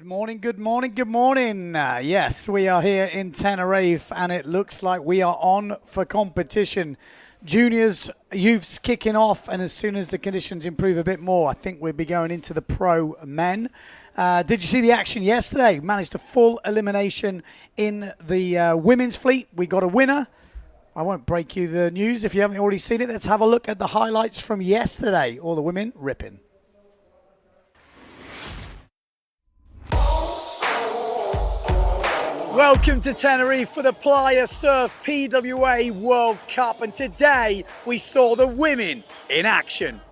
Good morning, good morning, good morning. Yes, we are here in Tenerife and it looks like we are on for competition. Juniors, youths kicking off, and as soon as the conditions improve a bit more, I think we'll be going into the pro men. Did you see the action yesterday? Managed a full elimination in the women's fleet. We got a winner. I won't break you the news if you haven't already seen it. Let's have a look at the highlights from yesterday. All the women ripping. Welcome to Tenerife for the Playa Surf PWA World Cup, and today we saw the women in action.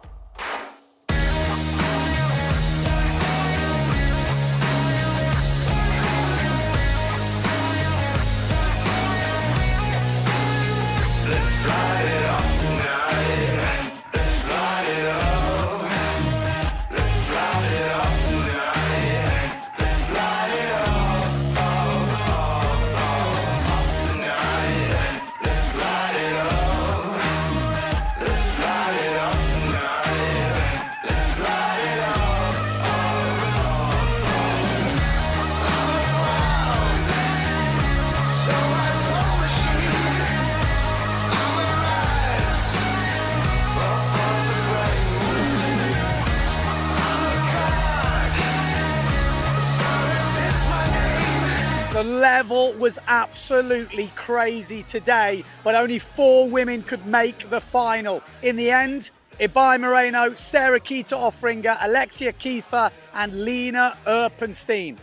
The level was absolutely crazy today, but only 4 women could make the final. In the end, Ibai Moreno, Sarah Kita Offringer, Alexia Kiefer, and Lena Erpenstein.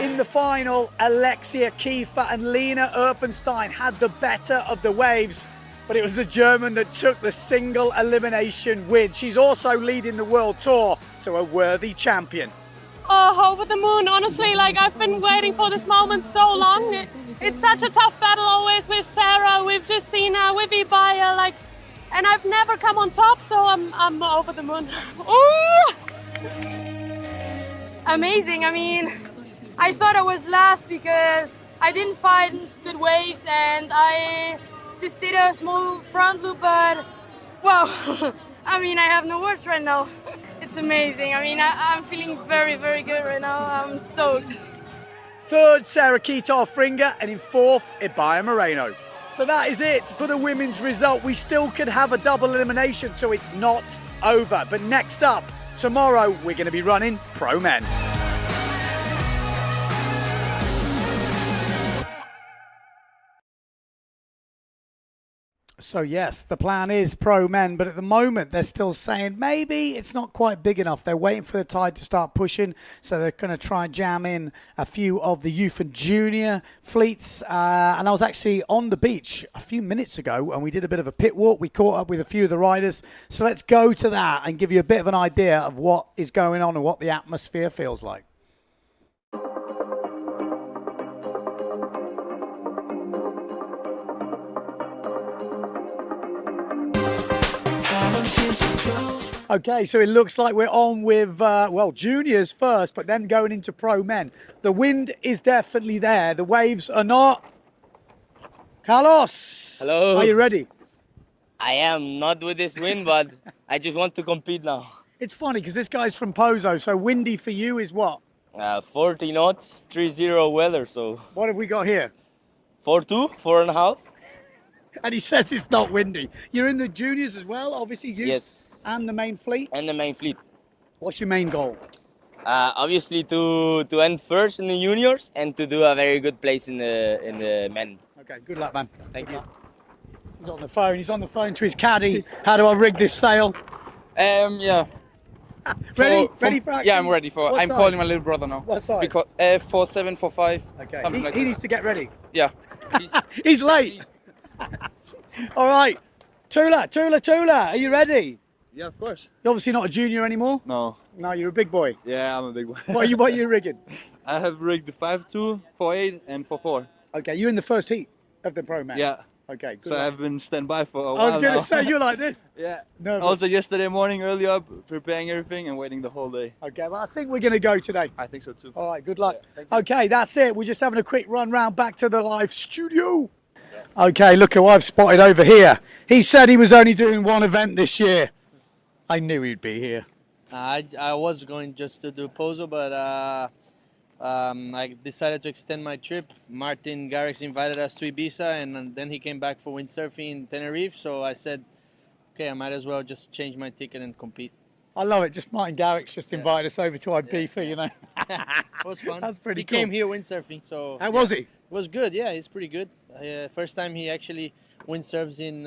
In the final, Alexia Kiefer and Lena Erpenstein had the better of the waves, but it was the German that took the single elimination win. She's also leading the world tour, so a worthy champion. Oh, over the moon, honestly, I've been waiting for this moment so long. It's such a tough battle always with Sarah, with Justina, with Ibai, and I've never come on top, so I'm over the moon. Ooh! Amazing, I thought I was last because I didn't find good waves and I just did a small front loop, but wow, I have no words right now. It's amazing. I'm feeling very, very good right now. I'm stoked. Third, Sarah Kita Offringer, and in fourth, Ibai Moreno. So that is it for the women's result. We still could have a double elimination, so it's not over. But next up, tomorrow, we're going to be running pro men. So yes, the plan is pro men, but at the moment they're still saying maybe it's not quite big enough. They're waiting for the tide to start pushing, so they're going to try and jam in a few of the youth and junior fleets. And I was actually on the beach a few minutes ago, and we did a bit of a pit walk. We caught up with a few of the riders. So let's go to that and give you a bit of an idea of what is going on and what the atmosphere feels like. Okay, so it looks like we're on with, juniors first, but then going into pro men. The wind is definitely there. The waves are not. Carlos! Hello. Are you ready? I am not with this wind, but I just want to compete now. It's funny because this guy's from Pozo, so windy for you is what? 40 knots, 3-0 weather, so... What have we got here? 4-2, 4.5. And he says it's not windy. You're in the juniors as well, obviously, youth. Yes. And the main fleet? And the main fleet. What's your main goal? Obviously to end first in the juniors and to do a very good place in the men. Okay, good luck, man. Thank you. He's on the phone. He's on the phone to his caddy. How do I rig this sail? Yeah. Ready for action? Yeah, I'm ready for. What I'm size? calling my little brother now. What size? Because 4.7, 4.5. Okay. He needs to get ready. Yeah. He's late. All right. Tula, are you ready? Yeah, of course. You're obviously not a junior anymore. No. No, you're a big boy. Yeah, I'm a big boy. What are you rigging? I have rigged 5.2, 4.8, and 4.4. Okay, you're in the first heat of the pro man. Yeah. Okay, good So luck. I've been standby for a I while was going now. to say, you're like this. Yeah. Nervous. Also yesterday morning, early up, preparing everything and waiting the whole day. Okay, well, I think we're going to go today. I think so too. All right, good luck. Yeah, thank you. Okay, that's it. We're just having a quick run round back to the live studio. Okay, look who I've spotted over here. He said he was only doing one event this year. I knew he'd be here. I was going just to do Pozo, but I decided to extend my trip. Martin Garrix invited us to Ibiza, and then he came back for windsurfing in Tenerife. So I said, okay, I might as well just change my ticket and compete. I love it. Just Martin Garrix just invited us over to Ibiza, you know. It was fun. That's pretty he cool. came here windsurfing, so How was he? it was good. Yeah, he's pretty good. First time he actually windsurfs in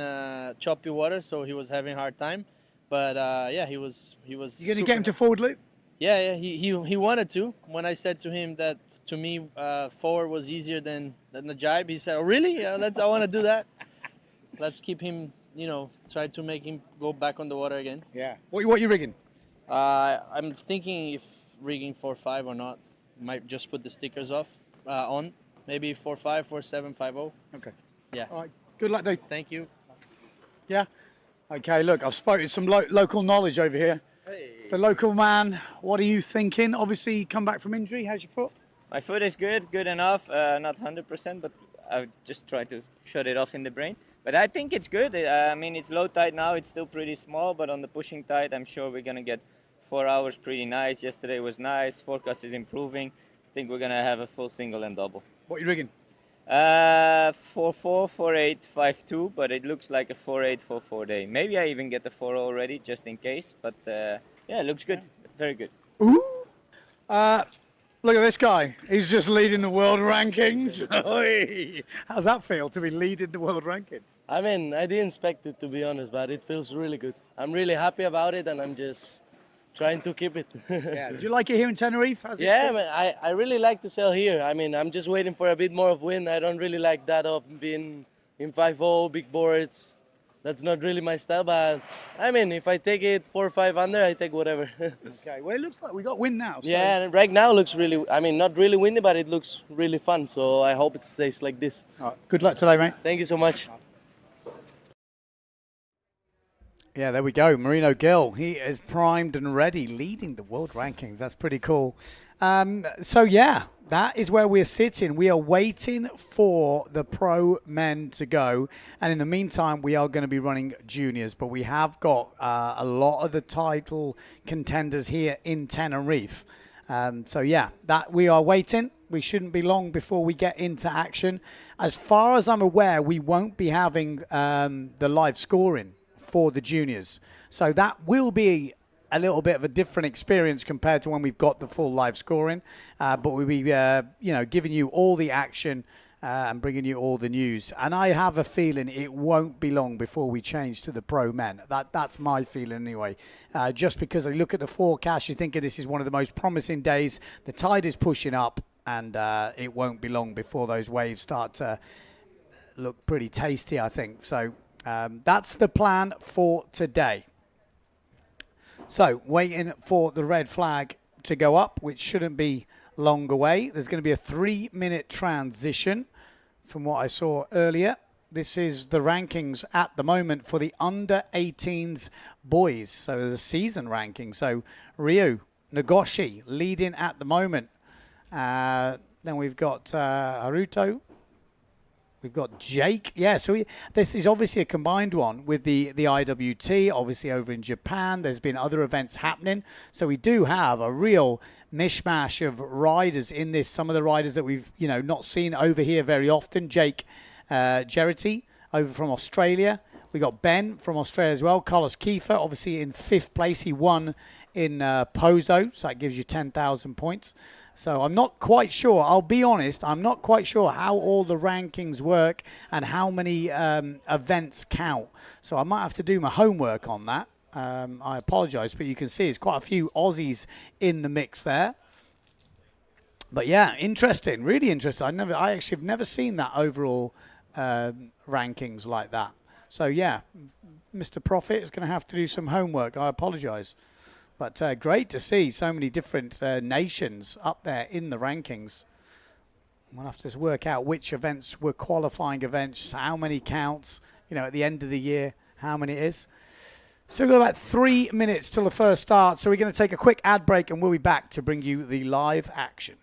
choppy water, so he was having a hard time. But yeah, he was. You going to super get him to forward loop? Yeah, he wanted to. When I said to him that to me forward was easier than the jibe, he said, "Oh, really? Yeah, I want to do that. Let's keep him. Try to make him go back on the water again." Yeah. What you rigging? I'm thinking if rigging 4.5 or not. Might just put the stickers off on. Maybe 4.5, 4.7, 5.0. Okay. Yeah. All right. Good luck, Dave. Thank you. Yeah. Okay, look, I've spoken some local knowledge over here. Hey. The local man, what are you thinking? Obviously, you come back from injury. How's your foot? My foot is good enough. Not 100%, but I just try to shut it off in the brain. But I think it's good. I mean, it's low tide now. It's still pretty small, but on the pushing tide, I'm sure we're going to get 4 hours pretty nice. Yesterday was nice. Forecast is improving. I think we're going to have a full single and double. What are you rigging? 4.4, 4.8, 5.2, but it looks like a 4.8, 4.4 day. Maybe I even get the 4 already, just in case. But yeah, it looks good. Very good. Ooh. Look at this guy. He's just leading the world rankings. Oi. How's that feel to be leading the world rankings? I mean, I didn't expect it, to be honest, but it feels really good. I'm really happy about it, and I'm just trying to keep it. Yeah. Do you like it here in Tenerife? How's it Yeah, sit? man, I really like to sail here. I mean, I'm just waiting for a bit more of wind. I don't really like that of being in 5.0, big boards. That's not really my style, but I mean, if I take it 4 or 5 under, I take whatever. Okay. Well, it looks like we got wind now. So. Yeah, and right now looks really, I mean, not really windy, but it looks really fun. So I hope it stays like this. All right. Good luck today, mate. Thank you so much. Yeah, there we go. Marino Gill. He is primed and ready, leading the world rankings. That's pretty cool. So, yeah, that is where we're sitting. We are waiting for the pro men to go. And in the meantime, we are going to be running juniors. But we have got a lot of the title contenders here in Tenerife. So, yeah, that we are waiting. We shouldn't be long before we get into action. As far as I'm aware, we won't be having the live scoring for the juniors. So that will be a little bit of a different experience compared to when we've got the full live scoring. But we'll be, giving you all the action and bringing you all the news. And I have a feeling it won't be long before we change to the pro men. That's my feeling anyway. Just because I look at the forecast, you think this is one of the most promising days. The tide is pushing up, and it won't be long before those waves start to look pretty tasty, I think. So that's the plan for today. So waiting for the red flag to go up, which shouldn't be long away. There's going to be a 3-minute transition from what I saw earlier. This is the rankings at the moment for the under 18s boys. So there's a season ranking. So Ryu Nagoshi leading at the moment. Then we've got Haruto. We've got Jake. Yeah, so this is obviously a combined one with the IWT, obviously over in Japan. There's been other events happening. So we do have a real mishmash of riders in this. Some of the riders that we've, not seen over here very often. Jake Gerety over from Australia. We got Ben from Australia as well. Carlos Kiefer, obviously in 5th place. He won in Pozo, so that gives you 10,000 points. So I'm not quite sure. I'll be honest. I'm not quite sure how all the rankings work and how many events count. So I might have to do my homework on that. I apologise, but you can see there's quite a few Aussies in the mix there. But yeah, interesting. Really interesting. I actually have never seen that overall rankings like that. So yeah, Mr. Profit is going to have to do some homework. I apologise. But great to see so many different nations up there in the rankings. We'll have to work out which events were qualifying events, how many counts, you know, at the end of the year, how many it is. So we've got about 3 minutes till the first start. So we're going to take a quick ad break and we'll be back to bring you the live action.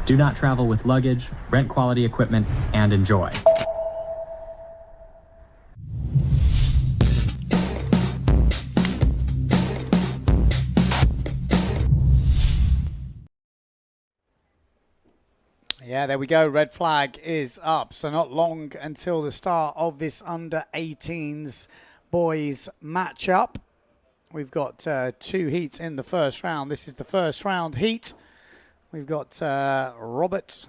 Do not travel with luggage, rent quality equipment, and enjoy. Yeah, there we go. Red flag is up. So not long until the start of this under-18s boys matchup. We've got 2 heats in the first round. This is the first round heat. We've got Robert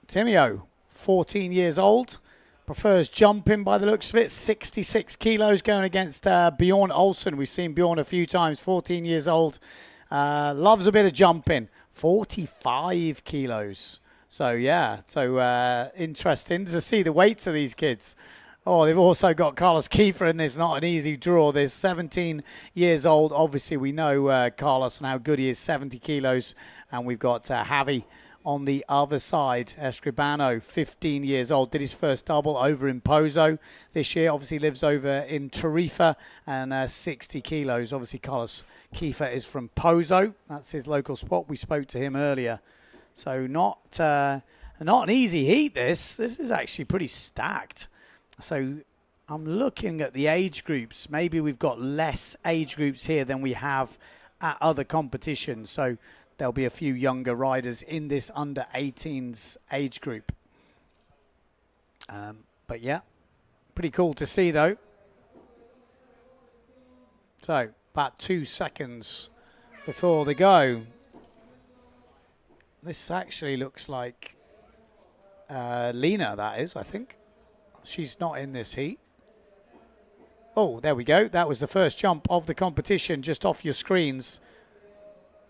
Timio, 14 years old. Prefers jumping by the looks of it. 66 kilos going against Bjorn Olsen. We've seen Bjorn a few times, 14 years old. Loves a bit of jumping. 45 kilos. So, yeah. So, interesting to see the weights of these kids. Oh, they've also got Carlos Kiefer in this. Not an easy draw. There's 17 years old. Obviously, we know Carlos and how good he is, 70 kilos. And we've got Javi on the other side. Escribano, 15 years old, did his first double over in Pozo this year. Obviously lives over in Tenerife and 60 kilos. Obviously, Carlos Kiefer is from Pozo. That's his local spot. We spoke to him earlier. So not an easy heat, this. This is actually pretty stacked. So I'm looking at the age groups. Maybe we've got less age groups here than we have at other competitions. So there'll be a few younger riders in this under-18s age group. But yeah, pretty cool to see though. So about 2 seconds before the go. This actually looks like Lena, that is, I think. She's not in this heat. Oh, there we go. That was the first jump of the competition just off your screens.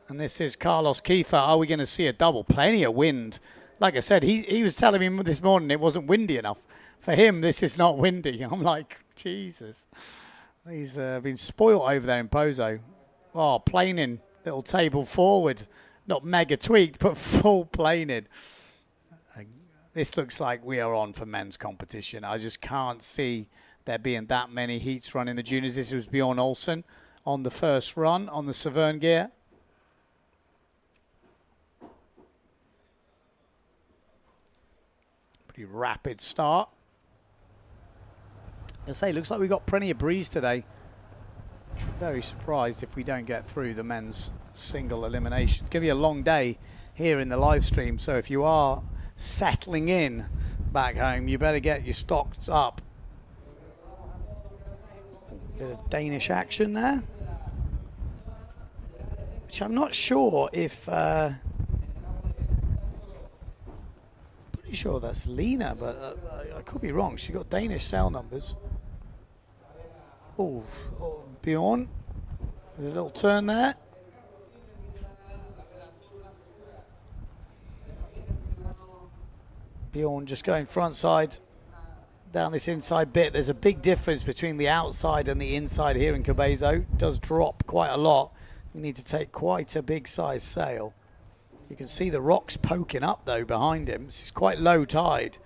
And this is Carlos Kiefer. Are we going to see a double? Plenty of wind. Like I said, he was telling me this morning it wasn't windy enough. For him, this is not windy. I'm like, Jesus. He's been spoiled over there in Pozo. Oh, planing. Little table forward. Not mega tweaked, but full planing. This looks like we are on for men's competition. I just can't see there being that many heats running the juniors. This was Bjorn Olsen on the first run on the Severn gear. Pretty rapid start. I say, looks like we've got plenty of breeze today. Very surprised if we don't get through the men's single elimination. It's going to be a long day here in the live stream, so if you are settling in back home, you better get your stocks up. Bit of Danish action there, which I'm not sure if pretty sure that's Lena, but I could be wrong. She got Danish cell numbers. Oh, Bjorn, there's a little turn there. Bjorn just going front side down this inside bit. There's a big difference between the outside and the inside here in Cabezo. It does drop quite a lot. We need to take quite a big size sail. You can see the rocks poking up though behind him. This is quite low tide.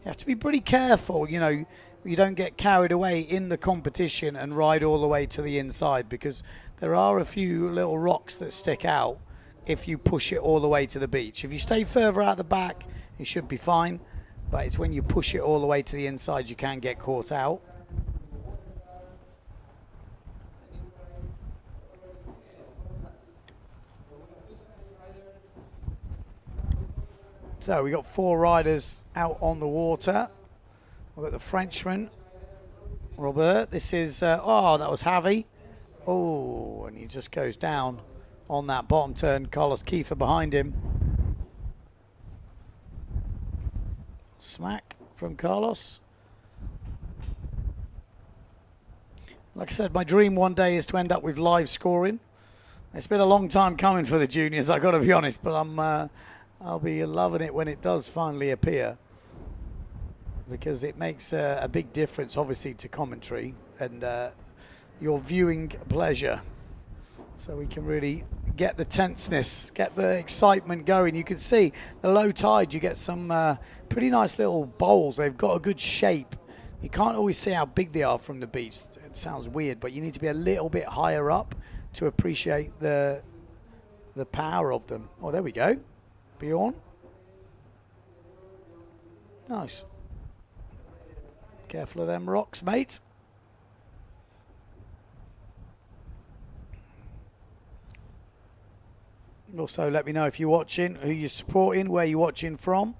You have to be pretty careful, you know, you don't get carried away in the competition and ride all the way to the inside, because there are a few little rocks that stick out if you push it all the way to the beach. If you stay further out the back, it should be fine, but it's when you push it all the way to the inside you can get caught out. So we got 4 riders out on the water. We've got the Frenchman, Robert. This is, oh, that was Javi. Oh, and he just goes down on that bottom turn. Carlos Kiefer behind him. Smack from Carlos. Like I said, my dream one day is to end up with live scoring. It's been a long time coming for the juniors, I've got to be honest, but I'll be loving it when it does finally appear, because it makes a big difference, obviously, to commentary and your viewing pleasure. So we can really get the tenseness, get the excitement going. You can see the low tide, you get some pretty nice little bowls. They've got a good shape. You can't always see how big they are from the beach. It sounds weird, but you need to be a little bit higher up to appreciate the power of them. Oh, there we go. Bjorn. Nice. Careful of them rocks, mate. Also, let me know if you're watching, who you're supporting, where you're watching from.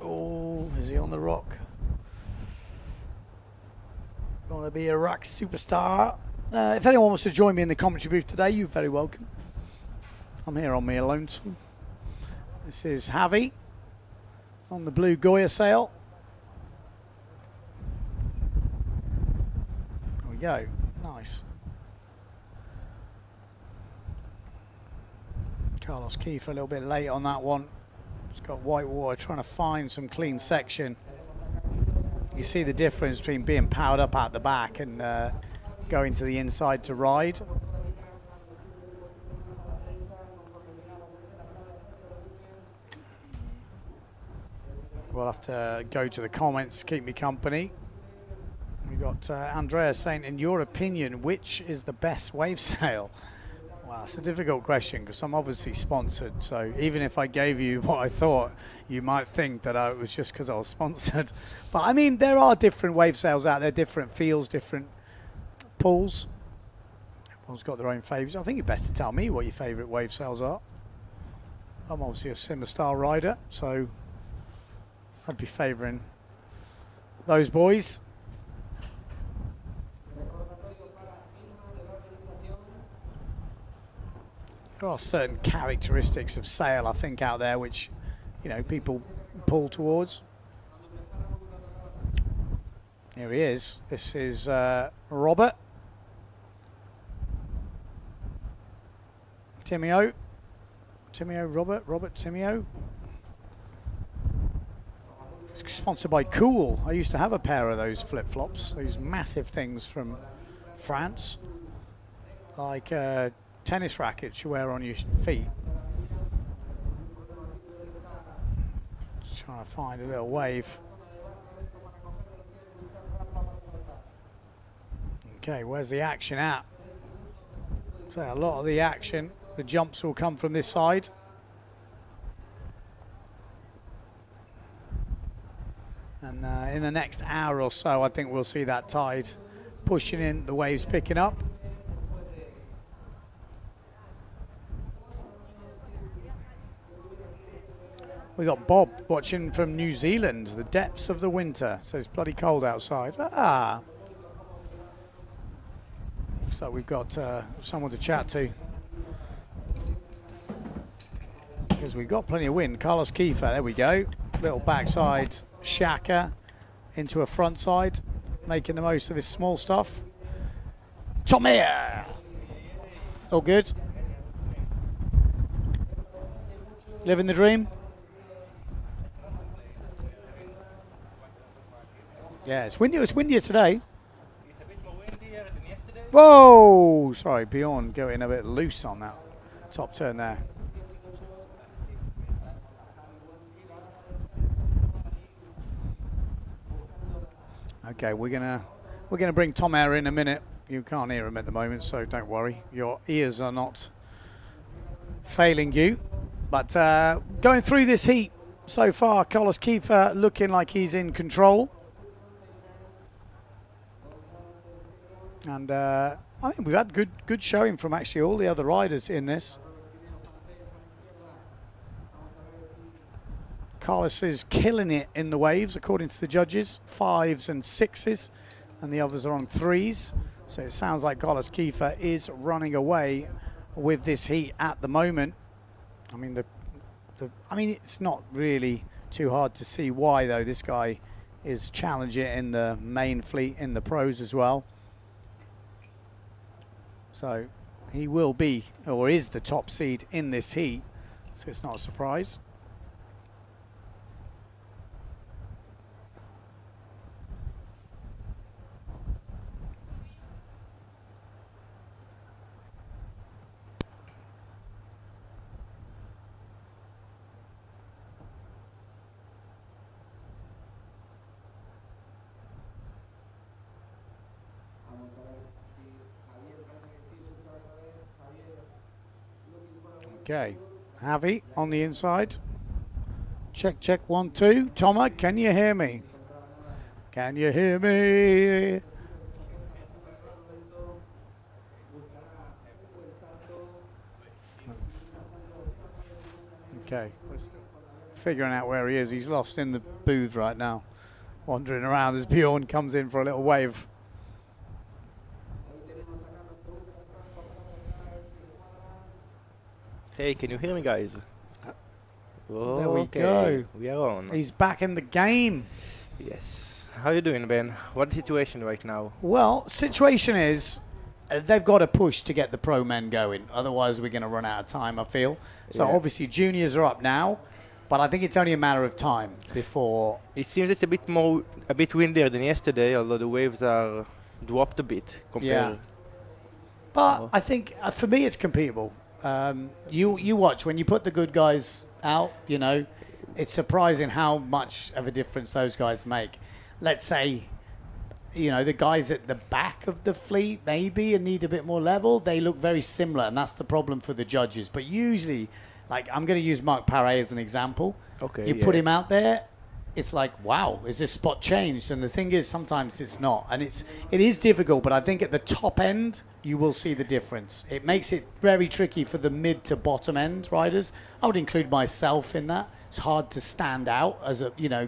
Oh, is he on the rock? Want to be a rock superstar? If anyone wants to join me in the commentary booth today, you're very welcome. I'm here on me lonesome. This is Javi on the blue Goya sail. There we go. Nice. Carlos Kiefer a little bit late on that one. It's got white water, trying to find some clean section. You see the difference between being powered up at the back and going to the inside to ride. We'll have to go to the comments, keep me company. We got Andrea saying, in your opinion, which is the best wave sail? Well, it's a difficult question because I'm obviously sponsored. So even if I gave you what I thought, you might think that it was just because I was sponsored. But I mean, there are different wave sails out there, different feels, different pulls. Everyone's got their own favourites. I think you're best to tell me what your favourite wave sails are. I'm obviously a similar style rider, so I'd be favouring those boys. There are certain characteristics of sail, I think, out there which, you know, people pull towards. Here he is. This is Robert. Timio. Robert Timio. It's sponsored by Cool. I used to have a pair of those flip-flops, those massive things from France. Like tennis rackets you wear on your feet. Just trying to find a little wave. Okay, where's the action at? So a lot of the action, the jumps will come from this side. And in the next hour or so, I think we'll see that tide pushing in, the waves picking up. We got Bob watching from New Zealand, the depths of the winter. So it's bloody cold outside. Ah. So we've got someone to chat to. Because we've got plenty of wind. Carlos Kiefer, there we go. Little backside shaka into a front side, making the most of his small stuff. Tommy! All good. Living the dream. Yeah, it's windy. It's windier today. It's a bit more windier than yesterday. Whoa! Sorry, Bjorn going a bit loose on that top turn there. Okay, we're gonna bring Tom Air in a minute. You can't hear him at the moment, so don't worry. Your ears are not failing you. But going through this heat so far, Carlos Kiefer looking like he's in control. And I think we've had good showing from actually all the other riders in this. Carlos is killing it in the waves, according to the judges. 5s and 6s, and the others are on 3s. So it sounds like Carlos Kiefer is running away with this heat at the moment. I mean, it's not really too hard to see why, though. This guy is challenging in the main fleet, in the pros as well. So he will be, or is the top seed in this heat. So it's not a surprise. Okay, Javi on the inside. Check, check, 1, 2. Toma, can you hear me? Can you hear me? Okay, figuring out where he is. He's lost in the booth right now, wandering around as Bjorn comes in for a little wave. Hey, can you hear me, guys? Oh, There we okay. go. We are on. He's back in the game. Yes. How you doing, Ben? What's the situation right now? Well, situation is they've got to push to get the pro men going. Otherwise, we're going to run out of time, I feel. So Yeah. obviously, juniors are up now, but I think it's only a matter of time before. It seems it's a bit windier than yesterday, although the waves are dropped a bit compared. Yeah. But I think for me, it's completable. You watch when you put the good guys out. You know, it's surprising how much of a difference those guys make. Let's say, you know, the guys at the back of the fleet maybe and need a bit more level. They look very similar, and that's the problem for the judges. But usually, like I'm going to use Marc Paré as an example. Okay. You put him out there, it's like, wow, is this spot changed? And the thing is, sometimes it's not, and it is difficult. But I think at the top end, you will see the difference. It makes it very tricky for the mid to bottom end riders. I would include myself in that. It's hard to stand out as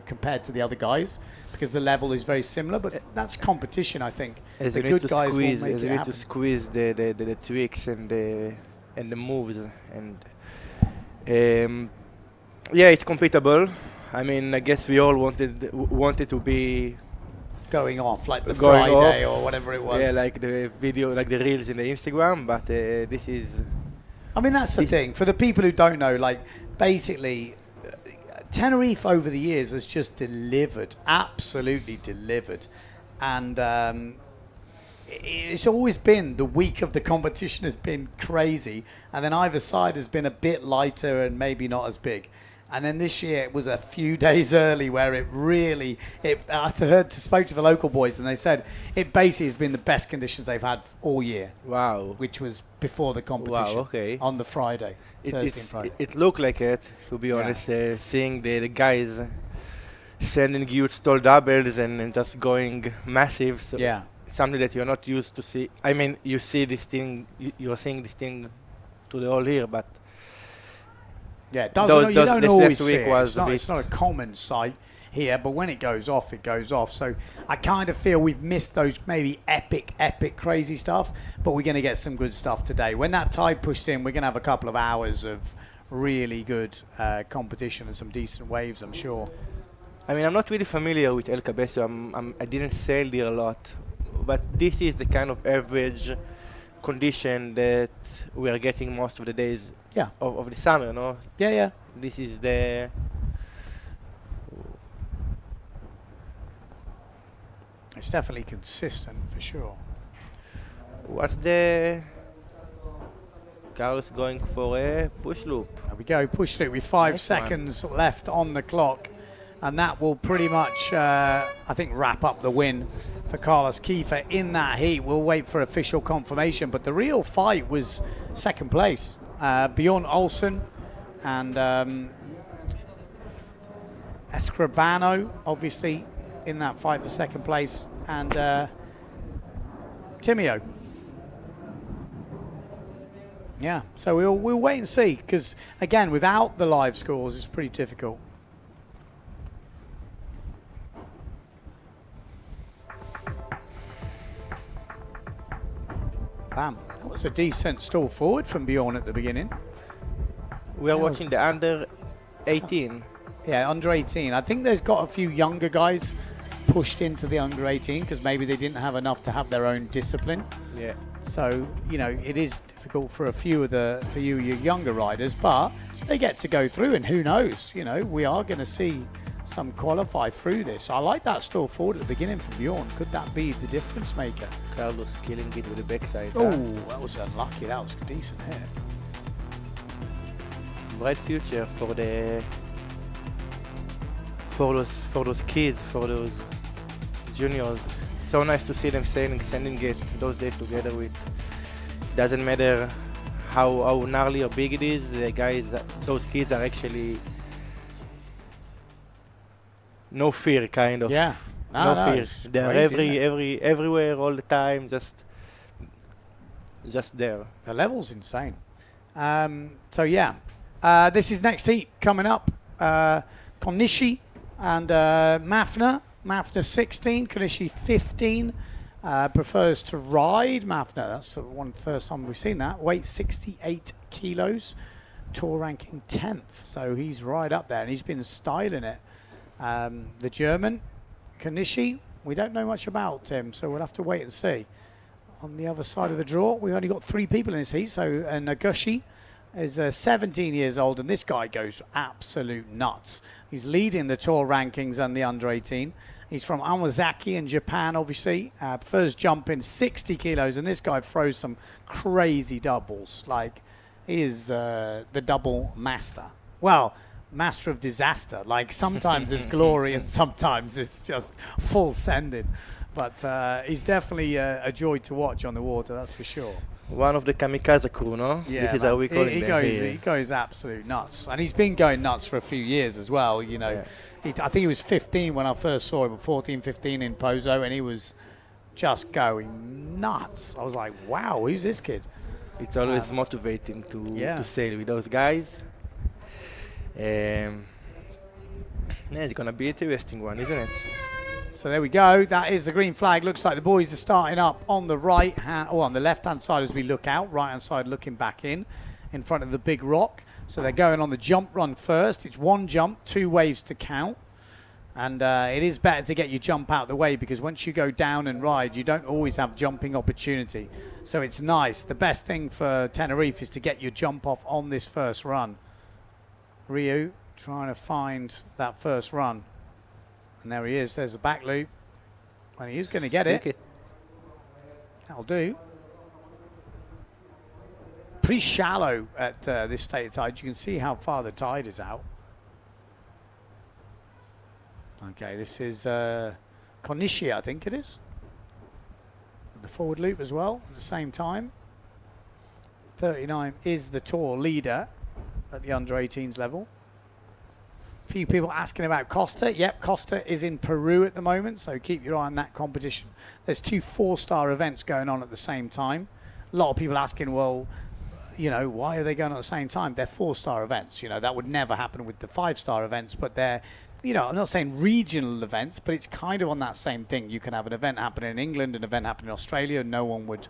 compared to the other guys because the level is very similar. But that's competition, I think. As The you good need to guys will squeeze, make as it you need happen. to squeeze the tricks and the moves and yeah, it's completable. I mean, I guess we all wanted to be going off like the going Friday off. or whatever it was. Yeah, like the video, like the reels in the Instagram. But this is. I mean, that's the thing. For the people who don't know, like, basically, Tenerife over the years has just delivered, absolutely delivered. And it's always been, the week of the competition has been crazy. And then either side has been a bit lighter and maybe not as big. And then this year it was a few days early where I spoke to the local boys and they said it basically has been the best conditions they've had all year. Wow. Which was before the competition. Wow, okay. On the Friday, Thursday and Friday. It looked like it, to be honest, seeing the guys sending huge stall doubles and just going massive. So yeah. Something that you're not used to see. I mean, you see this thing, you're seeing this thing to the whole year, but yeah, it doesn't. You don't always see it. Was it's not a common sight here, but when it goes off, it goes off. So I kind of feel we've missed those maybe epic, crazy stuff, but we're going to get some good stuff today. When that tide pushes in, we're going to have a couple of hours of really good competition and some decent waves, I'm sure. I mean, I'm not really familiar with El Cabezo. I didn't sail there a lot, but this is the kind of average condition that we are getting most of the days of the summer, no? Yeah, yeah. This is the... It's definitely consistent for sure. What's the Carlos going for a push loop? There we go, push loop with 5 Nice seconds left on the clock. And that will pretty much, I think, wrap up the win for Carlos Kiefer in that heat. We'll wait for official confirmation. But the real fight was second place. Bjorn Olsen and Escribano, obviously, in that fight for second place. And Timio. Yeah, so we'll wait and see. Because, again, without the live scores, it's pretty difficult. Bam. That was a decent stall forward from Bjorn at the beginning. We are watching the under 18. Yeah, under 18. I think there's got a few younger guys pushed into the under 18 because maybe they didn't have enough to have their own discipline. Yeah. So, you know, it is difficult for a few of your younger riders, but they get to go through, and who knows, you know, we are going to see some qualify through this. I like that stall forward at the beginning from Bjorn. Could that be the difference maker? Carlos killing it with the backside. Oh, that was unlucky. That was a decent hit. Bright future for those kids, for those juniors. So nice to see them sending it those days together with. Doesn't matter how gnarly or big it is. The guys, those kids are actually no fear, kind of. Yeah. No fear. They're crazy, everywhere all the time, just there. The level's insane. So yeah, this is next heat coming up. Konishi and Mafna. Mafna 16, Konishi 15. Prefers to ride. Mafna, that's the first time we've seen that. Weight 68 kilos. Tour ranking 10th. So he's right up there, and he's been styling it. The German, Konishi, we don't know much about him, so we'll have to wait and see. On the other side of the draw, we've only got 3 people in this heat. So Nagushi is 17 years old, and this guy goes absolute nuts. He's leading the tour rankings and the under 18. He's from Awazaki in Japan, obviously. First jump in 60 kilos, and this guy throws some crazy doubles. Like, he is the double master. Well, master of disaster. Like, sometimes it's glory and sometimes it's just full sending. But he's definitely a joy to watch on the water, that's for sure. One of the kamikaze crew, no? Yeah, this is how we call him. He goes absolute nuts. And he's been going nuts for a few years as well, you know. Yeah. I think he was 15 when I first saw him, 14, 15 in Pozo, and he was just going nuts. I was like, wow, who's this kid? It's always motivating to sail with those guys. Yeah, it's going to be an interesting one, isn't it? So there we go. That is the green flag. Looks like the boys are starting up on the right hand, or on the left hand side as we look out. Right hand side looking back in front of the big rock. So they're going on the jump run first. It's 1 jump, 2 waves to count. And it is better to get your jump out of the way because once you go down and ride, you don't always have jumping opportunity. So it's nice. The best thing for Tenerife is to get your jump off on this first run. Ryu trying to find that first run. And there he is. There's a back loop. And he is going to get it. That'll do. Pretty shallow at this state of tide. You can see how far the tide is out. Okay, this is Konishi, I think it is. The forward loop as well at the same time. 39 is the tour leader at the under 18s level. Few people asking about Costa. Yep, Costa is in Peru at the moment, so keep your eye on that competition. There's 2 4-star events going on at the same time. A lot of people asking, well, you know, why are they going on at the same time? They're 4-star events. You know, that would never happen with the 5-star events, but they're, you know, I'm not saying regional events, but it's kind of on that same thing. You can have an event happening in England, an event happening in Australia, and no one would,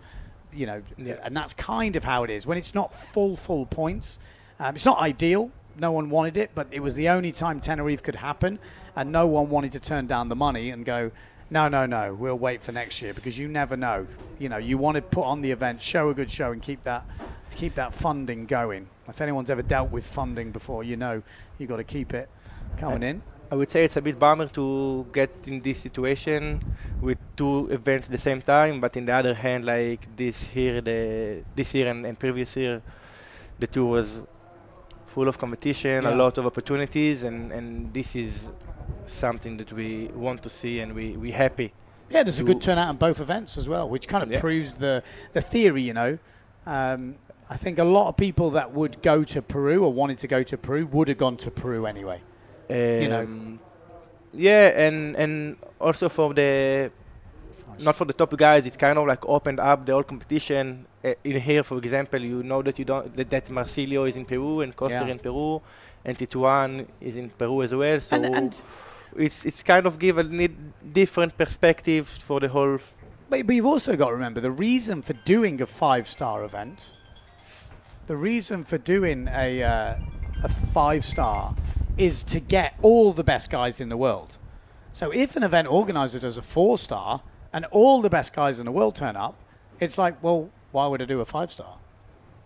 you know, and that's kind of how it is. When it's not full points, it's not ideal. No one wanted it, but it was the only time Tenerife could happen, and no one wanted to turn down the money and go, no, we'll wait for next year, because you never know. You know, you want to put on the event, show a good show, and keep that funding going. If anyone's ever dealt with funding before, you know you got to keep it coming in. I would say it's a bit bummer to get in this situation with two events at the same time, but in the other hand, like this year and previous year, the tour was full of competition, a lot of opportunities, and this is something that we want to see, and we happy. Yeah, there's a good turnout in both events as well, which kind of proves the theory, you know. I think a lot of people that would go to Peru or wanted to go to Peru would have gone to Peru anyway. You know. Yeah, and also for the not for the top guys, it's kind of like opened up the whole competition. In here, for example, you know that that Marsilio is in Peru and Costa in Peru, and Tituan is in Peru as well. So and it's kind of give a different perspective for the whole. But you've also got to remember the reason for doing a 5-star event. The reason for doing a 5-star is to get all the best guys in the world. So if an event organizer does a 4-star and all the best guys in the world turn up, it's like, well, why would I do a 5-star?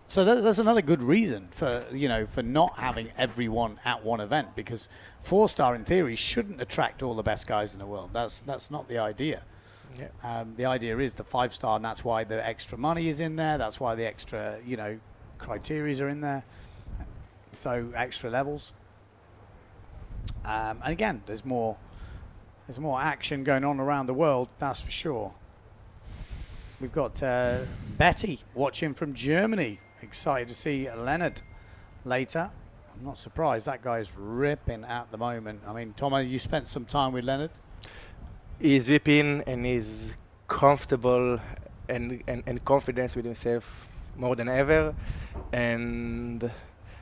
So that's another good reason for, you know, for not having everyone at one event, because 4-star in theory shouldn't attract all the best guys in the world. That's not the idea. Yeah. The idea is the 5-star, and that's why the extra money is in there. That's why the extra, you know, criterias are in there. So extra levels. And again, there's more action going on around the world, that's for sure. We've got Betty watching from Germany. Excited to see Leonard later. I'm not surprised. That guy is ripping at the moment. I mean, Tom, you spent some time with Leonard. He's ripping and he's comfortable and confident with himself more than ever. And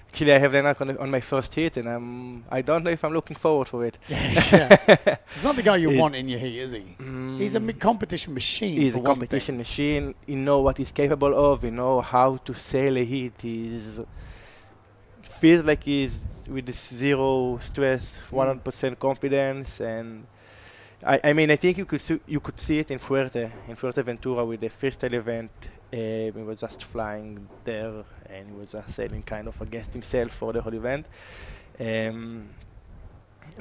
actually, I have Leonard on my first heat, and I don't know if I'm looking forward for it. He's not the guy you want in your heat, is he? He's a competition machine. He's a competition machine. He knows what he's capable of. He knows how to sail a heat. Feels like he's with this zero stress, 100% confidence, and I mean, I think you could see it in Fuerteventura with the freestyle event. He was just flying there, and he was just sailing kind of against himself for the whole event.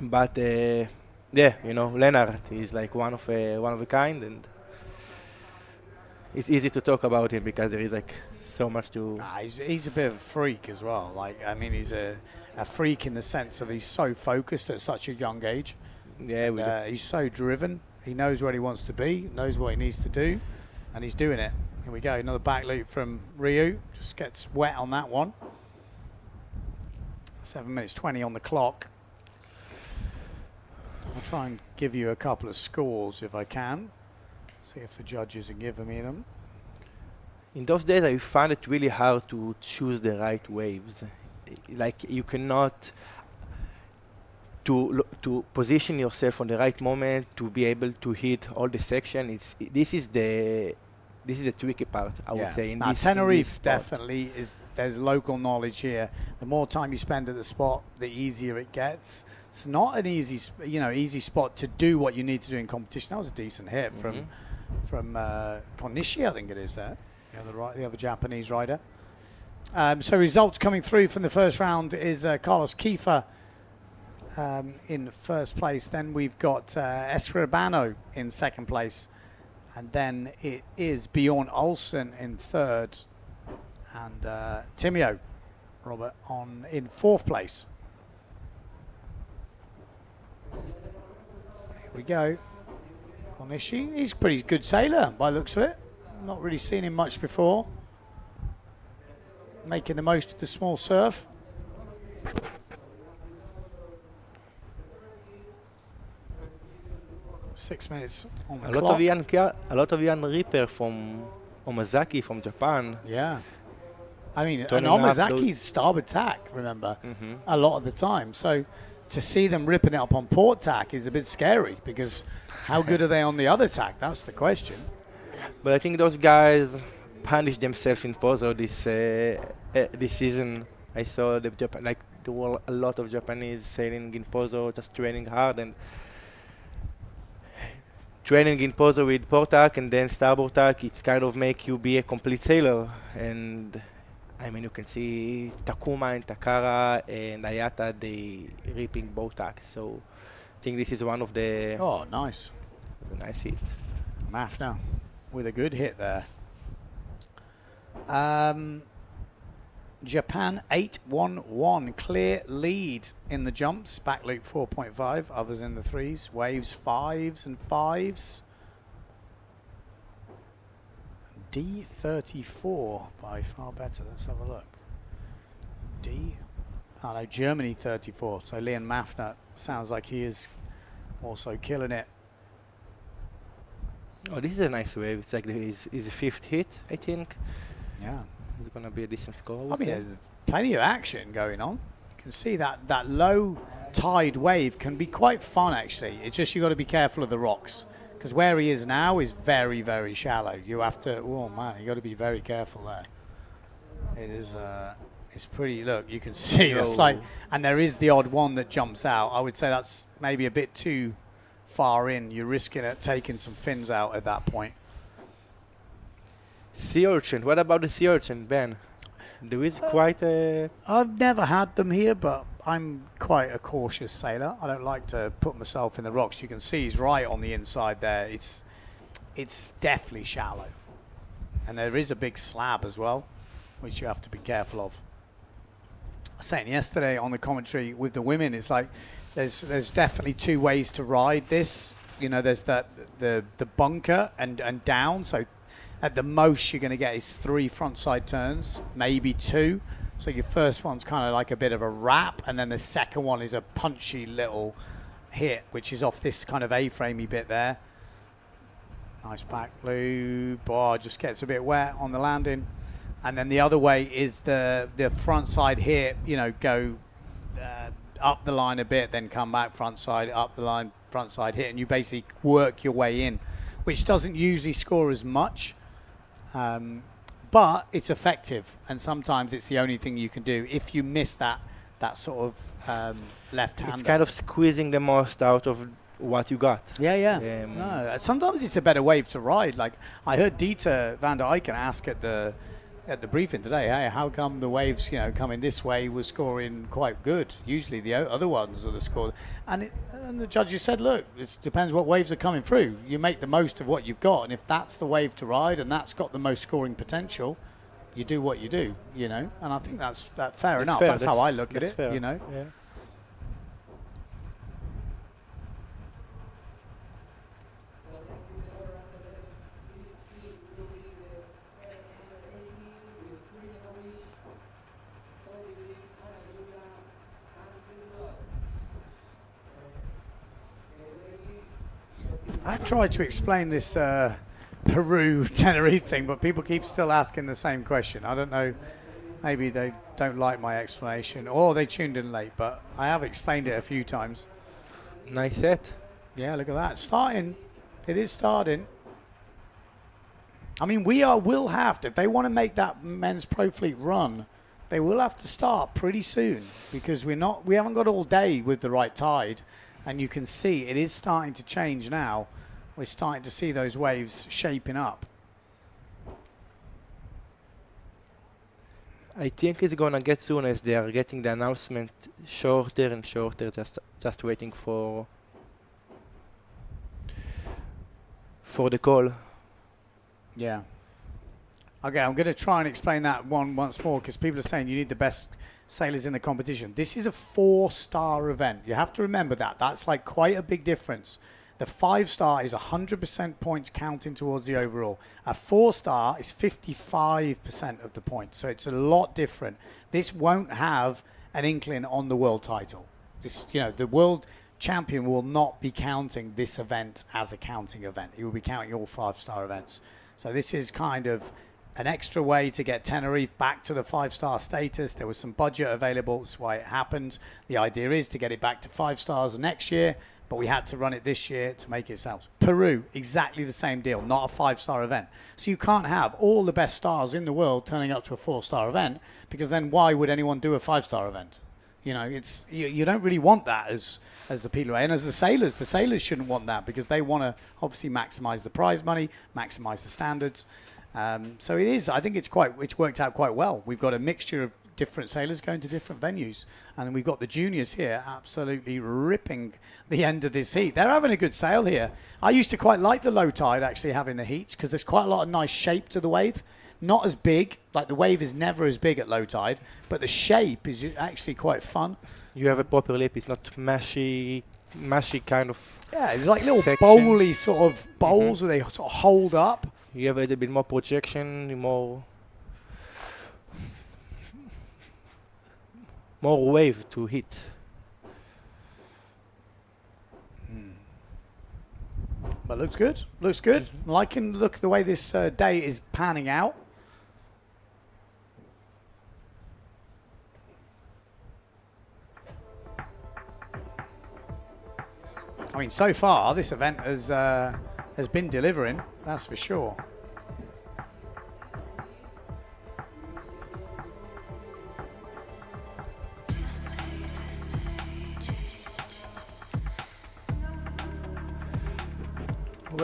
But yeah, you know, Leonard is like one of a kind, and it's easy to talk about him because there is like so much to. He's a bit of a freak as well. Like, I mean, he's a freak in the sense of he's so focused at such a young age. Yeah, he's so driven. He knows where he wants to be, knows what he needs to do, and he's doing it. Here we go, another back loop from Ryu. Just gets wet on that one. 7 minutes 20 on the clock. I'll try and give you a couple of scores if I can. See if the judges are giving me them. In those days, I found it really hard to choose the right waves. Like, you cannot to position yourself on the right moment to be able to hit all the section. This is the tricky part, I would say. Tenerife definitely is. There's local knowledge here. The more time you spend at the spot, the easier it gets. It's not an easy spot to do what you need to do in competition. That was a decent hit from Konishi, I think it is there. The other Japanese rider. So results coming through from the first round is Carlos Kiefer in first place. Then we've got Escribano in second place. And then it is Bjorn Olsen in third. And Timio, Robert, in fourth place. Here we go. Konishi, he's a pretty good sailor by the looks of it. Not really seen him much before. Making the most of the small surf. Six minutes on the clock. A lot of young Reaper from Omazaki from Japan. Yeah. I mean, and Omazaki's starboard tack, remember, a lot of the time. So to see them ripping it up on port tack is a bit scary, because how good are they on the other tack? That's the question. But I think those guys punished themselves in Pozo this season. I saw there were a lot of Japanese sailing in Pozo, just training hard and training in Pozo with port tack and then starboard tack. It's kind of make you be a complete sailor. And I mean, you can see Takuma and Takara and Ayata, they ripping both tacks. So I think this is one of the nice hit. Mafna with a good hit there. Japan 8-1-1, clear lead in the jumps. Back loop 4.5, others in the 3s. Waves 5s and 5s. D34 by far better. Let's have a look. Oh no, Germany 34. So Leon Mafna sounds like he is also killing it. Oh, this is a nice wave. It's like his 5th hit, I think. Yeah. It's going to be a decent score. I mean, there's plenty of action going on. You can see that low tide wave can be quite fun, actually. It's just you got to be careful of the rocks. Because where he is now is very, very shallow. You have to, oh man, you got to be very careful there. It is, it's pretty, look, you can see it's like, and there is the odd one that jumps out. I would say that's maybe a bit too far in. You're risking it taking some fins out at that point. Sea urchin. What about the sea urchin, Ben? There is quite a... I've never had them here, but I'm quite a cautious sailor. I don't like to put myself in the rocks. You can see he's right on the inside there. It's definitely shallow. And there is a big slab as well, which you have to be careful of. I was saying yesterday on the commentary with the women, it's like there's definitely 2 ways to ride this. You know, there's the bunker and down. So at the most you're going to get is 3 frontside turns, maybe 2. So your first one's kind of like a bit of a wrap, and then the second one is a punchy little hit, which is off this kind of A-framey bit there. Nice back loop. Oh, just gets a bit wet on the landing. And then the other way is the front side hit, you know, go up the line a bit, then come back front side, up the line, front side hit, and you basically work your way in, which doesn't usually score as much. But it's effective, and sometimes it's the only thing you can do if you miss that sort of left-hander. It's kind of squeezing the most out of what you got. Yeah. No, sometimes it's a better wave to ride. Like I heard Dieter van der Eycken ask at the briefing today, hey, how come the waves, you know, coming this way was scoring quite good? Usually the other ones are the score. And the judges said, look, it depends what waves are coming through. You make the most of what you've got, and if that's the wave to ride and that's got the most scoring potential, you do what you do, you know. And I think that's fair enough. That's how I look at it, fair. You know. Yeah. I've tried to explain this Peru Tenerife thing, but people keep still asking the same question. I don't know, maybe they don't like my explanation or they tuned in late, but I have explained it a few times. Nice set. Yeah, look at that. Starting. It is starting. I mean, will have to, if they want to make that men's pro fleet run, they will have to start pretty soon, because we haven't got all day with the right tide. And you can see it is starting to change now. We're starting to see those waves shaping up. I think it's gonna get soon, as they are getting the announcement shorter and shorter, just waiting for the call. Yeah. Okay, I'm going to try and explain that once more, because people are saying you need the best sailors in the competition. This is a 4-star event. You have to remember that. That's like quite a big difference. The 5-star is 100% points counting towards the overall. A 4-star is 55% of the points. So it's a lot different. This won't have an inkling on the world title. This, you know, the world champion will not be counting this event as a counting event. He will be counting all 5-star events. So this is kind of an extra way to get Tenerife back to the 5-star status. There was some budget available. That's why it happened. The idea is to get it back to 5 stars next year, but we had to run it this year to make it sound. Peru, exactly the same deal, not a 5-star event. So you can't have all the best stars in the world turning up to a 4-star event, because then why would anyone do a 5-star event? You know, it's you don't really want that as the PWA, and as the sailors shouldn't want that, because they want to obviously maximize the prize money, maximize the standards. So it is. I think it's worked out quite well. We've got a mixture of different sailors going to different venues. And we've got the juniors here absolutely ripping the end of this heat. They're having a good sail here. I used to quite like the low tide actually having the heats because there's quite a lot of nice shape to the wave. Not as big, like the wave is never as big at low tide, but the shape is actually quite fun. You have a proper lip, it's not mashy kind of. Yeah, it's like little sections. bowly sort of bowls where they sort of hold up. You have a little bit more projection, more wave to hit. But looks good. Looks good. Liking the way this day is panning out. I mean, so far this event has been delivering. That's for sure.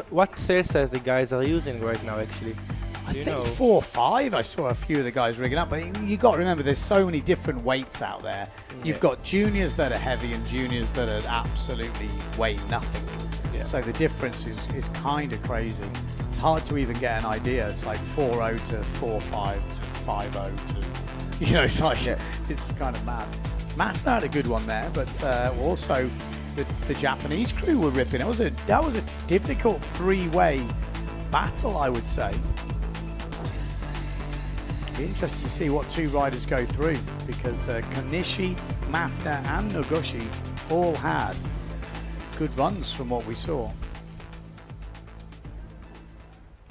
What sail size the guys are using right now, actually? I think 4 or 5. I saw a few of the guys rigging up, but you got to remember there's so many different weights out there. You've got juniors that are heavy and juniors that are absolutely weigh nothing. So the difference is kind of crazy. It's hard to even get an idea. It's like 4.0 to 4.5 to 5.0 to, you know, it's like it's kind of mad. Mafna had a good one there, but also the Japanese crew were ripping. That was a difficult 3-way battle, I would say. Be interesting to see what 2 riders go through because Konishi, Mafna and Noguchi all had good runs from what we saw.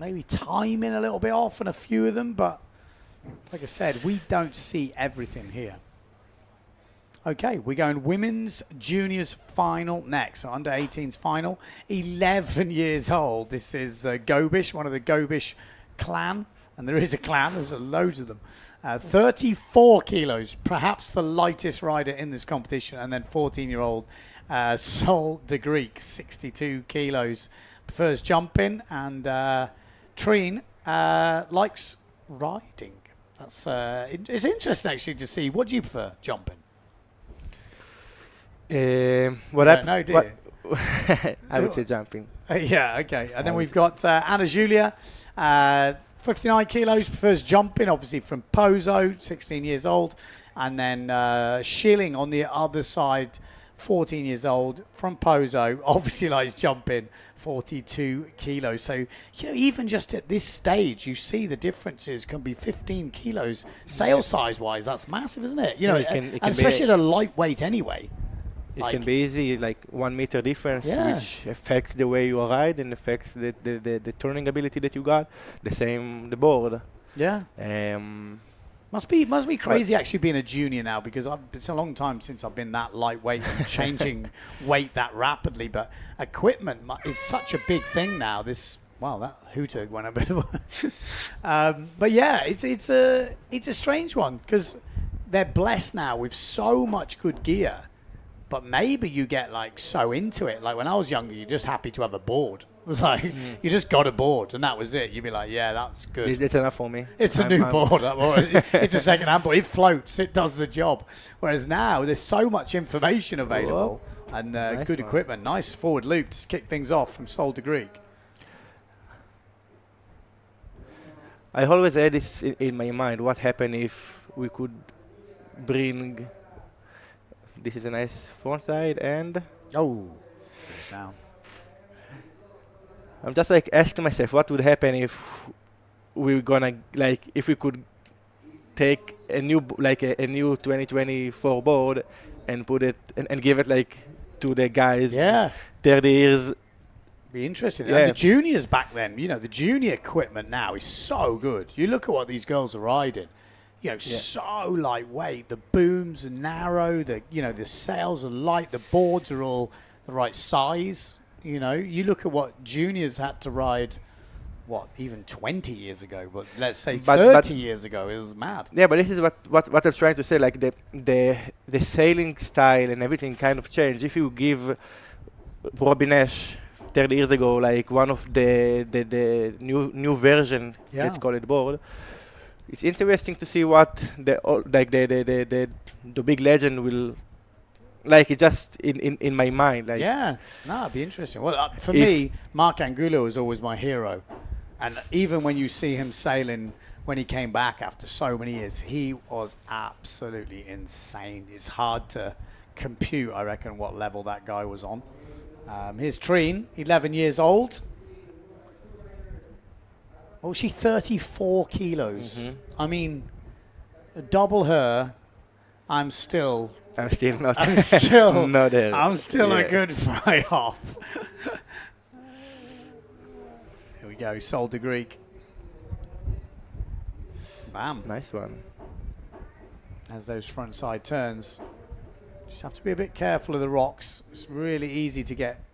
Maybe timing a little bit off on a few of them, but like I said, we don't see everything here. Okay, we're going women's juniors final next. So under 18s final, 11 years old. This is Gobish, one of the Gobish clan. And there is a clan, there's loads of them. 34 kilos, perhaps the lightest rider in this competition. And then 14-year-old Sol de Greek, 62 kilos. Prefers jumping. And Trine likes riding. That's it's interesting actually to see. What do you prefer, jumping? I would say jumping. Yeah, okay. And then we've got Anna Julia, 59 kilos, prefers jumping, obviously from Pozo, 16 years old. And then Schilling on the other side, 14 years old, from Pozo, obviously likes jumping, 42 kilos. So, you know, even just at this stage, you see the differences can be 15 kilos. Sail size-wise, that's massive, isn't it? You know, and especially at a lightweight anyway. It can be easy, like 1 meter difference, which affects the way you ride and affects the turning ability that you got. The same, the board. Yeah. Must be crazy actually being a junior now because it's a long time since I've been that lightweight and changing weight that rapidly. But equipment is such a big thing now. That hooter went a bit. But yeah, it's a strange one because they're blessed now with so much good gear. But maybe you get like so into it. Like when I was younger, you're just happy to have a board. It was like you just got a board and that was it. You'd be like, yeah, that's good. It's enough for me. It's a new board. It's a second-hand board. It floats. It does the job. Whereas now there's so much information available and nice good equipment. Nice forward loop to kick things off from Sol de Greek. I always had this in my mind. What happened if we could bring... This is a nice front side and... down. I'm just like asking myself, what would happen if we were gonna, like, if we could take a new 2024 board and put it, and give it, like, to the guys 30 years. Be interesting. Yeah. And the juniors back then, you know, the junior equipment now is so good. You look at what these girls are riding. You know, so lightweight. The booms are narrow. The sails are light. The boards are all the right size. You know, you look at what juniors had to ride, even 20 years ago, but let's say 30 years ago. It was mad. Yeah, but this is what I'm trying to say. Like the sailing style and everything kind of changed. If you give Robbie Nash 30 years ago, like one of the new version, let's call it board, it's interesting to see what the big legend will like. It just in my mind. Like, yeah, no, it'd be interesting. Well, for me, Mark Angulo is always my hero, and even when you see him sailing when he came back after so many years, he was absolutely insane. It's hard to compute, I reckon, what level that guy was on. Here's Trine, 11 years old. Oh, she's 34 kilos. I mean, double her, I'm still I'm still not. I'm still not there. I'm still a good fry off. Here we go, Sol de Greek. Bam. Nice one. As those front side turns. Just have to be a bit careful of the rocks. It's really easy to get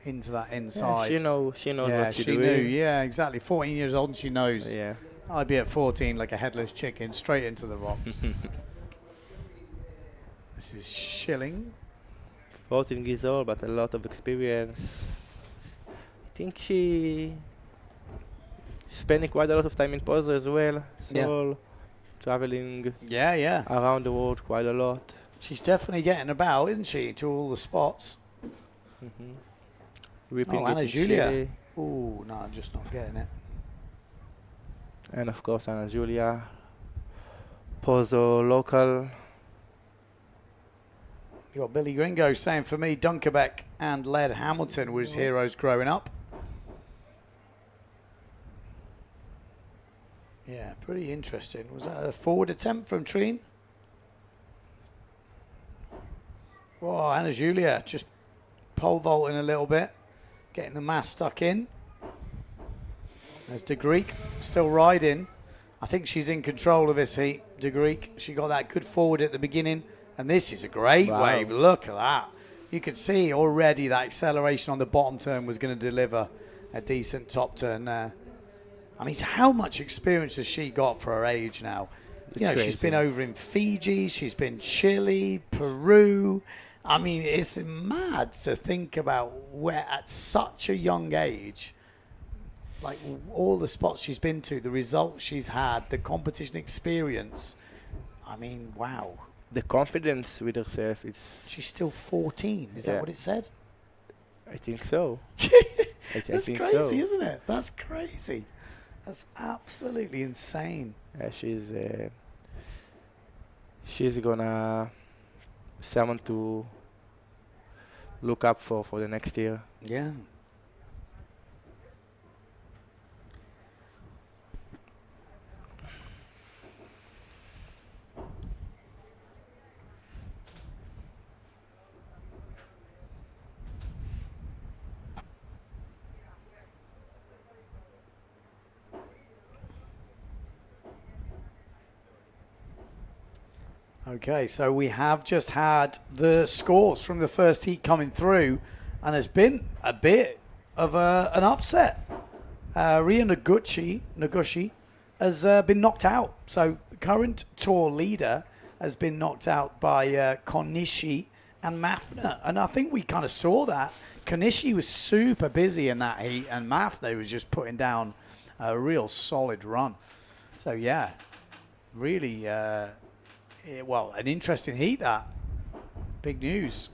into that inside. Yeah, she knows yeah, what she's she doing. knew. Yeah, exactly. 14 years old and she knows. Yeah. I'd be at 14 like a headless chicken, straight into the rocks. This is Schilling. 14 years old, but a lot of experience. I think she's spending quite a lot of time in Pozo as well. So traveling around the world quite a lot. She's definitely getting about, isn't she, to all the spots. Ripping Anna it in Julia. Chile. Oh, no, I'm just not getting it. And of course Anna Julia, Pozo local. You got Billy Gringo saying, for me, Dunkerbeck and Led Hamilton was heroes growing up. Yeah, pretty interesting. Was that a forward attempt from Trine? Whoa, Anna Julia just pole vaulting a little bit, getting the mast stuck in. There's De Greek still riding. I think she's in control of this heat, De Greek. She got that good forward at the beginning, and this is a great wave. Look at that. You could see already that acceleration on the bottom turn was going to deliver a decent top turn there. I mean, how much experience has she got for her age now? You know, she's been over in Fiji, she's been Chile, Peru. I mean, it's mad to think about where at such a young age, like all the spots she's been to, the results she's had, the competition experience. I mean, wow. The confidence with herself, she's still 14. Is that what it said? I think so. That's crazy, isn't it? That's crazy. That's absolutely insane. She's gonna someone to look up for the next year. Yeah. Okay, so we have just had the scores from the first heat coming through, and there's been a bit of an upset. Ria Noguchi has been knocked out. So current tour leader has been knocked out by Konishi and Mafna. And I think we kind of saw that. Konishi was super busy in that heat, and Mafna was just putting down a real solid run. So, yeah, really... well, an interesting heat, that. Big news.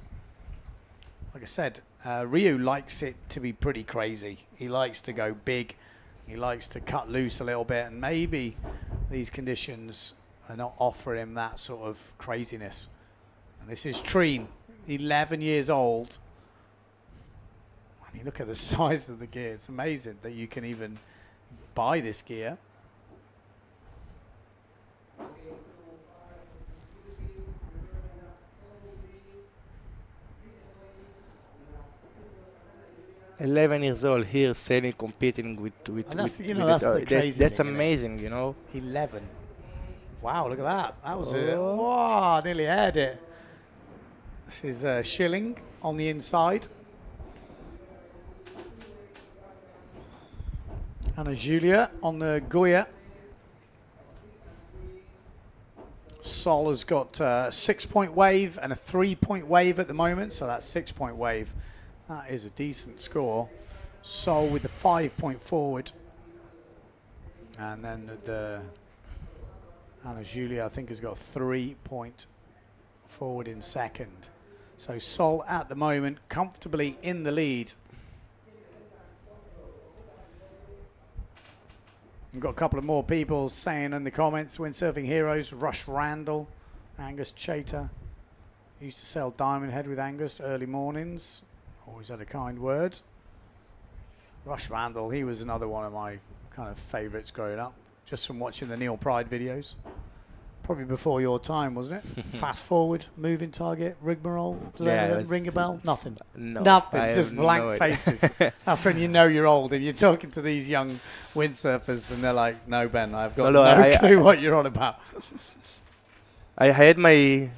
Like I said, Ryu likes it to be pretty crazy. He likes to go big. He likes to cut loose a little bit. And maybe these conditions are not offering him that sort of craziness. And this is Trine, 11 years old. I mean, look at the size of the gear. It's amazing that you can even buy this gear. "11 years old here, sailing, competing with that's, with that's the crazy that's thing, amazing, you know. 11. Wow, look at that. That was it. Wow, nearly had it. This is Schilling on the inside. Anna Julia on the Goya. Sol has got a 6-point wave and a 3-point wave at the moment, so that's 6-point wave. That is a decent score. Sol with the 5-point forward. And then the Anna Julia, I think, has got 3 point forward in second. So Sol at the moment comfortably in the lead. We've got a couple of more people saying in the comments, Windsurfing Heroes, Rush Randall, Angus Chater. Used to sell Diamond Head with Angus early mornings. Always had a kind word. Rush Randall, he was another one of my kind of favourites growing up, just from watching the Neil Pride videos. Probably before your time, wasn't it? Fast forward, moving target, rigmarole. Does that ring a bell? Nothing. No. Nothing. Just blank faces. That's when you know you're old and you're talking to these young windsurfers and they're like, "No, Ben, I've got no clue what you're on about." I had my.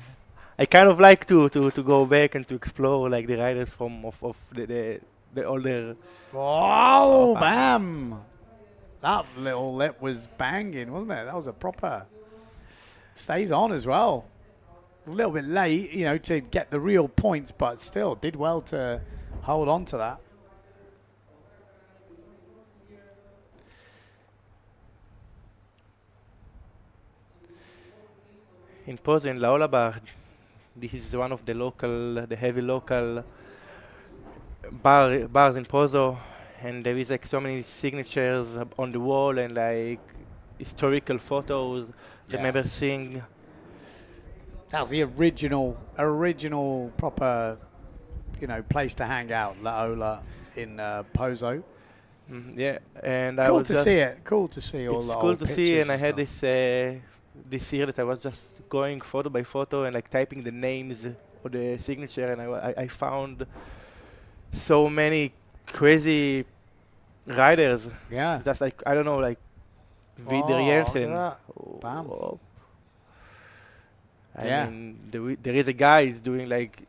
I kind of like to go back and to explore like the riders from of the older. Oh, bam! That little lip was banging, wasn't it? That was a proper. Stays on as well. A little bit late, you know, to get the real points, but still did well to hold on to that. In Pozo in Laola Bar, this is one of the heavy local bars in Pozo, and there is like so many signatures on the wall and like historical photos. Yeah. Remember seeing. That was the original proper, you know, place to hang out, Laola in Pozo. Yeah, and cool to see it. Cool to see all the old pictures. It's cool to see, and I had stuff. this year that I was just going photo by photo and like typing the names or the signature, and I found so many crazy riders. Yeah. Just like, I don't know, like Vidar Jensen. Bam. I mean, there is a guy who's doing like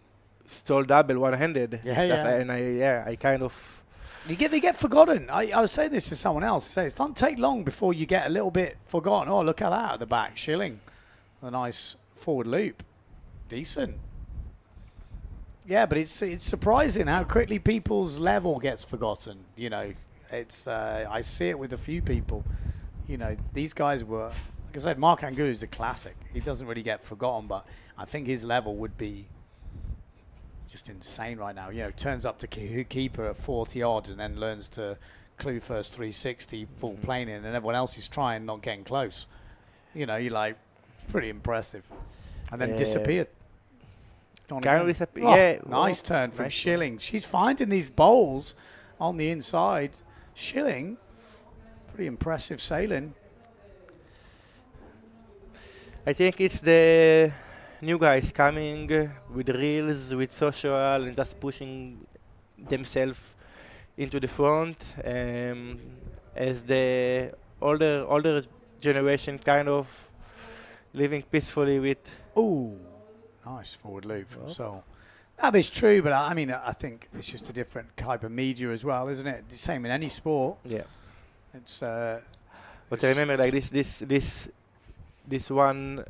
stall double one-handed. Yeah. And I kind of. They get forgotten. I was saying this to someone else. It doesn't take long before you get a little bit forgotten. Oh, look at that at the back. Schilling. A nice forward loop. Decent. Yeah, but it's surprising how quickly people's level gets forgotten. You know, it's I see it with a few people. You know, these guys were, like I said, Mark Angulo is a classic. He doesn't really get forgotten, but I think his level would be just insane right now. You know, turns up to keeper at 40 odd and then learns to clue first 360 full planing, and everyone else is trying, not getting close. You know, you're like, pretty impressive. And then disappeared. Nice turn from Schilling. She's finding these bowls on the inside. Schilling, pretty impressive sailing. I think it's the new guys coming with reels, with social, and just pushing themselves into the front, as the older generation kind of living peacefully with. Ooh, nice forward loop from Sol. That is true, but I mean, I think it's just a different type of media as well, isn't it? The same in any sport. Yeah. It's. But I remember like this one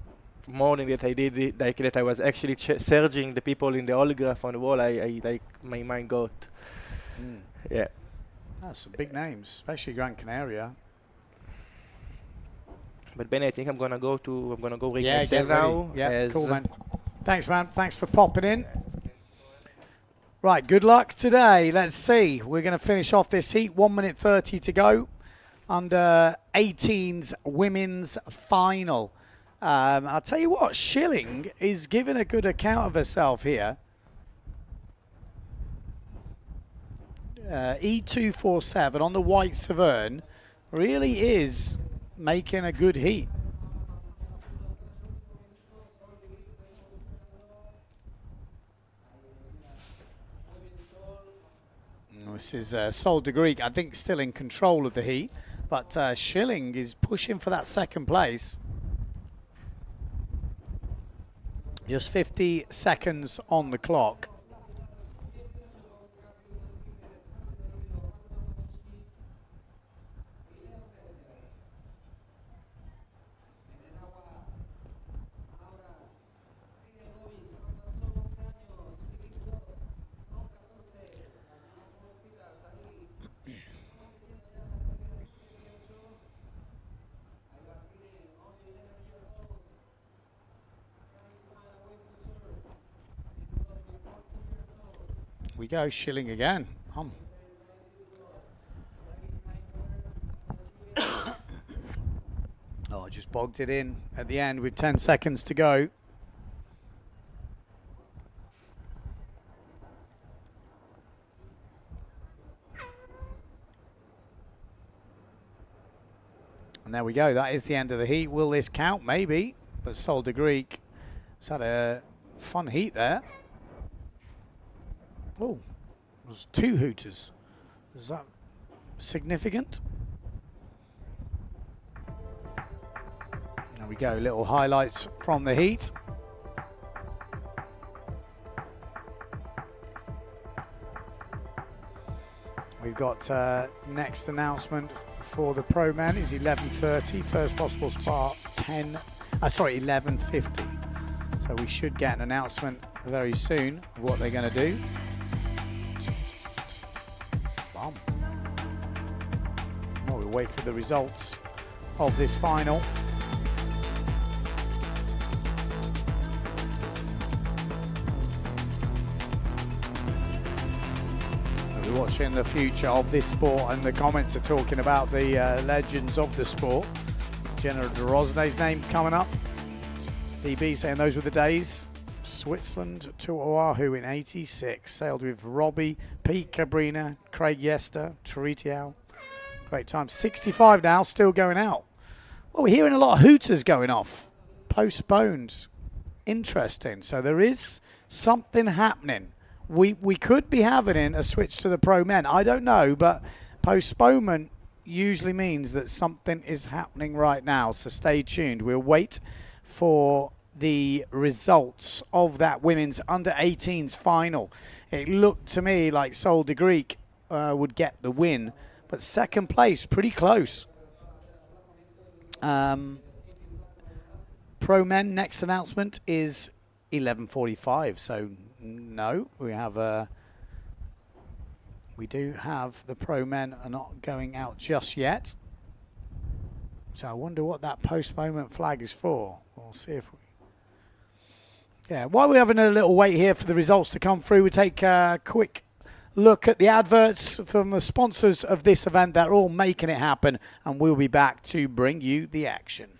morning that I did it, like that I was actually searching the people in the holograph on the wall. I like my mind got. Yeah. That's some big names, especially Gran Canaria. But Ben, I think I'm gonna go rig myself now. Yeah, cool, man. Thanks, man. Thanks for popping in. Right, good luck today. Let's see. We're going to finish off this heat. 1 minute 30 to go. Under 18's women's final. I'll tell you what, Schilling is giving a good account of herself here. E247 on the White Severn really is making a good heat. This is Sol de Greek, I think, still in control of the heat, but Schilling is pushing for that second place. Just 50 seconds on the clock. We go, Schilling again. Oh, I just bogged it in at the end with 10 seconds to go. And there we go. That is the end of the heat. Will this count? Maybe. But Sol de Greek has had a fun heat there. Oh, there's 2 hooters. Is that significant? There we go. Little highlights from the heat. We've got next announcement for the pro men is 11:30. First possible spot 11:50. So we should get an announcement very soon of what they're going to do. Bomb. Well, we'll wait for the results of this final. We're watching the future of this sport, and the comments are talking about the legends of the sport. General de Rosnay's name coming up. DB saying those were the days. Switzerland to Oahu in '86. Sailed with Robbie, Pete Cabrina, Craig Yester, Toritiao. Great time. 65 now, still going out. Well, we're hearing a lot of hooters going off. Postponed. Interesting. So there is something happening. We could be having a switch to the pro men. I don't know, but postponement usually means that something is happening right now. So stay tuned. We'll wait for the results of that women's under-18s final. It looked to me like Sol de Greek would get the win, but second place, pretty close. Pro men, next announcement is 11:45. So no, we do have the pro men are not going out just yet. So I wonder what that postponement flag is for. We'll see if we... Yeah, while we're having a little wait here for the results to come through, we take a quick look at the adverts from the sponsors of this event that are all making it happen, and we'll be back to bring you the action.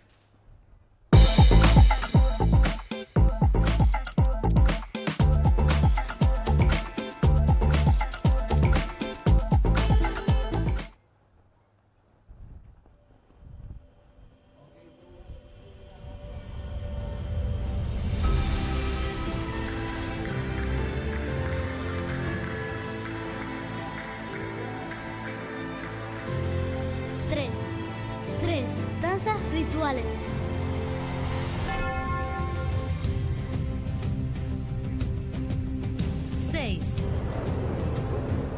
Rituales.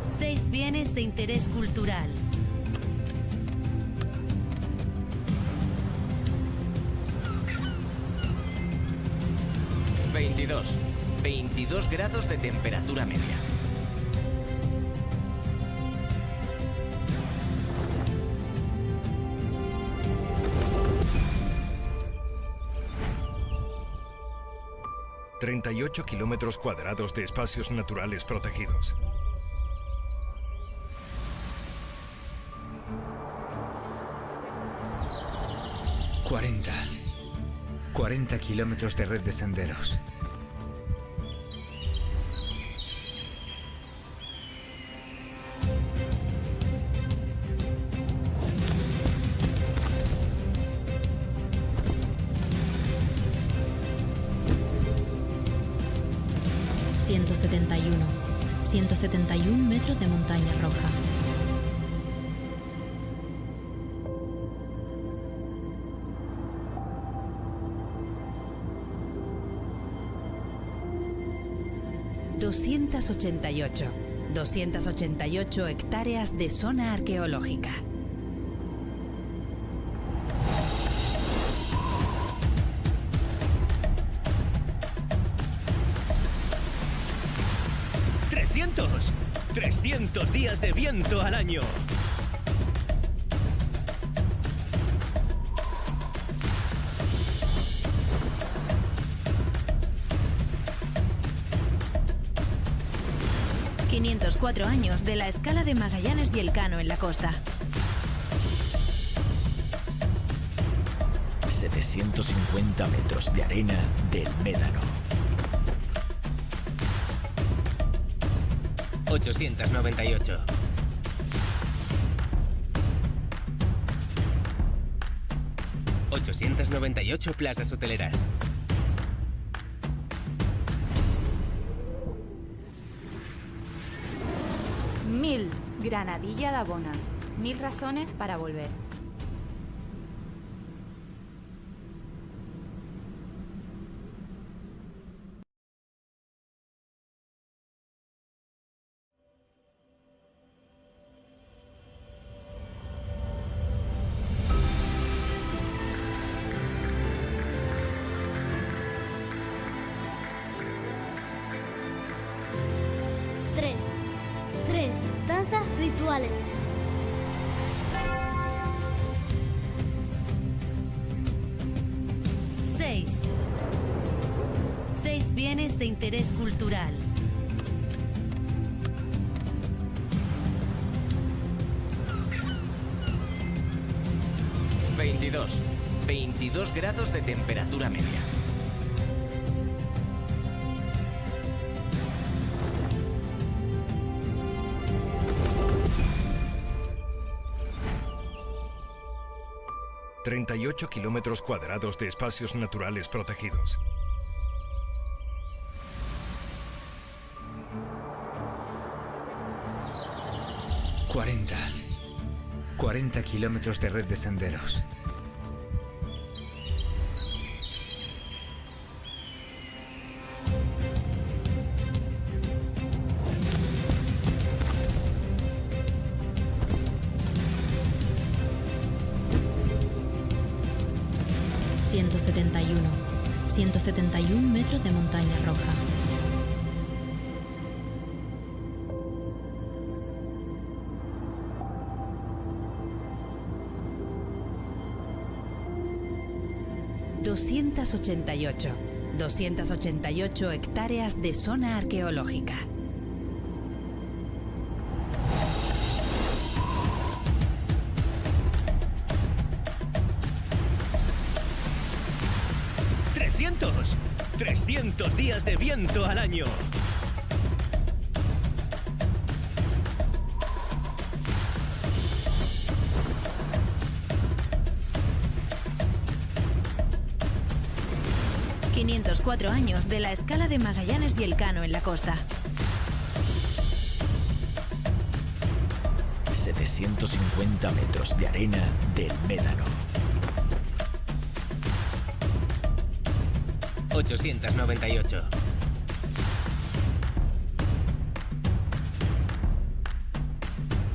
Seis bienes de interés cultural. $22. 22 grados de temperatura media. ...38 kilómetros cuadrados de espacios naturales protegidos. ...40 kilómetros de red de senderos. ...171 metros de montaña roja. ...288 hectáreas de zona arqueológica. ¡300 días de viento al año! 504 años de la escala de Magallanes y Elcano en la costa. 750 metros de arena del Médano. 898. 898 plazas hoteleras. 1000 Granadilla de Bona. 1000 razones para volver. Tres danzas rituales. Seis bienes de interés cultural. Veintidós. 22 grados de temperatura media. 38 kilómetros cuadrados de espacios naturales protegidos. 40 kilómetros de red de senderos. ...171 metros de montaña roja. ...288 hectáreas de zona arqueológica. ¡300 días de viento al año! ...504 años de la escala de Magallanes y Elcano en la costa. 750 metros de arena del Médano. 898.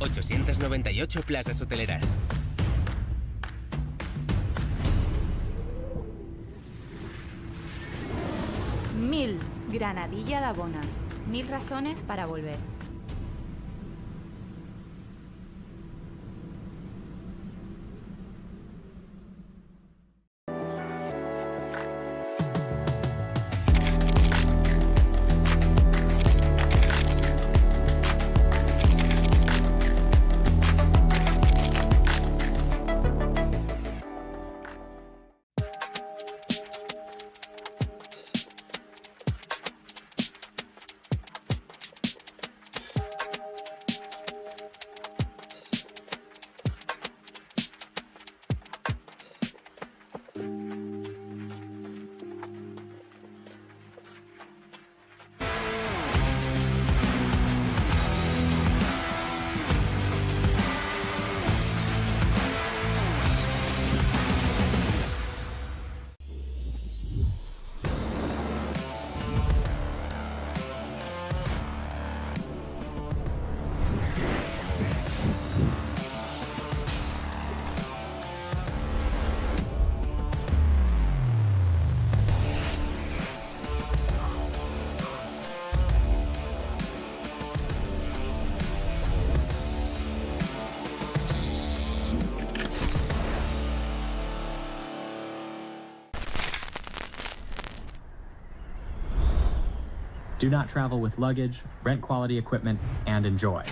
898 plazas hoteleras. 1000 Granadilla de Bona. 1000 razones para volver. Do not travel with luggage, rent quality equipment, and enjoy.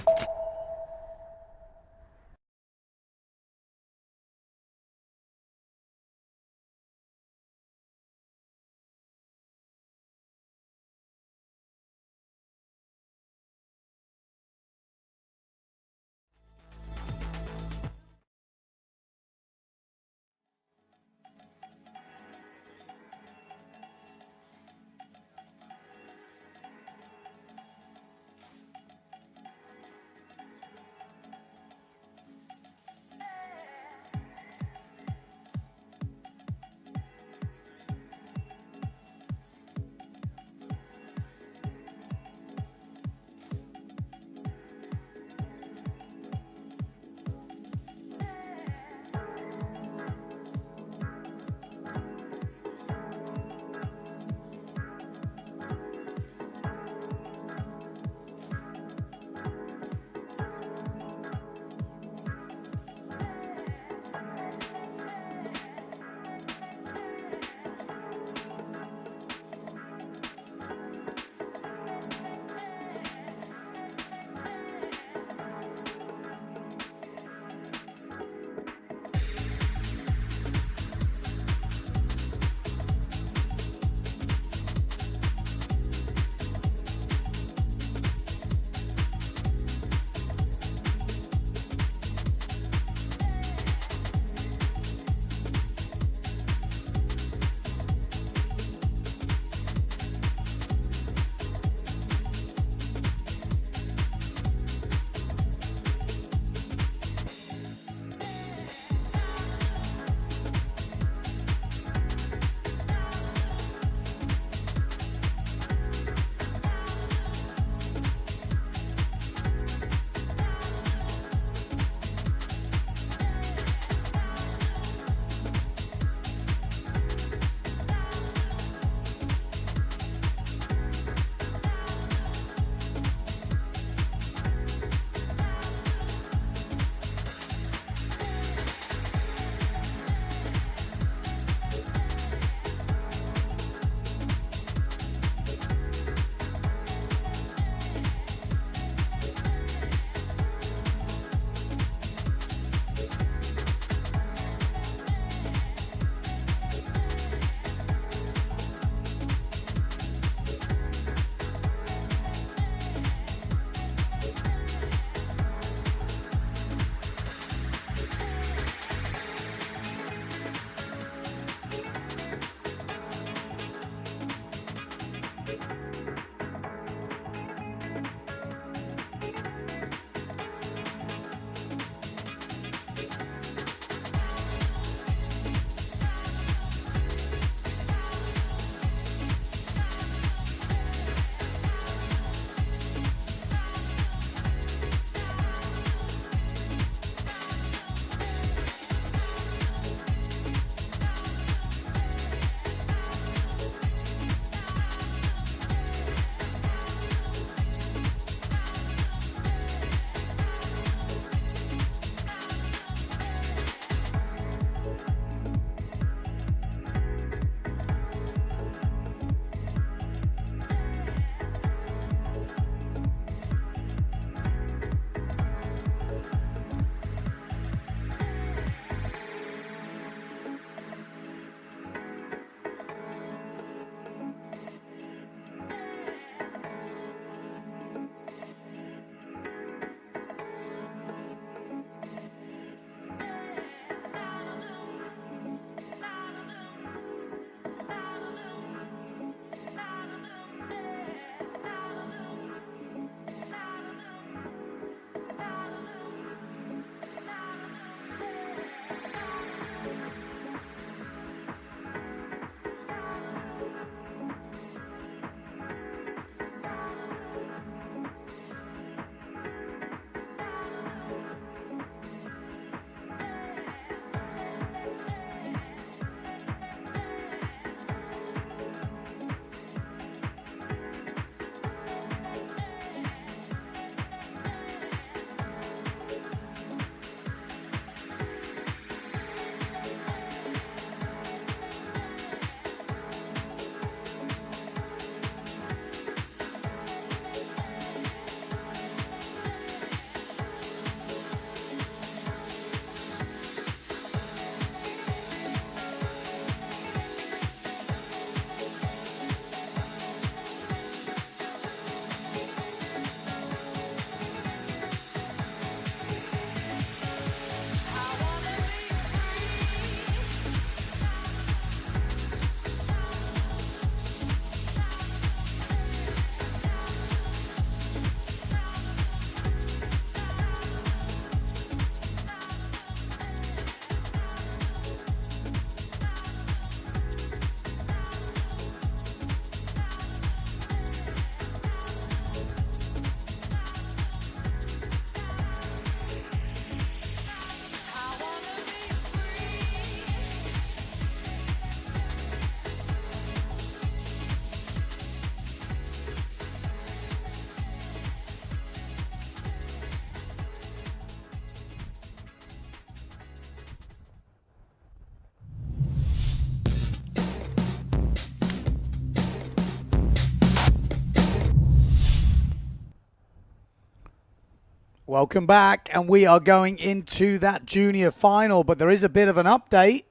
Welcome back, and we are going into that junior final, but there is a bit of an update.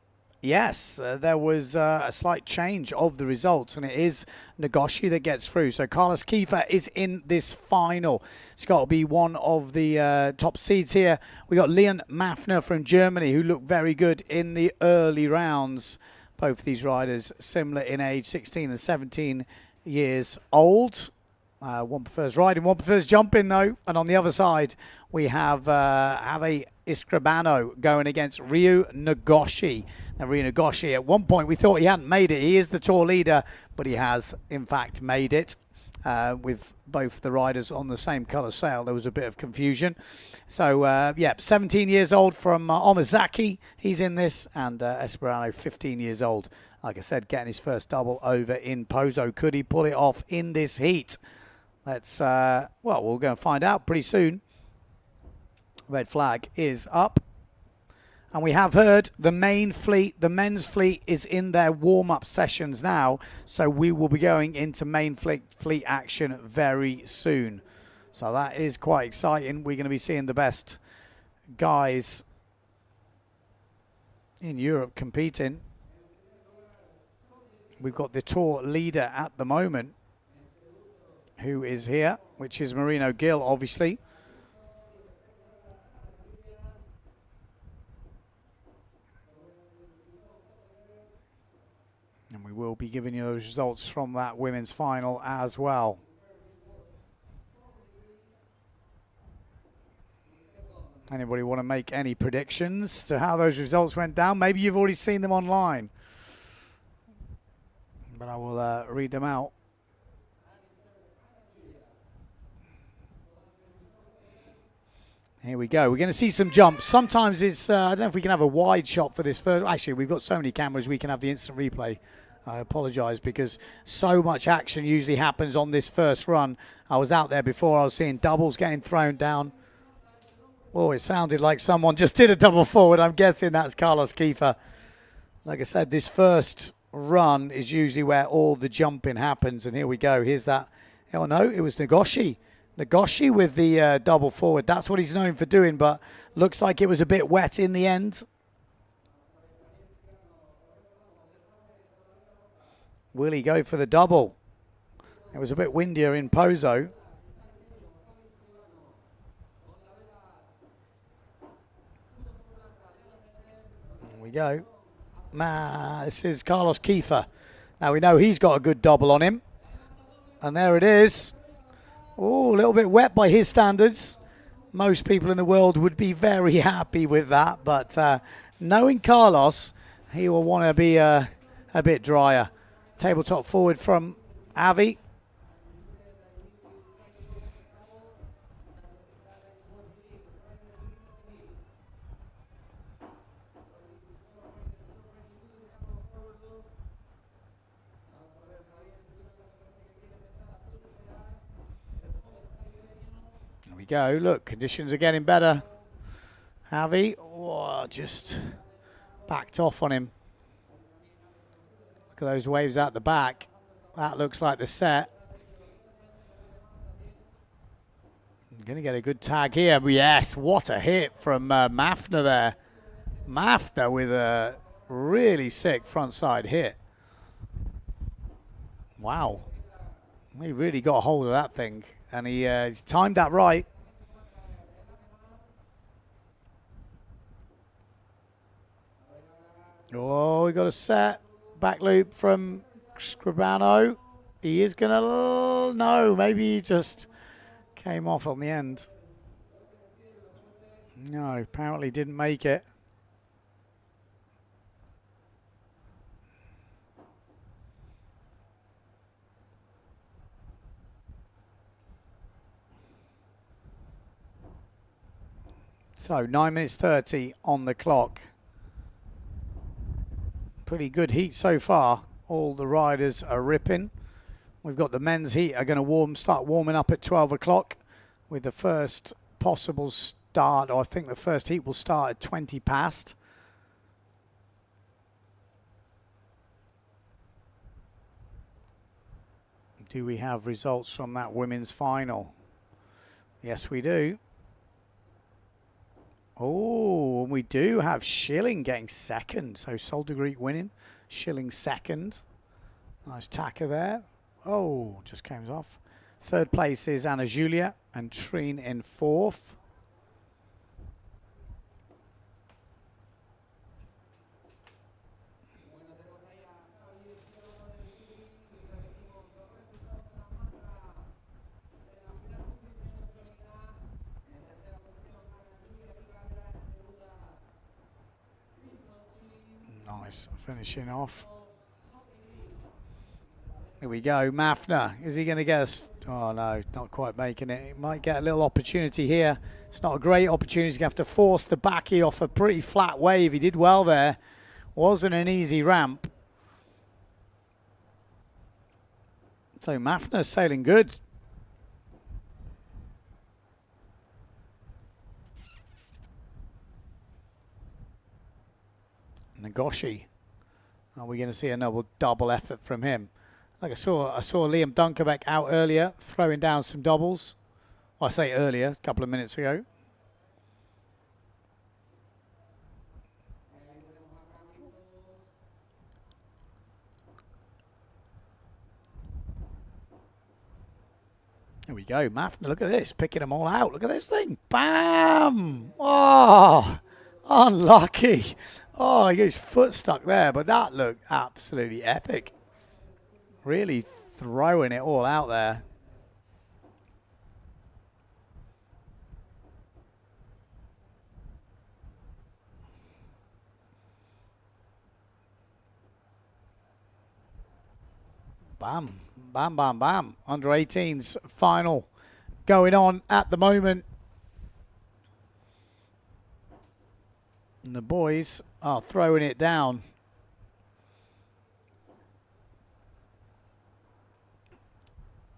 Yes, there was a slight change of the results, and it is Nagoshi that gets through. So Carlos Kiefer is in this final. It's got to be one of the top seeds here. We got Leon Maffner from Germany, who looked very good in the early rounds. Both of these riders similar in age, 16 and 17 years old. One prefers riding, one prefers jumping, though. And on the other side, we have Ave Iskrabano going against Ryu Nagoshi. Now, Ryu Nagoshi, at one point, we thought he hadn't made it. He is the tour leader, but he has, in fact, made it. With both the riders on the same colour sail, there was a bit of confusion. So, yeah, 17 years old from Omazaki. He's in this. And Esperano, 15 years old. Like I said, getting his first double over in Pozo. Could he pull it off in this heat? Let's, well, we're going to find out pretty soon. Red flag is up. And we have heard the main fleet, the men's fleet, is in their warm-up sessions now. So we will be going into main fleet action very soon. So that is quite exciting. We're going to be seeing the best guys in Europe competing. We've got the tour leader at the moment, who is here, which is Marino Gill, obviously. And we will be giving you those results from that women's final as well. Anybody want to make any predictions to how those results went down? Maybe you've already seen them online, but I will read them out. Here we go. We're going to see some jumps. Sometimes it's, I don't know if we can have a wide shot for this first. Actually, we've got so many cameras, we can have the instant replay. I apologise because so much action usually happens on this first run. I was out there before. I was seeing doubles getting thrown down. Oh, it sounded like someone just did a double forward. I'm guessing that's Carlos Kiefer. Like I said, this first run is usually where all the jumping happens. And here we go. Here's that. Oh, no, it was Nagoshi. Nagoshi with the double forward. That's what he's known for doing, but looks like it was a bit wet in the end. Will he go for the double? It was a bit windier in Pozo. There we go. This is Carlos Kiefer. Now we know he's got a good double on him. And there it is. Oh, a little bit wet by his standards. Most people in the world would be very happy with that. But knowing Carlos, he will want to be a bit drier. Tabletop forward from Avi. We go. Look, conditions are getting better. Javi, just backed off on him. Look at those waves out the back. That looks like the set. I'm going to get a good tag here. Yes, what a hit from Maffner there. Maffner with a really sick front side hit. Wow. He really got a hold of that thing. And he timed that right. Oh, we got a set. Back loop from Scribano. He is going to... No, maybe he just came off on the end. No, apparently didn't make it. So 9 minutes 30 on the clock. Pretty good heat so far. All the riders are ripping. We've got the men's heat are going to start warming up at 12 o'clock with the first possible start, or I think the first heat will start at 20 past. Do we have results from that women's final? Yes, we do. Oh, we do have Schilling getting second. So Solder Greek winning. Schilling second. Nice tacker there. Oh, just came off. Third place is Anna Julia and Trine in fourth. Nice, finishing off. Here we go, Mafner. Is he going to get us? Oh no, not quite making it. He might get a little opportunity here. It's not a great opportunity. He's going to have to force the backy off a pretty flat wave. He did well there. Wasn't an easy ramp. So Mafner's sailing good. Nagoshi. Are we going to see another double effort from him? Like I saw Liam Dunkerbeck out earlier, throwing down some doubles. Well, I say earlier, a couple of minutes ago. Here we go, Mafner. Look at this, picking them all out. Look at this thing. Bam! Oh, unlucky. Oh, he got his foot stuck there, but that looked absolutely epic. Really throwing it all out there. Bam, bam, bam, bam. Under 18s final going on at the moment. And the boys are throwing it down.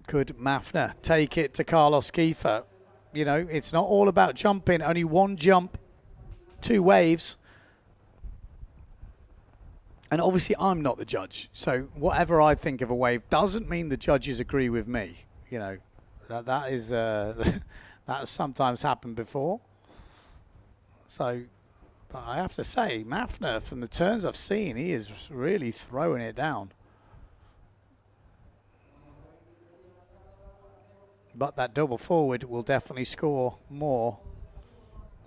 Could Mafner take it to Carlos Kiefer? You know, it's not all about jumping. Only one jump, 2 waves. And obviously I'm not the judge. So whatever I think of a wave doesn't mean the judges agree with me. You know, that is that has sometimes happened before. So, but I have to say, Mafner, from the turns I've seen, he is really throwing it down. But that double forward will definitely score more.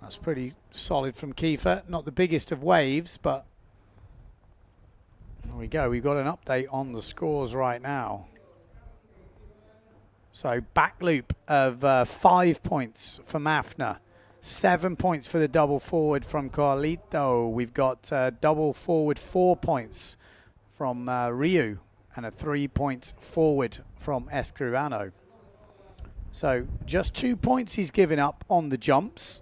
That's pretty solid from Kiefer. Not the biggest of waves, but there we go. We've got an update on the scores right now. So back loop of 5 points for Mafner. 7 points for the double forward from Carlito. We've got double forward 4 points from Ryu and a 3 points forward from Escribano. So just 2 points he's given up on the jumps.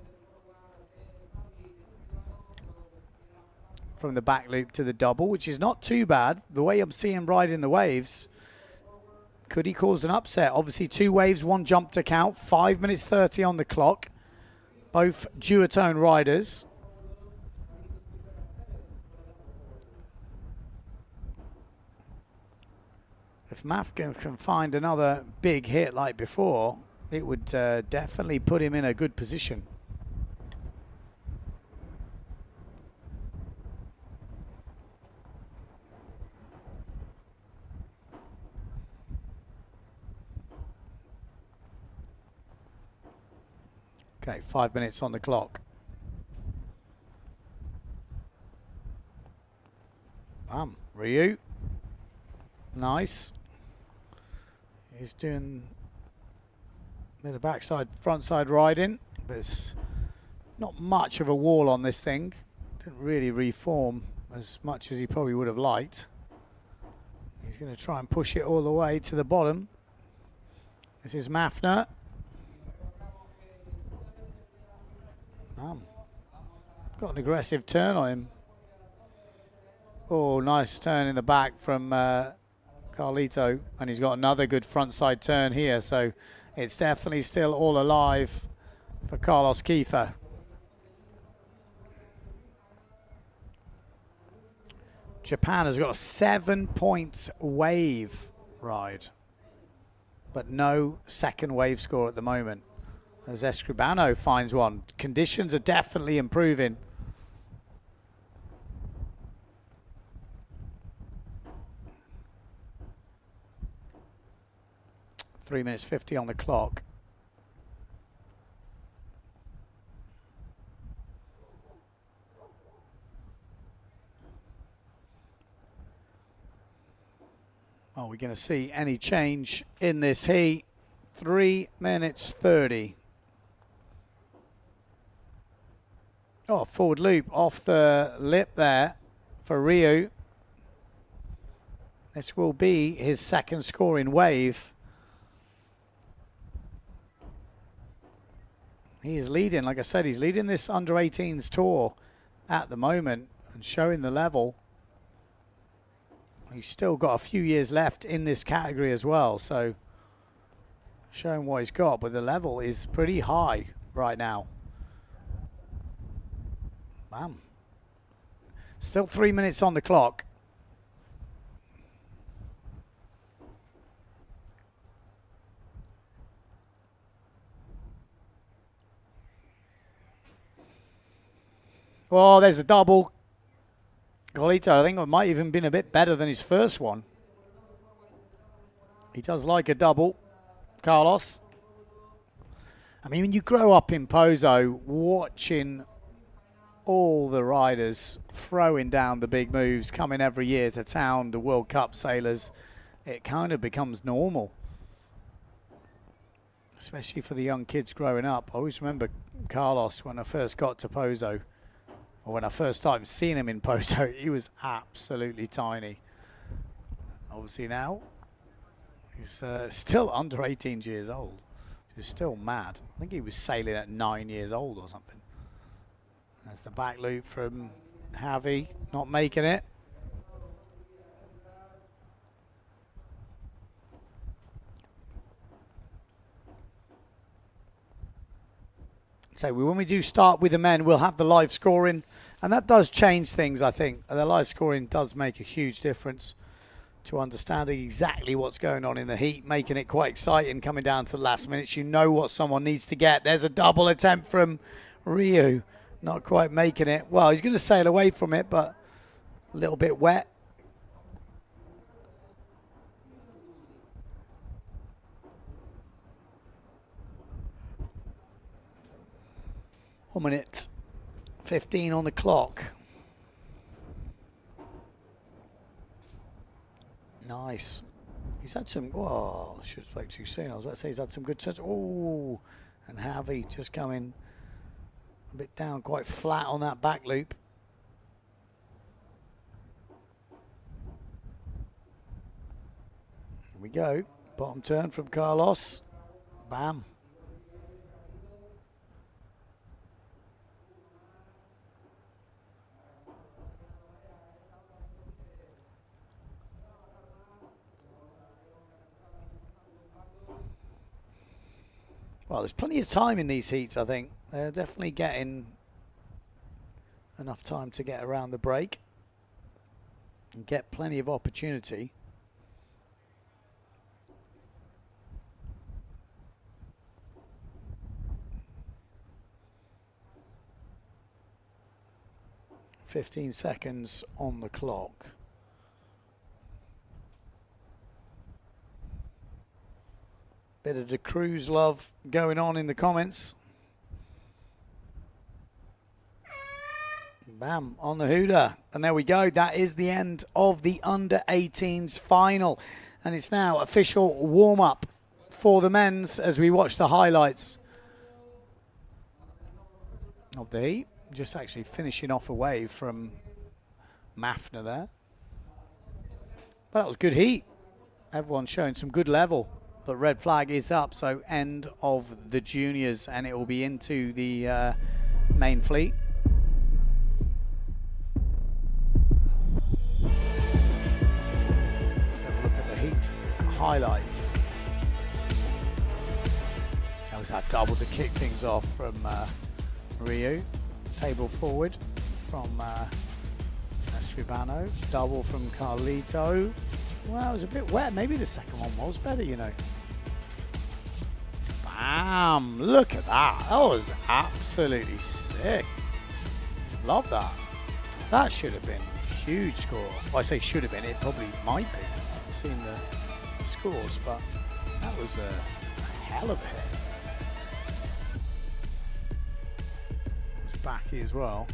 From the back loop to the double, which is not too bad. The way I'm seeing him riding the waves, could he cause an upset? Obviously 2 waves, 1 jump to count. 5 minutes 30 on the clock. Both duotone riders. If Mafka can find another big hit like before, it would definitely put him in a good position. Okay, 5 minutes on the clock. Bam, Ryu. Nice. He's doing a bit of backside, frontside riding. There's not much of a wall on this thing. Didn't really reform as much as he probably would have liked. He's going to try and push it all the way to the bottom. This is Mafner. Got an aggressive turn on him. Oh, nice turn in the back from Carlito. And he's got another good frontside turn here. So it's definitely still all alive for Carlos Kiefer. Japan has got a 7 points wave ride, but no second wave score at the moment. as Escribano finds one. Conditions are definitely improving. Three minutes 50 on the clock. Are we going to see any change in this heat? 3 minutes 30. Oh, forward loop off the lip there for Ryu. This will be his second scoring wave. He is leading, like I said, he's leading this under-18s tour at the moment and showing the level. He's still got a few years left in this category as well, so showing what he's got, but the level is pretty high right now. Bam. Still 3 minutes on the clock. Oh, there's a double. Golito, I think it might even been a bit better than his first one. He does like a double, Carlos. I mean, when you grow up in Pozo, watching all the riders throwing down the big moves, coming every year to town, the World Cup sailors, it kind of becomes normal. Especially for the young kids growing up. I always remember Carlos when I first got to Pozo. When I first time seen him in Pozo, he was absolutely tiny. Obviously now, he's still under 18 years old. He's still mad. I think he was sailing at 9 years old or something. That's the back loop from Javi, not making it. So when we do start with the men, we'll have the live scoring, and that does change things, I think. The live scoring does make a huge difference to understanding exactly what's going on in the heat, making it quite exciting coming down to the last minutes. You know what someone needs to get. There's a double attempt from Ryu, not quite making it. Well, he's going to sail away from it, but a little bit wet. One minute 15 on the clock. Nice. He's had some, whoa, I should have spoke too soon. I was about to say he's had some good touch. Oh, and Javi just coming a bit down, quite flat on that back loop. Here we go. Bottom turn from Carlos. Bam. Well, there's plenty of time in these heats, I think. They're definitely getting enough time to get around the break and get plenty of opportunity. "15 seconds on the clock." Bit of the cruise love going on in the comments. Bam, on the hooter. And there we go. That is the end of the under-18s final. And it's now official warm-up for the men's as we watch the highlights of the heat. Just actually finishing off a wave from Mafna there. But that was good heat. Everyone's showing some good level. But red flag is up, so end of the juniors, and it will be into the main fleet. Let's have a look at the heat highlights. That was that double to kick things off from Ryu. Table forward from Escribano. Double from Carlito. Well, it was a bit wet. Maybe the second one was better, you know. Damn, look at that. That was absolutely sick. Love that. That should have been a huge score. Well, I say should have been, it probably might be. I've seen the scores, but that was a hell of a hit. It was backy as well.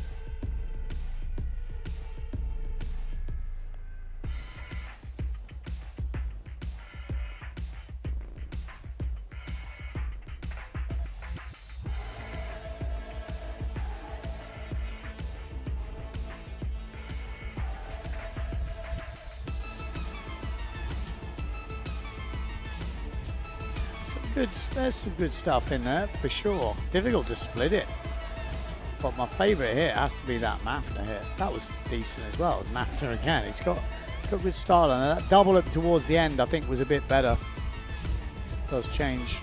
There's some good stuff in there for sure. Difficult to split it, but my favourite hit has to be that Mafner hit. That was decent as well. Mafner again. He's got good style, and that double up towards the end I think was a bit better. Does change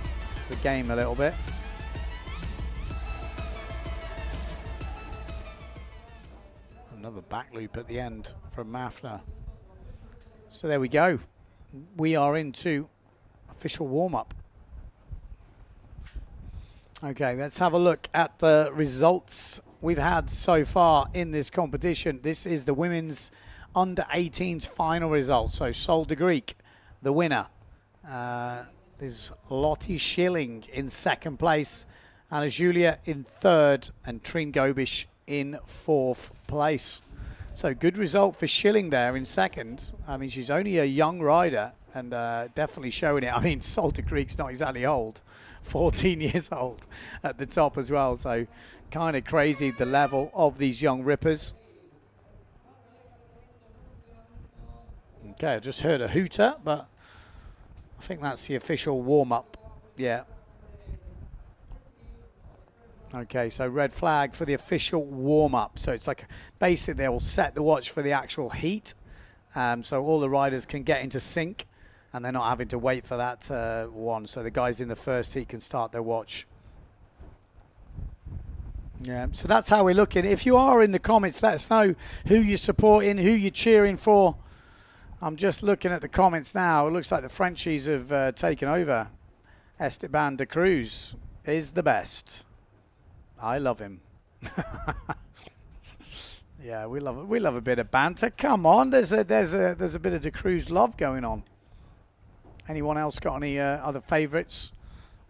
the game a little bit. Another back loop at the end from Mafner. So there we go. We are into official warm-up. Okay, let's have a look at the results we've had so far in this competition. This is the women's under-18s final result. So Sol de Greek, the winner. There's Lottie Schilling in second place, Anna Julia in third, and Trine Gobish in fourth place. So good result for Schilling there in second. I mean, she's only a young rider and definitely showing it. I mean, Sol de Greek's not exactly old. 14 years old at the top as well, so kind of crazy the level of these young rippers. Okay, I just heard a hooter, but I think that's the official warm-up. Yeah. Okay, so red flag for the official warm-up. So it's like basically they'll set the watch for the actual heat, so all the riders can get into sync. And they're not having to wait for that one. So the guys in the first heat can start their watch. Yeah, so that's how we're looking. If you are in the comments, let us know who you're supporting, who you're cheering for. I'm just looking at the comments now. It looks like the Frenchies have taken over. Esteban de Cruz is the best. I love him. Yeah, we love a bit of banter. Come on, there's a bit of de Cruz love going on. Anyone else got any other favourites?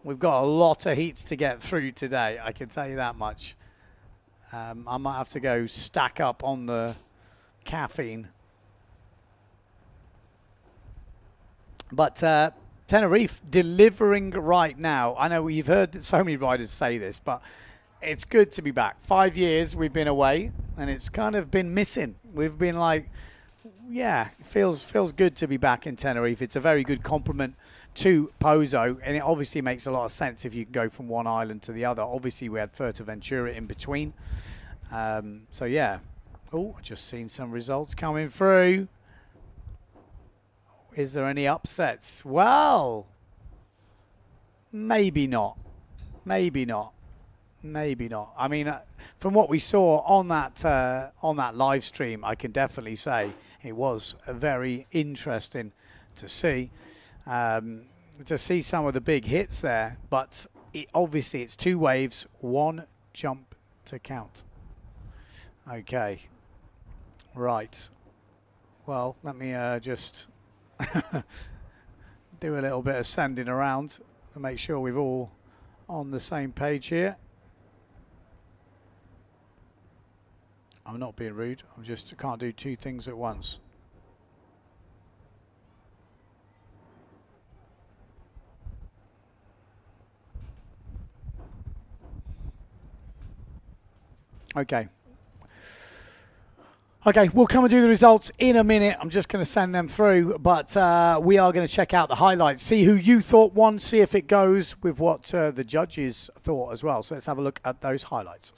We've got a lot of heats to get through today, I can tell you that much. I might have to go stack up on the caffeine. But Tenerife delivering right now. I know you've heard so many riders say this, but it's good to be back. 5 years we've been away, and it's kind of been missing. We've been like... Yeah, it feels good to be back in Tenerife. It's a very good compliment to Pozo, and it obviously makes a lot of sense if you can go from one island to the other. Obviously, we had Fuerteventura in between. So, yeah. Oh, I've just seen some results coming through. Is there any upsets? Well, maybe not. Maybe not. Maybe not. I mean, from what we saw on that live stream, I can definitely say it was very interesting to see some of the big hits there. But obviously, it's two waves, one jump to count. Okay, right. Well, let me just do a little bit of sanding around to make sure we're all on the same page here. I'm not being rude. I can't do two things at once. Okay. Okay, we'll come and do the results in a minute. I'm just going to send them through, but we are going to check out the highlights, see who you thought won, see if it goes with what the judges thought as well. So let's have a look at those highlights.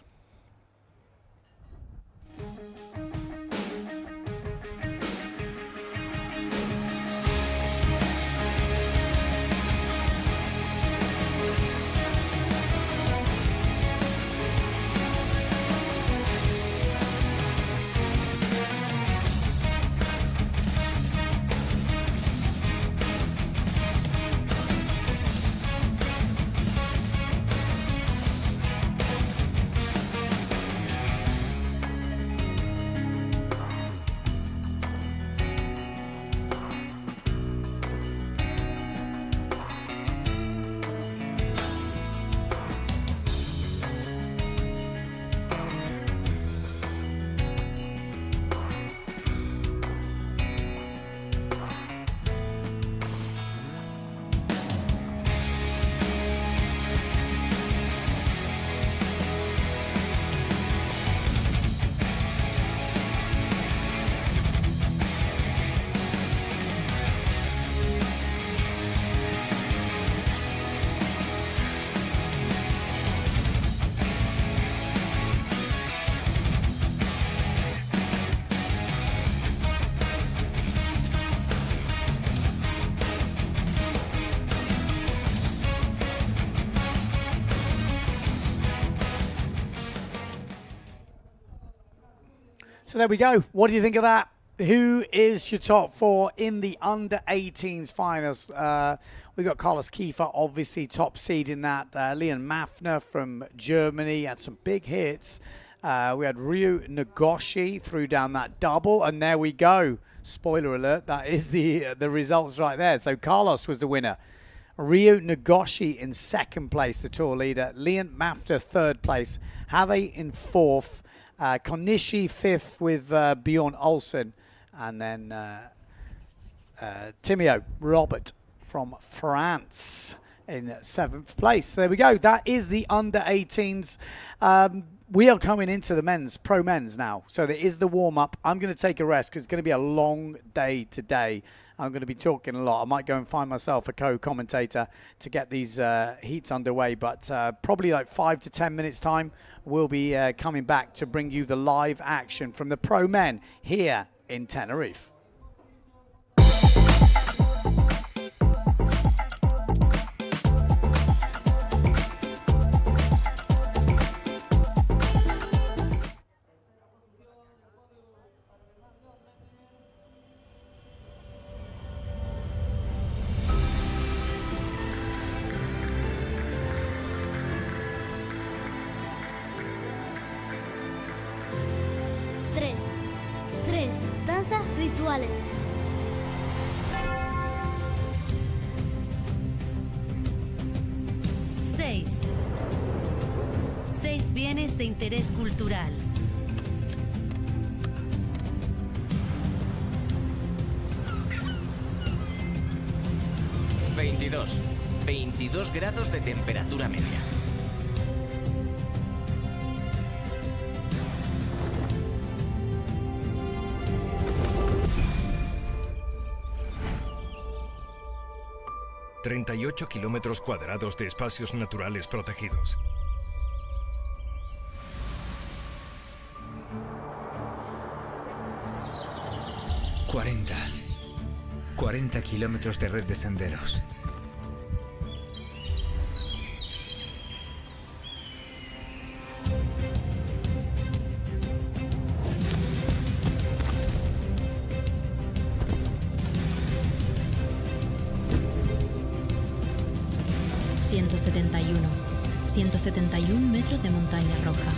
So there we go. What do you think of that? Who is your top four in the under-18s finals? We got Carlos Kiefer, obviously top seed in that. Leon Maffner from Germany had some big hits. We had Ryu Nagoshi threw down that double, and there we go. Spoiler alert, that is the results right there. So Carlos was the winner. Ryu Nagoshi in second place, the tour leader. Leon Maffner third place. Have in fourth. Konishi fifth with Bjorn Olsen. And then Timio Robert from France in seventh place. So there we go. That is the under-18s. We are coming into the pro men's now. So there is the warm-up. I'm going to take a rest because it's going to be a long day today. I'm going to be talking a lot. I might go and find myself a co-commentator to get these heats underway. But probably like 5 to 10 minutes time, we'll be coming back to bring you the live action from the pro men here in Tenerife. Danzas rituales. Seis bienes de interés cultural. $22. 22 grados de temperatura media. ...38 kilómetros cuadrados de espacios naturales protegidos. ...40 kilómetros de red de senderos. ...171 metros de montaña roja.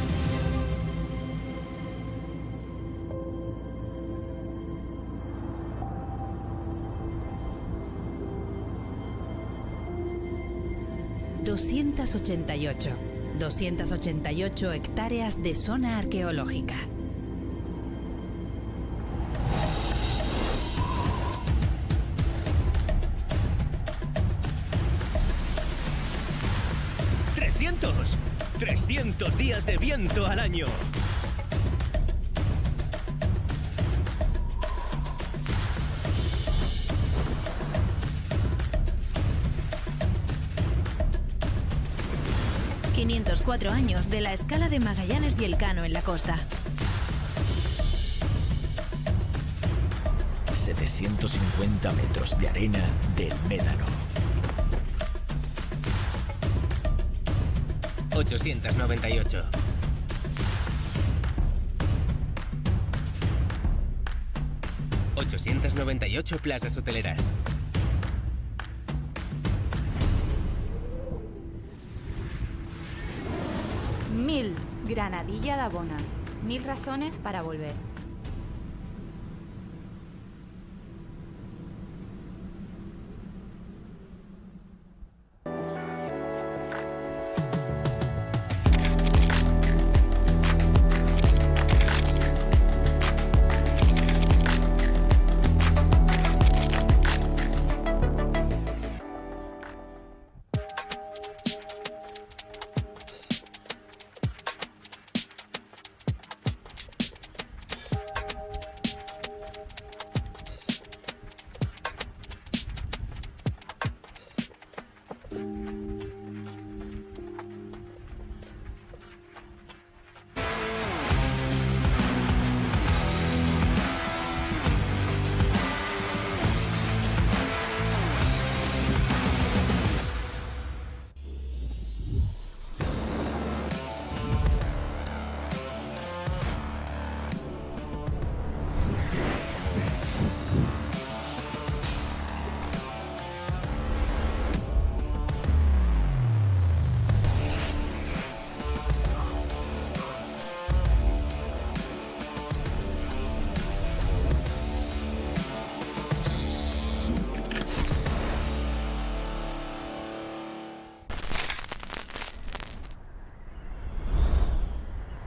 ...288 hectáreas de zona arqueológica. ¡300 días de viento al año! ...504 años de la escala de Magallanes y Elcano en la costa. 750 metros de arena del Médano. 898. 898 plazas hoteleras. 1000 Granadilla de Bona. 1000 razones para volver.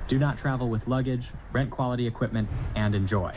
Do not travel with luggage, rent quality equipment, and enjoy.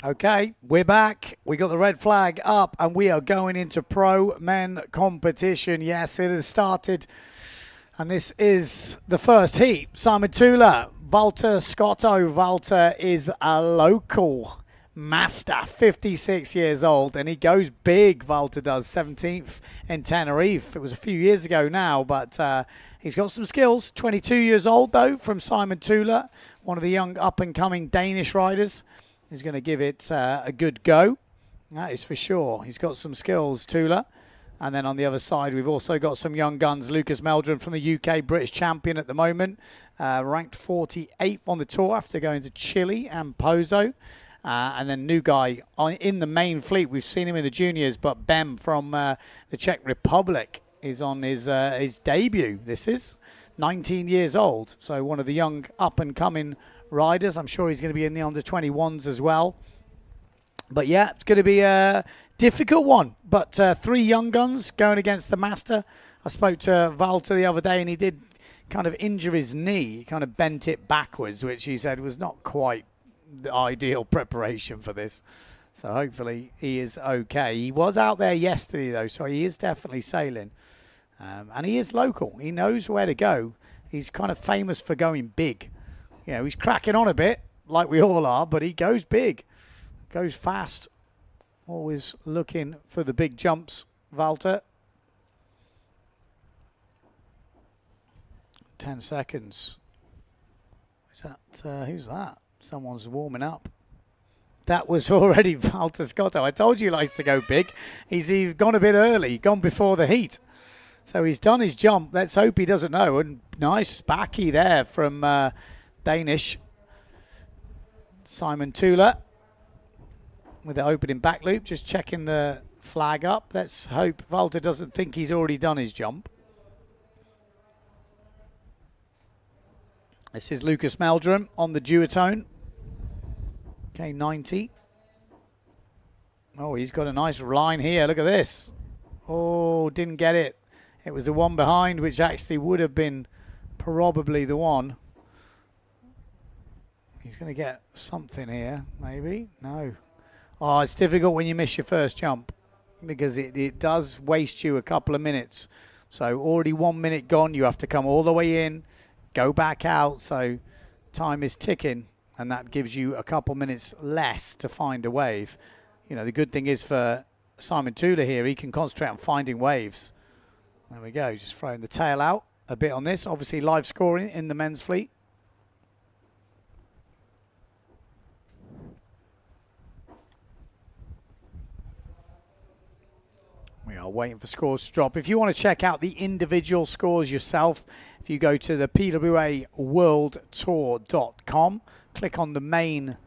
Okay, we're back. We got the red flag up, and we are going into pro men competition. Yes, it has started, and this is the first heat. Simon Tula, Walter Scotto. Walter is a local master, 56 years old, and he goes big. Walter does 17th in Tenerife. It was a few years ago now, but he's got some skills. 22 years old, though, from Simon Tula, one of the young up-and-coming Danish riders. He's going to give it a good go. That is for sure. He's got some skills, Tula. And then on the other side, we've also got some young guns. Lucas Meldrum from the UK, British champion at the moment. Ranked 48th on the tour after going to Chile and Pozo. And then new guy in the main fleet. We've seen him in the juniors, but Bem from the Czech Republic is on his debut. This is 19 years old. So one of the young up-and-coming riders. I'm sure he's going to be in the under-21s as well. But yeah, it's going to be a difficult one. But 3 young guns going against the master. I spoke to Walter the other day, and he did kind of injure his knee. He kind of bent it backwards, which he said was not quite the ideal preparation for this. So hopefully he is okay. He was out there yesterday, though, so he is definitely sailing. And he is local. He knows where to go. He's kind of famous for going big. You know, he's cracking on a bit, like we all are, but he goes big, goes fast, always looking for the big jumps, Walter. 10 seconds. Is that, who's that? Someone's warming up. That was already Walter Scotto. I told you he likes to go big. He's gone a bit early, gone before the heat. So he's done his jump. Let's hope he doesn't know. And nice backy there from Danish Simon Tula with the opening back loop, just checking the flag up. Let's hope Walter doesn't think he's already done his jump. This is Lucas Meldrum on the duotone. Okay, 90. Oh, he's got a nice line here. Look at this. Oh, didn't get it. It was the one behind, which actually would have been probably the one. He's going to get something here, maybe. No. Oh, it's difficult when you miss your first jump because it does waste you a couple of minutes. So already 1 minute gone. You have to come all the way in, go back out. So time is ticking, and that gives you a couple minutes less to find a wave. You know, the good thing is for Simon Tula here, he can concentrate on finding waves. There we go, just throwing the tail out a bit on this. Obviously live scoring in the men's fleet. We are waiting for scores to drop. If you want to check out the individual scores yourself, if you go to the PWAWorldTour.com, click on the main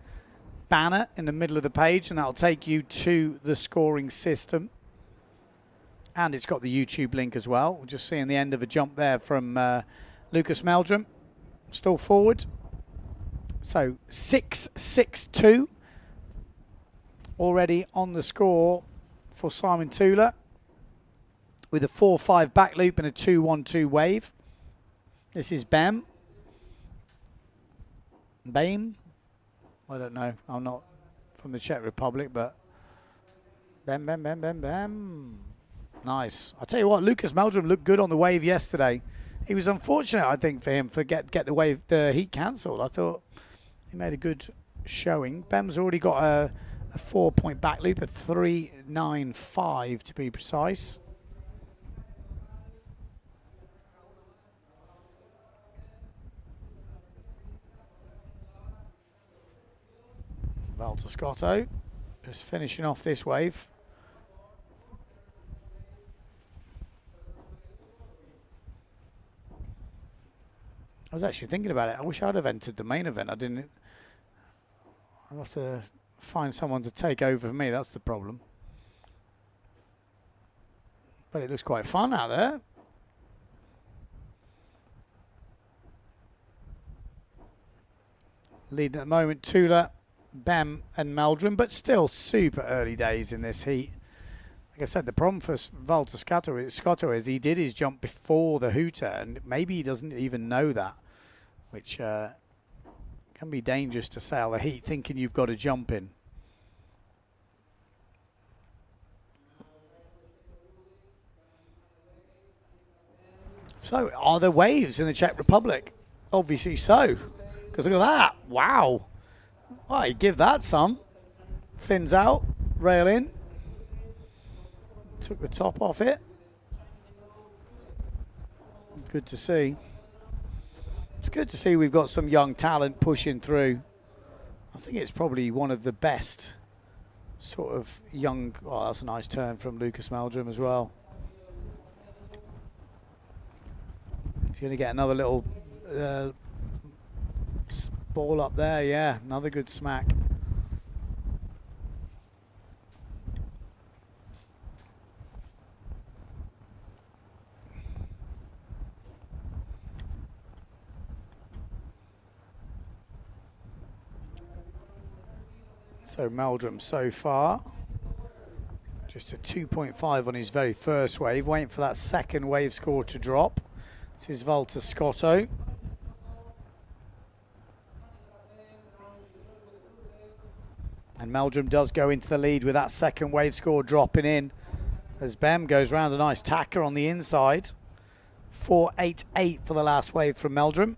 banner in the middle of the page, and that'll take you to the scoring system. And it's got the YouTube link as well. We're just seeing the end of a jump there from Lucas Meldrum. Still forward. So 6.62 already on the score for Simon Tula, with a 4.5 back loop and a 2.12 wave. This is Bem. Bem? I don't know. I'm not from the Czech Republic, but Bem. Nice. I'll tell you what, Lucas Meldrum looked good on the wave yesterday. He was unfortunate, I think, for him for get the heat cancelled. I thought he made a good showing. Bem's already got a 4-point back loop, a 3.95 to be precise. Walter Scotto just finishing off this wave. I was actually thinking about it. I wish I'd have entered the main event. I didn't. I'll have to find someone to take over for me. That's the problem. But it looks quite fun out there. Leading at the moment, Tula, Bem and Meldrum, but still super early days in this heat. Like I said, the problem for Walter Scotto is he did his jump before the hooter, and maybe he doesn't even know that, which can be dangerous to sail the heat thinking you've got to jump in. So, are there waves in the Czech Republic? Obviously so, because look at that. Wow. Well, you give that some. Fins out, rail in. Took the top off it. Good to see. It's good to see we've got some young talent pushing through. I think it's probably one of the best sort of young... Oh, that's a nice turn from Lucas Meldrum as well. He's going to get another little ball up there. Yeah, another good smack. So Meldrum so far, just a 2.5 on his very first wave, waiting for that second wave score to drop. This is Valter Scotto. And Meldrum does go into the lead with that second wave score dropping in as Bem goes round a nice tacker on the inside. 4.88 for the last wave from Meldrum.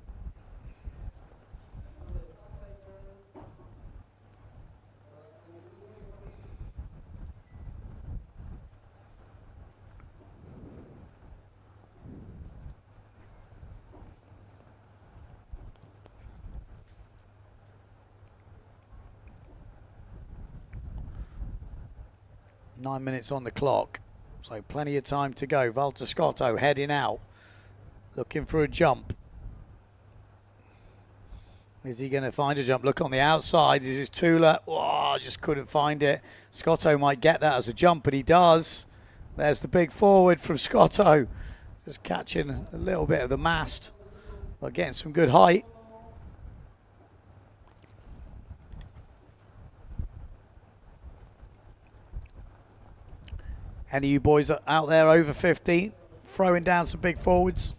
Nine minutes on the clock, so plenty of time to go. Valter Scotto heading out, looking for a jump. Is he going to find a jump? Look on the outside. This is Tula. Oh, just couldn't find it. Scotto might get that as a jump, but he does. There's the big forward from Scotto. Just catching a little bit of the mast, but getting some good height. Any of you boys out there over 50, throwing down some big forwards?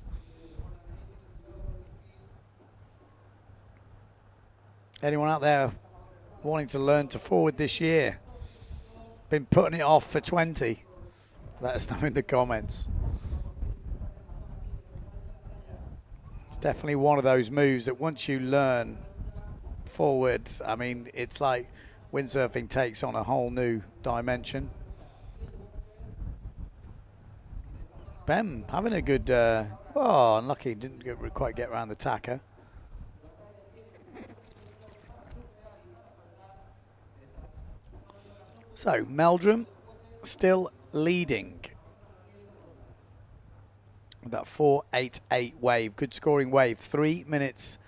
Anyone out there wanting to learn to forward this year? Been putting it off for 20? Let us know in the comments. It's definitely one of those moves that once you learn forward, I mean, it's like windsurfing takes on a whole new dimension. Bem having a good, oh, unlucky, didn't quite get around the tacker. So, Meldrum still leading with that 4.88 wave. Good scoring wave, 3 minutes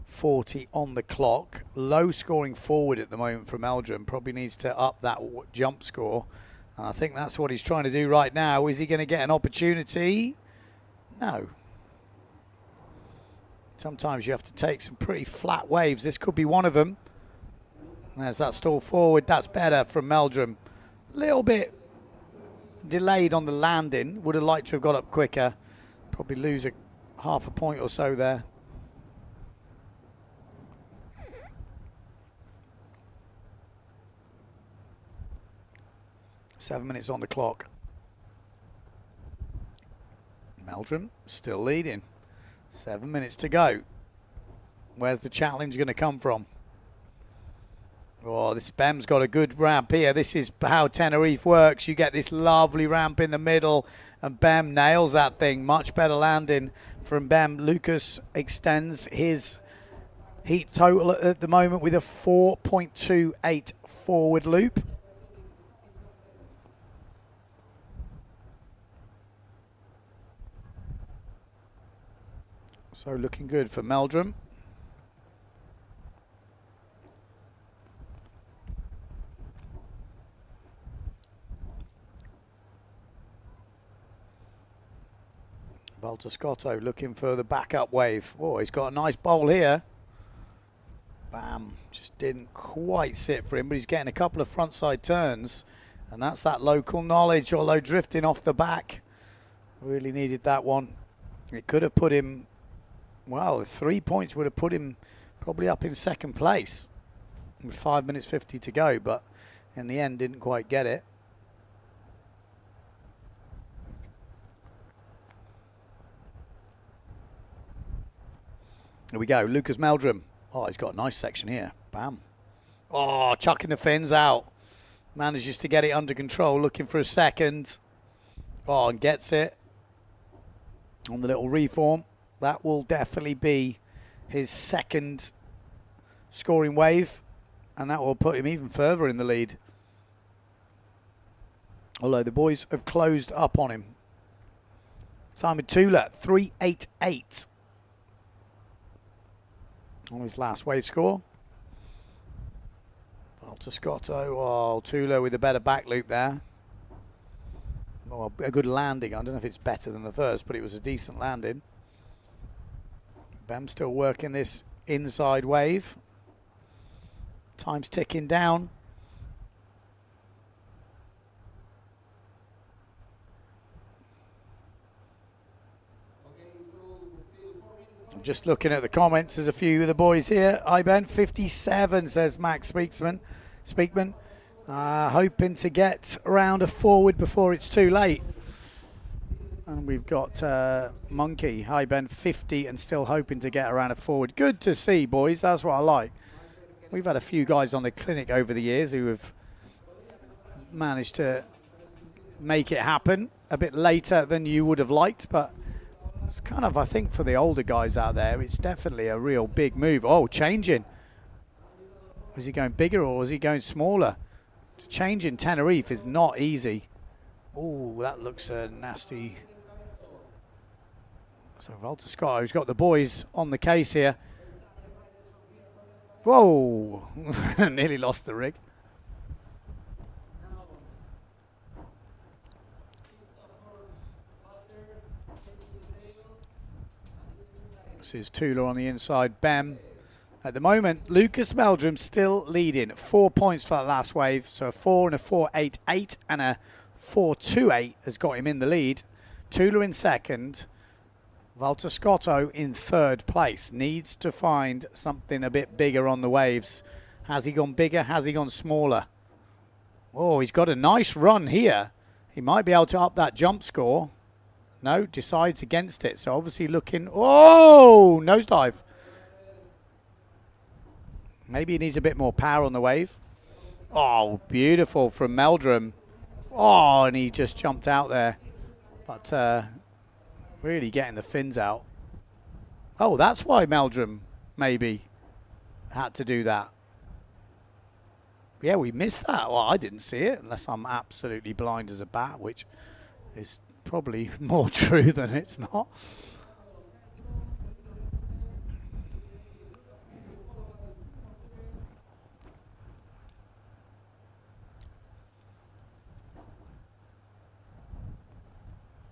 40 on the clock. Low scoring forward at the moment from Meldrum. Probably needs to up that jump score. And I think that's what he's trying to do right now. Is he going to get an opportunity? No. Sometimes you have to take some pretty flat waves. This could be one of them. There's that stall forward. That's better from Meldrum. A little bit delayed on the landing. Would have liked to have got up quicker. Probably lose half a point or so there. Seven minutes on the clock. Meldrum still leading. 7 minutes to go. Where's the challenge going to come from? Oh, this Bem's got a good ramp here. This is how Tenerife works. You get this lovely ramp in the middle, and Bem nails that thing. Much better landing from Bem. Lucas extends his heat total at the moment with a 4.28 forward loop. So looking good for Meldrum. Valter Scotto looking for the backup wave. Oh, he's got a nice bowl here. Bam, just didn't quite sit for him, but he's getting a couple of frontside turns. And that's that local knowledge, although drifting off the back. Really needed that one. It could have put him, well, 3 points would have put him probably up in second place with 5 minutes 50 to go, but in the end didn't quite get it. Here we go. Lucas Meldrum. Oh, he's got a nice section here. Bam. Oh, chucking the fins out. Manages to get it under control, looking for a second. Oh, and gets it on the little reform. That will definitely be his second scoring wave, and that will put him even further in the lead. Although the boys have closed up on him. Simon Tula, 388 on his last wave score. Walter Scotto, oh, Tula with a better back loop there. Well, a good landing. I don't know if it's better than the first, but it was a decent landing. Bem still working this inside wave. Time's ticking down. I'm just looking at the comments. There's a few of the boys here. Hi Ben, 57 says Max Speakman. Hoping to get around a forward before it's too late. And we've got Monkey. Hi Ben, 50 and still hoping to get around a forward. Good to see, boys. That's what I like. We've had a few guys on the clinic over the years who have managed to make it happen a bit later than you would have liked, but it's kind of, I think, for the older guys out there, it's definitely a real big move. Oh, changing. Was he going bigger or was he going smaller? To change in Tenerife is not easy. Oh, that looks nasty. So Walter Scott, who's got the boys on the case here. Whoa, nearly lost the rig. This is Tula on the inside, Bem. At the moment, Lucas Meldrum still leading. 4 points for that last wave. So a 4 and a 4.88 and a 4.28 has got him in the lead. Tula in second. Walter Scotto in third place. Needs to find something a bit bigger on the waves. Has he gone bigger? Has he gone smaller? Oh, he's got a nice run here. He might be able to up that jump score. No, decides against it. So obviously looking... Oh, nosedive. Maybe he needs a bit more power on the wave. Oh, beautiful from Meldrum. Oh, and he just jumped out there. But really getting the fins out. Oh, that's why Meldrum maybe had to do that. Yeah, we missed that. Well, I didn't see it, unless I'm absolutely blind as a bat, which is probably more true than it's not.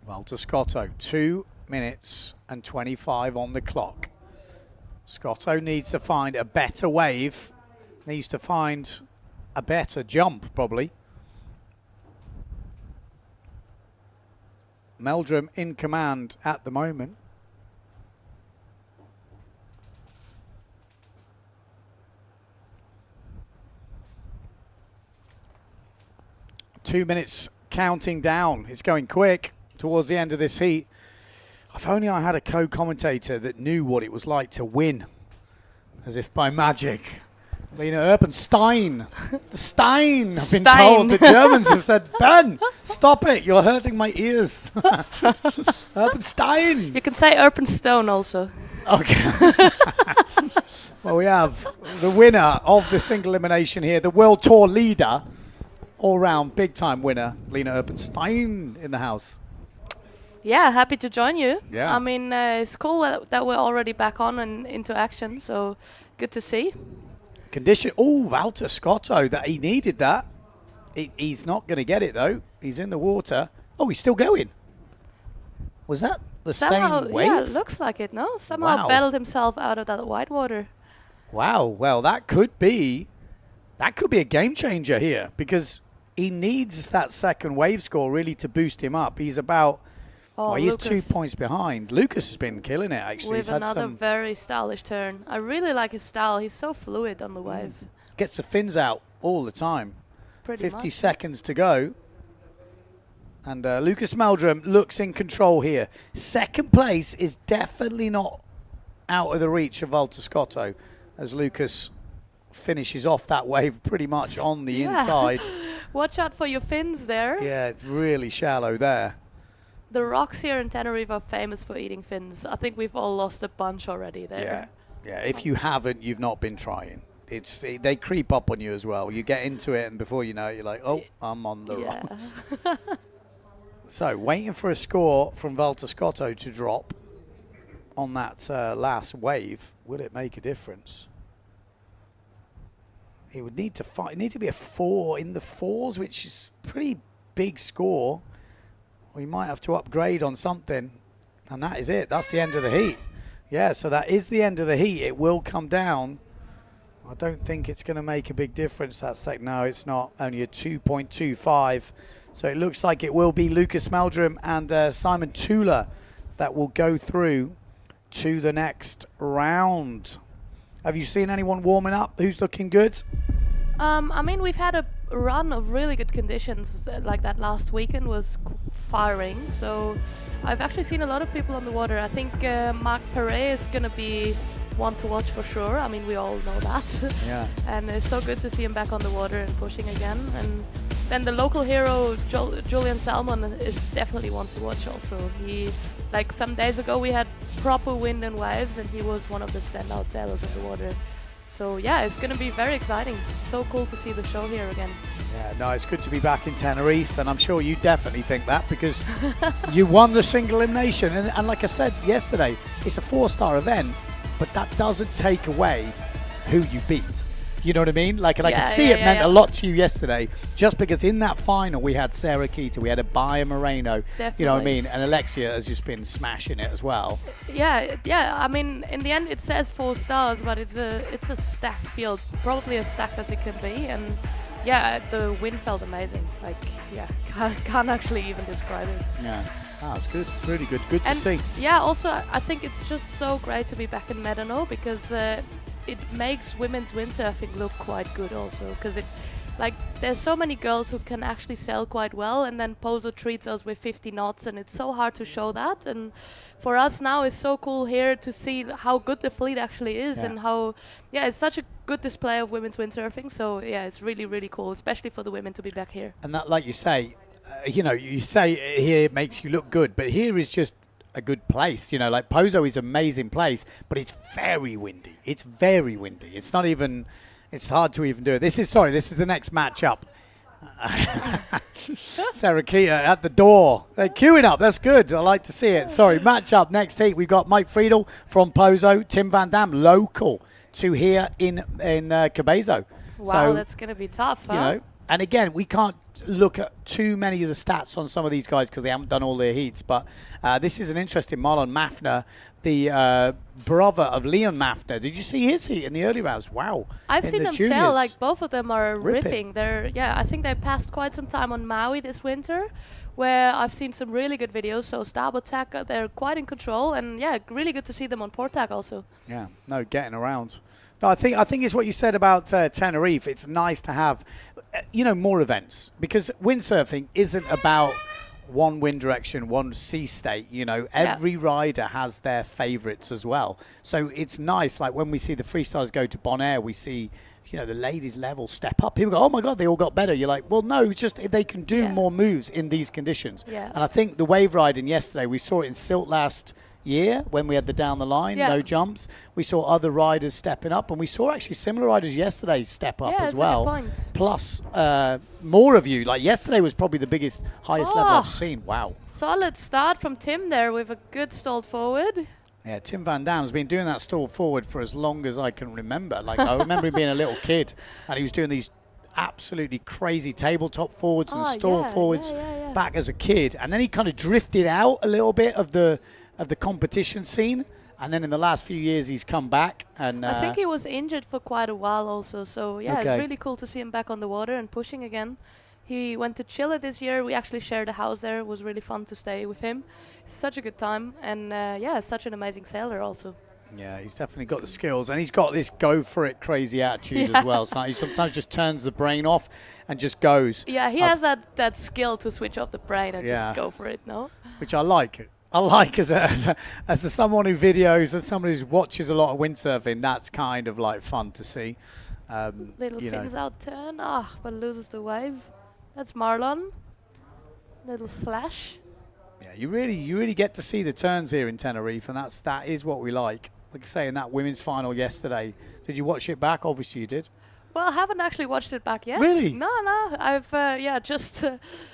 Walter Scotto, 2 minutes and 25 on the clock. Scotto needs to find a better wave, needs to find a better jump probably. Meldrum in command at the moment. Two minutes counting down. It's going quick towards the end of this heat. If only I had a co-commentator that knew what it was like to win, as if by magic. Lena Erpenstein. The Stein, I've been told. The Germans have said, Ben, stop it. You're hurting my ears. Erpenstein. You can say Erpenstone also. Okay. Well, we have the winner of the single elimination here, the World Tour leader, all-round big-time winner, Lena Erpenstein in the house. Yeah, happy to join you. Yeah. I mean, it's cool that we're already back on and into action, so good to see. Condition. Oh, Walter Scotto, that he needed that. He's not going to get it, though. He's in the water. Oh, he's still going. Was that the same wave? Yeah, it looks like it, no? Somehow battled himself out of that white water. Wow. Well, that could be a game changer here, because he needs that second wave score really to boost him up. He's about... Oh, he's 2 points behind. Lucas has been killing it, actually. With he's had another some very stylish turn. I really like his style. He's so fluid on the wave. Gets the fins out all the time. Pretty 50 much. seconds to go. And Lucas Meldrum looks in control here. Second place is definitely not out of the reach of Valtascotto as Lucas finishes off that wave pretty much on the inside. Watch out for your fins there. Yeah, it's really shallow there. The rocks here in Tenerife are famous for eating fins. I think we've all lost a bunch already there. Yeah. If you haven't, you've not been trying. They creep up on you as well. You get into it, and before you know it, you're like, oh, I'm on the rocks. So, waiting for a score from Valtascotto to drop on that last wave. Will it make a difference? It would need to be a 4 in the 4s, which is a pretty big score. We might have to upgrade on something, and that is it. That's the end of the heat. Yeah, so that is the end of the heat. It will come down. I don't think it's going to make a big difference. No, it's not. Only a 2.25. So it looks like it will be Lucas Meldrum and Simon Tula that will go through to the next round. Have you seen anyone warming up who's looking good? I mean, we've had a run of really good conditions. Like that last weekend was firing. So I've actually seen a lot of people on the water. I think Marc Perret is going to be one to watch for sure. I mean, we all know that. Yeah. And it's so good to see him back on the water and pushing again. And then the local hero, Julian Salmon, is definitely one to watch also. He, like some days ago, we had proper wind and waves, and he was one of the standout sailors on the water. So yeah, it's going to be very exciting. It's so cool to see the show here again. Yeah, no, it's good to be back in Tenerife, and I'm sure you definitely think that because you won the single elimination. And like I said yesterday, it's a 4-star event, but that doesn't take away who you beat. You know what I mean? Like, and I can see it meant a lot to you yesterday, just because in that final we had Sarah Keita, we had Abaya Moreno, you know what I mean, and Alexia has just been smashing it as well. Yeah. I mean, in the end it says 4 stars, but it's a stacked field, probably as stacked as it can be, and yeah, the wind felt amazing. Like, yeah, can't actually even describe it. Yeah. Oh, it's good. Really good. Good to see. Yeah, also I think it's just so great to be back in Médano because it makes women's windsurfing look quite good also, because there's so many girls who can actually sail quite well, and then Pozo treats us with 50 knots, and it's so hard to show that. And for us now, it's so cool here to see how good the fleet actually is, and how it's such a good display of women's windsurfing. So yeah, it's really, really cool, especially for the women to be back here. And that, like you say, you say here it makes you look good, but here is just a good place. Like Pozo is an amazing place, but it's very windy. It's very windy. It's not even, it's hard to even do it. This is the next matchup. Sarah Keita at the door. They're queuing up. That's good. I like to see it. Matchup next heat. We've got Mike Friedel from Pozo, Tim Van Dam, local to here in Cabezzo. Wow, so, that's going to be tough, huh? And again, we can't look at too many of the stats on some of these guys because they haven't done all their heats, but this is an interesting Marlon Maffner, the brother of Leon Maffner. Did you see his heat in the early rounds? Wow. I've seen them sail, like both of them are ripping. I think they passed quite some time on Maui this winter, where I've seen some really good videos. So starboard tack, they're quite in control, and yeah, really good to see them on port tack also. Yeah, no, getting around. No, I think it's what you said about Tenerife. It's nice to have, more events, because windsurfing isn't about one wind direction, one sea state. Every rider has their favorites as well. So it's nice. Like when we see the freestylers go to Bonaire, we see, the ladies level step up. People go, oh my God, they all got better. You're like, well, no, it's just they can do more moves in these conditions. Yeah. And I think the wave riding yesterday, we saw it in Silt last year when we had the down the line, no jumps. We saw other riders stepping up, and we saw actually similar riders yesterday step up as well. That's a good point. Plus, more of you. Like yesterday was probably the highest level I've seen. Wow. Solid start from Tim there with a good stalled forward. Yeah, Tim Van Dam's been doing that stall forward for as long as I can remember. Like I remember him being a little kid, and he was doing these absolutely crazy tabletop forwards and stall forwards back as a kid, and then he kind of drifted out a little bit of the competition scene, and then in the last few years he's come back. And I think he was injured for quite a while also, so it's really cool to see him back on the water and pushing again. He went to Chile this year. We actually shared a house there. It was really fun to stay with him. Such a good time, and such an amazing sailor also. Yeah, he's definitely got the skills, and he's got this go for it crazy attitude as well. So he sometimes just turns the brain off and just goes. Yeah, he has that skill to switch off the brain and just go for it, no? Which I like. I like as someone who videos and someone who watches a lot of windsurfing, that's kind of like fun to see. Little fins out turn, but loses the wave. That's Marlon. Little slash. Yeah, you really get to see the turns here in Tenerife, and that is what we like. Like I say, in that women's final yesterday, did you watch it back? Obviously you did. Well, I haven't actually watched it back yet. Really? No. I've just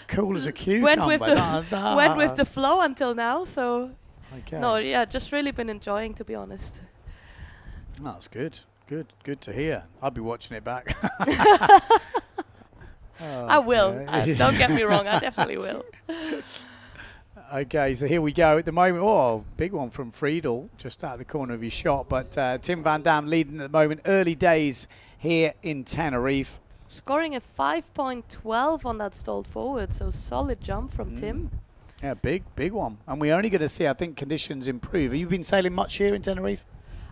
cool as a cucumber. Went with the flow until now. So okay. No, just really been enjoying, to be honest. That's good. Good to hear. I'll be watching it back. I will. Don't get me wrong. I definitely will. Okay, so here we go at the moment. Oh, big one from Friedel, just out of the corner of his shot. But Tim Van Dam leading at the moment. Early days here in Tenerife. Scoring a 5.12 on that stalled forward, so solid jump from Tim. Yeah, big one. And we're only going to see, I think, conditions improve. Have you been sailing much here in Tenerife?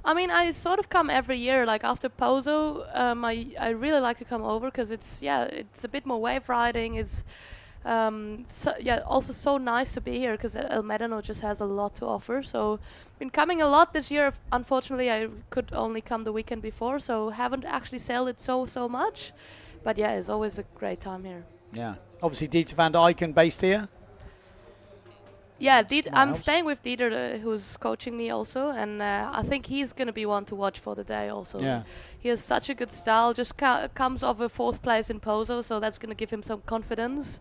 I mean, I sort of come every year. Like after Pozo, I really like to come over because it's a bit more wave riding. It's also so nice to be here because El Médano just has a lot to offer. So been coming a lot this year. Unfortunately, I could only come the weekend before, so haven't actually sailed it so much. But yeah, it's always a great time here. Yeah, obviously Dieter van Eycken based here. Yeah, I'm staying with Dieter, who's coaching me also, and I think he's going to be one to watch for the day also. Yeah. He has such a good style, just comes off a 4th place in Pozo, so that's going to give him some confidence.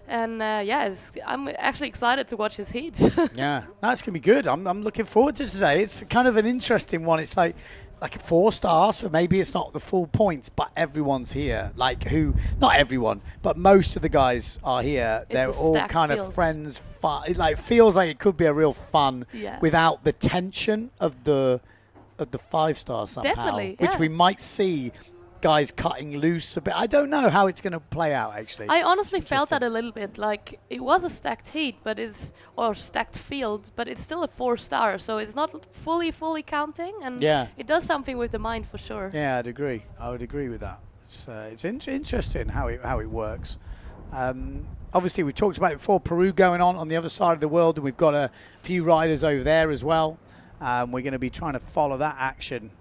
And I'm actually excited to watch his heats. Yeah, that's going to be good. I'm looking forward to today. It's kind of an interesting one. It's like a 4-star, so maybe it's not the full points, but everyone's here. Not everyone, but most of the guys are here. They're all kind of friends. It feels like it could be a real fun without the tension of the 5-star somehow. Definitely, which we might see guys cutting loose a bit. I don't know how it's going to play out, actually. I honestly felt that a little bit. Like, it was a stacked heat, or stacked field, but it's still a 4-star, so it's not fully counting, and it does something with the mind for sure. Yeah, I'd agree. I would agree with that. It's interesting how it works. Obviously, we talked about it before, Peru going on the other side of the world, and we've got a few riders over there as well. We're going to be trying to follow that action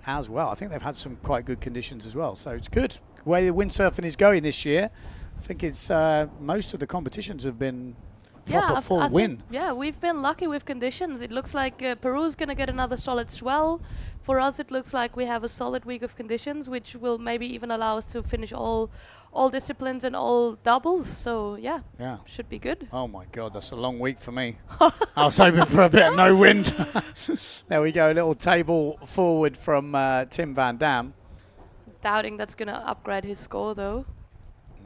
as well. I think they've had some quite good conditions as well, so it's good. The way the windsurfing is going this year, I think it's most of the competitions have been proper full win. We've been lucky with conditions. It looks like Peru's going to get another solid swell. For us, it looks like we have a solid week of conditions, which will maybe even allow us to finish all disciplines and all doubles. So should be good. Oh my God, that's a long week for me. I was hoping for a bit of no wind. There we go, a little table forward from Tim Van Dam. Doubting that's going to upgrade his score though.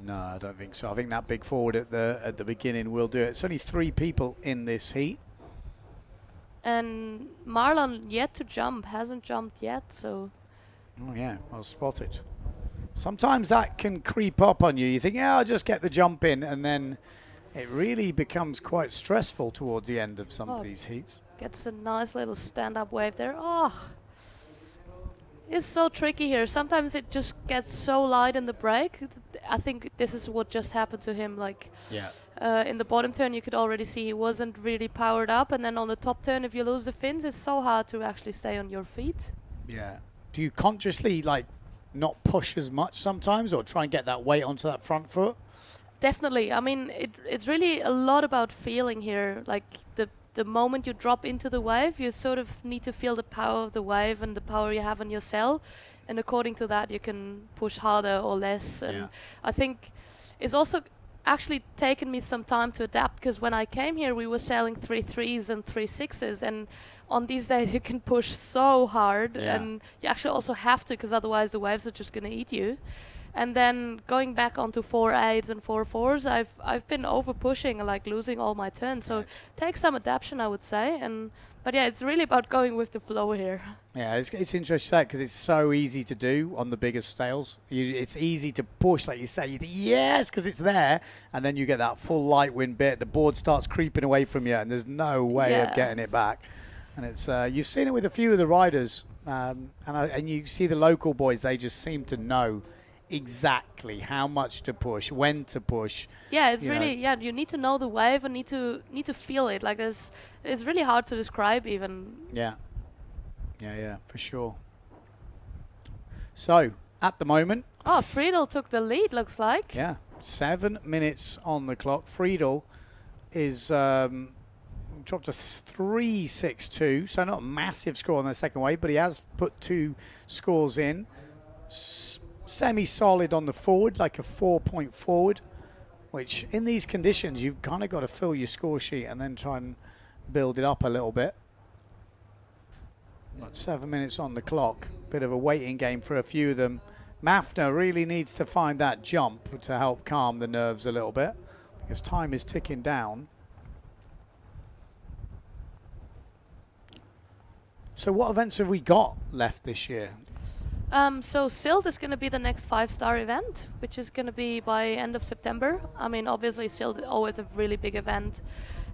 No, I don't think so. I think that big forward at the beginning will do it. It's only 3 people in this heat. And Marlon yet to jump, hasn't jumped yet, so. Oh yeah, well spotted. Sometimes that can creep up on you. You think, I'll just get the jump in, and then it really becomes quite stressful towards the end of some of these heats. Gets a nice little stand-up wave there. It's so tricky here. Sometimes it just gets so light in the break. I think this is what just happened to him. In the bottom turn, you could already see he wasn't really powered up, and then on the top turn, if you lose the fins, it's so hard to actually stay on your feet. Yeah. Do you consciously not push as much sometimes, or try and get that weight onto that front foot? Definitely. I mean, it's really a lot about feeling here. Like the moment you drop into the wave, you sort of need to feel the power of the wave and the power you have on your sail, and according to that, you can push harder or less. And I think it's also actually taken me some time to adapt, because when I came here, we were sailing 3 3s and 3 6s, and on these days you can push so hard, and you actually also have to, because otherwise the waves are just going to eat you. And then going back onto 4 8s and 4 4s, I've been over pushing and losing all my turns. So it takes some adaptation, I would say. But yeah, it's really about going with the flow here. Yeah, it's interesting because it's so easy to do on the biggest sails. It's easy to push, like you say. You think, yes, because it's there, and then you get that full light wind bit. The board starts creeping away from you, and there's no way of getting it back. And it's you've seen it with a few of the riders, and you see the local boys. They just seem to know exactly how much to push, when to push. Yeah, it's really you need to know the wave and need to feel it. Like it's really hard to describe even. Yeah, for sure. So at the moment, Friedel took the lead. Looks like. Yeah, 7 minutes on the clock. Friedel is dropped a 3.62, so not a massive score on the second wave, but he has put 2 scores in. Semi-solid on the forward, like a 4-point forward, which in these conditions you've kind of got to fill your score sheet and then try and build it up a little bit. But 7 minutes on the clock, bit of a waiting game for a few of them. Mafner really needs to find that jump to help calm the nerves a little bit, because time is ticking down. So what events have we got left this year? So Silt is going to be the next 5-star event, which is going to be by end of September. I mean, obviously Silt is always a really big event.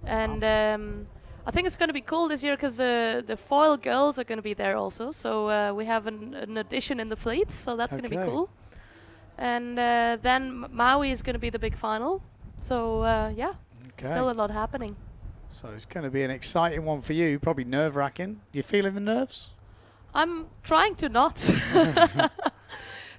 And I think it's going to be cool this year because the foil girls are going to be there also. So we have an addition in the fleet, so that's going to be cool. And then Maui is going to be the big final. So still a lot happening. So it's going to be an exciting one for you, probably nerve-wracking. You feeling the nerves? I'm trying to not.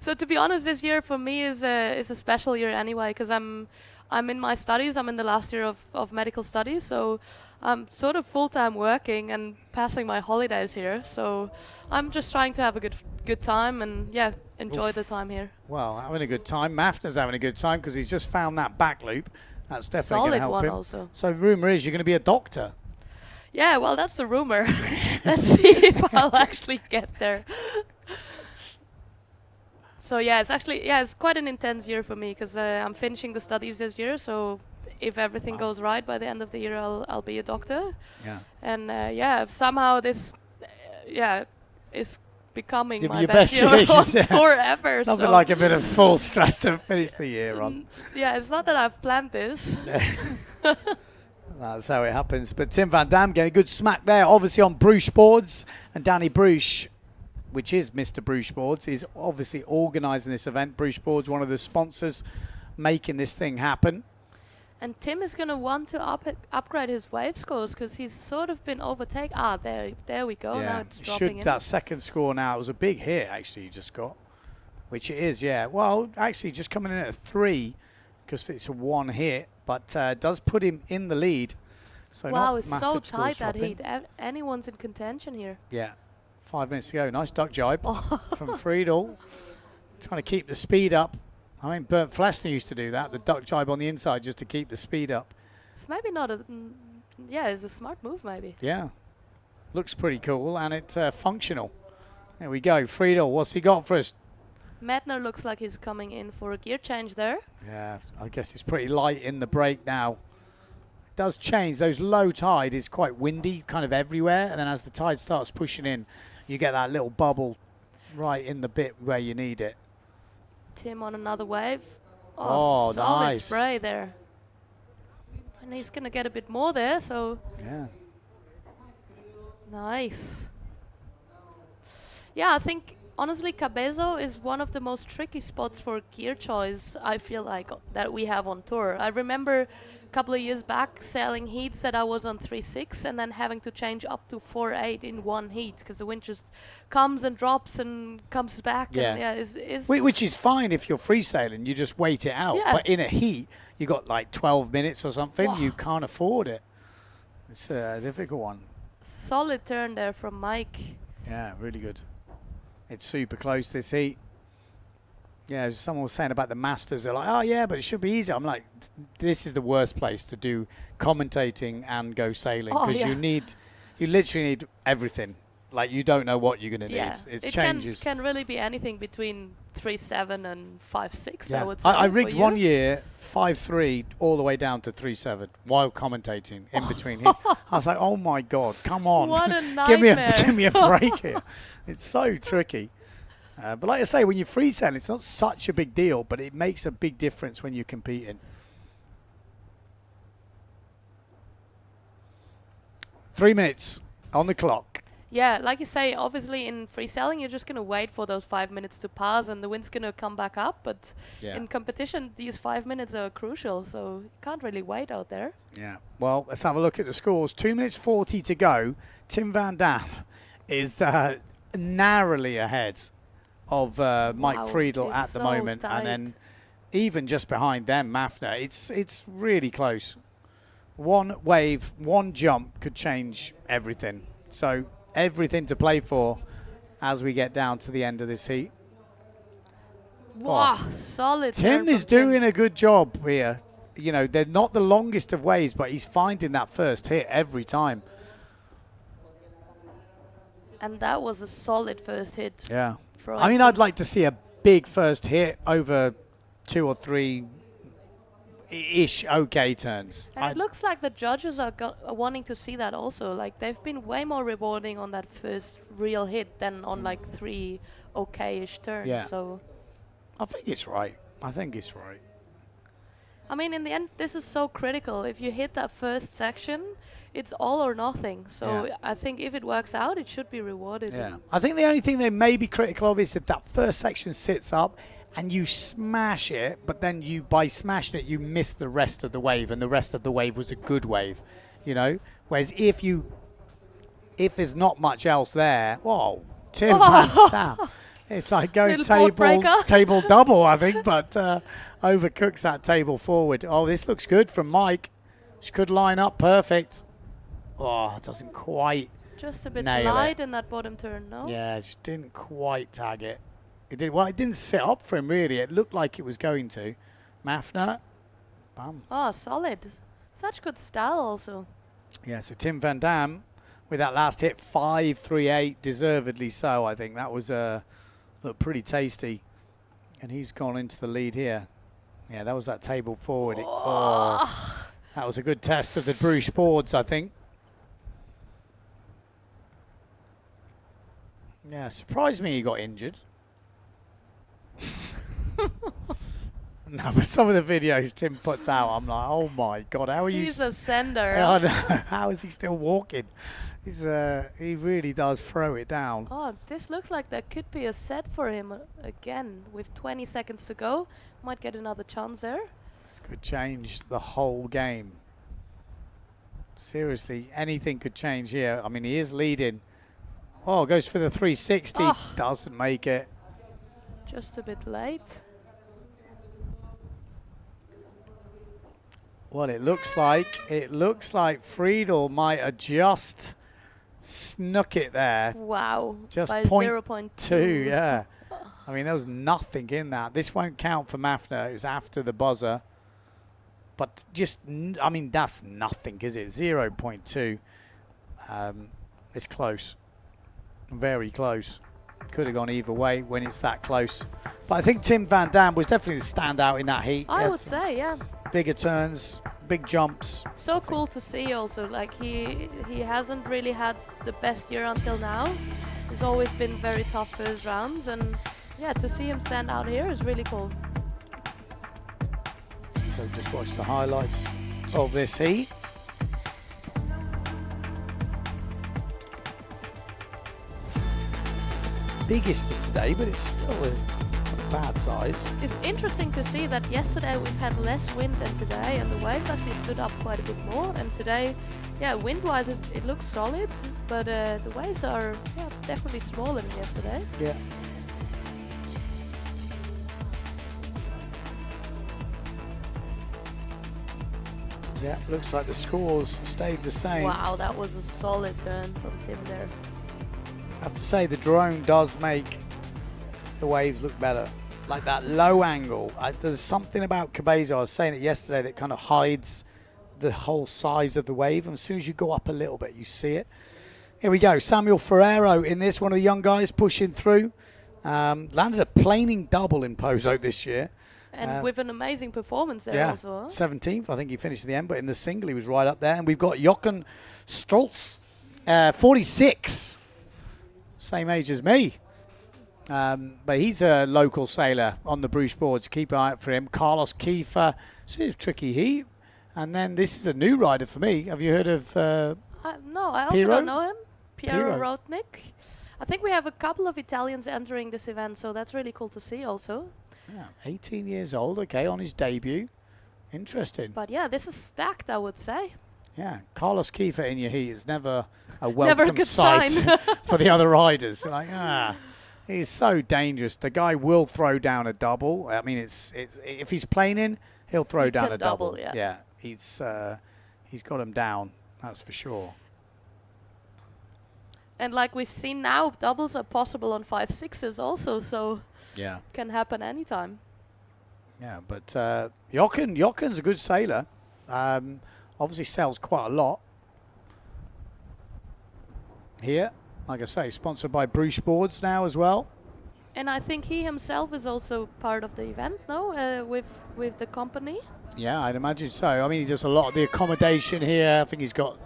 So to be honest, this year for me is a special year anyway, because I'm in my studies. I'm in the last year of medical studies, so I'm sort of full-time working and passing my holidays here. So I'm just trying to have a good time and enjoy the time here. Well, having a good time. Mafner's having a good time because he's just found that back loop. That's definitely going to help him. Also. So rumour is you're going to be a doctor. Yeah, well, that's the rumor. Let's see if I'll actually get there. So yeah, it's quite an intense year for me because I'm finishing the studies this year. So if everything goes right by the end of the year, I'll be a doctor. Yeah. And if somehow this is becoming my best year on tour ever. Nothing like a bit of full stress to finish the year on. Yeah, it's not that I've planned this. That's how it happens. But Tim van Dam getting a good smack there, obviously on Bruges boards. And Danny Bruges, which is Mr. Bruges boards, is obviously organising this event. Bruges boards, one of the sponsors, making this thing happen. And Tim is going to want to upgrade his wave scores because he's sort of been overtaken. There we go. Yeah, now it's dropping in. That second score now, it was a big hit actually you just got, which it is, yeah. Well, actually just coming in at a 3 because it's a 1 hit, but does put him in the lead. So wow, not it's massive so tight that dropping. heat. Anyone's in contention here. Yeah, 5 minutes to go. Nice duck jibe from Friedel. Trying to keep the speed up. I mean, Bernd Flessner used to do that, the duck jibe on the inside just to keep the speed up. It's maybe not a... it's a smart move maybe. Yeah. Looks pretty cool and it's functional. There we go. Friedel, what's he got for us? Médano looks like he's coming in for a gear change there. Yeah, I guess it's pretty light in the break now. It does change. Those low tide is quite windy kind of everywhere, and then as the tide starts pushing in, you get that little bubble right in the bit where you need it. Tim on another wave. Oh, solid nice spray there. And he's going to get a bit more there, so... Yeah. Nice. Yeah, I think, honestly, Cabezo is one of the most tricky spots for gear choice, I feel like, that we have on tour. I remember a couple of years back sailing heats that I was on 3.6 and then having to change up to 4.8 in one heat because the wind just comes and drops and comes back. Yeah. And which is fine if you're free sailing, you just wait it out. Yeah. But in a heat, you got like 12 minutes or something, you can't afford it. It's a difficult one. Solid turn there from Mike. Yeah, really good. It's super close this heat. Yeah, someone was saying about the Masters. They're like, oh yeah, but it should be easy. I'm like, this is the worst place to do commentating and go sailing because you literally need everything. Like you don't know what you're going to need. It changes. Can really be anything between 3.7 and 5.6. Yeah. I would say. I rigged one year 5.3 all the way down to 3.7 while commentating in between here. I was like, oh my god, come on, what a nightmare. give me a break here. It's so tricky. But like I say, when you're free sailing, it's not such a big deal, but it makes a big difference when you're competing. 3 minutes on the clock. yeah, like you say, obviously in freestyling, you're just going to wait for those 5 minutes to pass and the wind's going to come back up. But in competition, these 5 minutes are crucial, so you can't really wait out there. Yeah. Well, let's have a look at the scores. 2 minutes 40 to go. Tim van Dam is narrowly ahead of Mike Friedel at the moment. tight. And then even just behind them, Mafna. It's really close. One wave, one jump could change everything. So everything to play for as we get down to the end of this heat. Wow, solid. Tim is doing a good job here. You know, they're not the longest of waves, but he's finding that first hit every time. And that was a solid first hit. Yeah. From I mean, I'd like to see a big first hit over 2 or 3-ish okay turns. And it looks like the judges are wanting to see that also. Like, they've been way more rewarding on that first real hit than on like 3 okay-ish turns. Yeah. So I think it's right. I mean, in the end, this is so critical. If you hit that first section, it's all or nothing. So I think if it works out, it should be rewarded. Yeah. I think the only thing they may be critical of is if that first section sits up and you smash it, but then by smashing it, you miss the rest of the wave, and the rest of the wave was a good wave, you know? Whereas if there's not much else there, whoa, Tim van Dam. It's like going table double, I think, but overcooks that table forward. Oh, this looks good from Mike. She could line up perfect. Oh, it doesn't quite just a bit nail light in that bottom turn, no? Yeah, it just didn't quite tag it. It didn't sit up for him, really. It looked like it was going to. Mafna. Bam. Oh, solid. Such good style also. Yeah, so Tim van Dam with that last hit, 5.38, deservedly so, I think. That was looked pretty tasty. And he's gone into the lead here. Yeah, that was that table forward. That was a good test of the Bruce boards, I think. Yeah, surprised me he got injured. No, but some of the videos Tim puts out, I'm like, oh my God, how are you? He's a sender. I know. How is he still walking? He really does throw it down. Oh, this looks like there could be a set for him again. With 20 seconds to go, might get another chance there. This could change the whole game. Seriously, anything could change here. I mean, he is leading. Oh, goes for the 360. Doesn't make it. Just a bit late. Well, it looks like Friedel might have just snuck it there. Wow. Just by 0.2, yeah. I mean, there was nothing in that. This won't count for Mafna. It was after the buzzer. But just, I mean, that's nothing, is it? 0.2. It's close. Very close. Could have gone either way when it's that close. But I think Tim van Dam was definitely the standout in that heat. I would say, yeah. Bigger turns, big jumps. So cool to see also. Like, he hasn't really had the best year until now. He's always been very tough first rounds. And, yeah, to see him stand out here is really cool. So just watch the highlights of this heat. Biggest of today, but it's still a bad size. It's interesting to see that yesterday we've had less wind than today, and the waves actually stood up quite a bit more. And today, yeah, wind-wise it looks solid, but the waves are definitely smaller than yesterday. Yeah. Yeah, looks like the scores stayed the same. Wow, that was a solid turn from Tim there. I have to say the drone does make the waves look better. Like that low angle. There's something about Cabeza, I was saying it yesterday, that kind of hides the whole size of the wave. And as soon as you go up a little bit, you see it. Here we go. Samuel Ferrero in this, one of the young guys pushing through. Landed a planing double in Pozo this year. And with an amazing performance there also. 17th, I think he finished at the end, but in the single he was right up there. And we've got Jochen Stoltz, 46. Same age as me. But he's a local sailor on the Bruce boards. Keep an eye out for him. Carlos Kiefer. This is a tricky heat. And then this is a new rider for me. Have you heard of no, I also don't know him. Piero Rotnik. I think we have a couple of Italians entering this event, so that's really cool to see also. Yeah, 18 years old, okay, on his debut. Interesting. But yeah, this is stacked, I would say. Yeah, Carlos Kiefer in your heat is never a welcome Never a good sight sign. for the other riders. Like, he's so dangerous. The guy will throw down a double. I mean, it's if he's planing, he'll throw down a double. Yeah, he's got him down. That's for sure. And like we've seen now, doubles are possible on 5.6s also, so can happen anytime. Yeah, but Jochen's a good sailor. Obviously sails quite a lot. Here, like I say, sponsored by Bruce Boards now as well. And I think he himself is also part of the event, no? With the company. Yeah, I'd imagine so. I mean, he does a lot of the accommodation here. I think he's got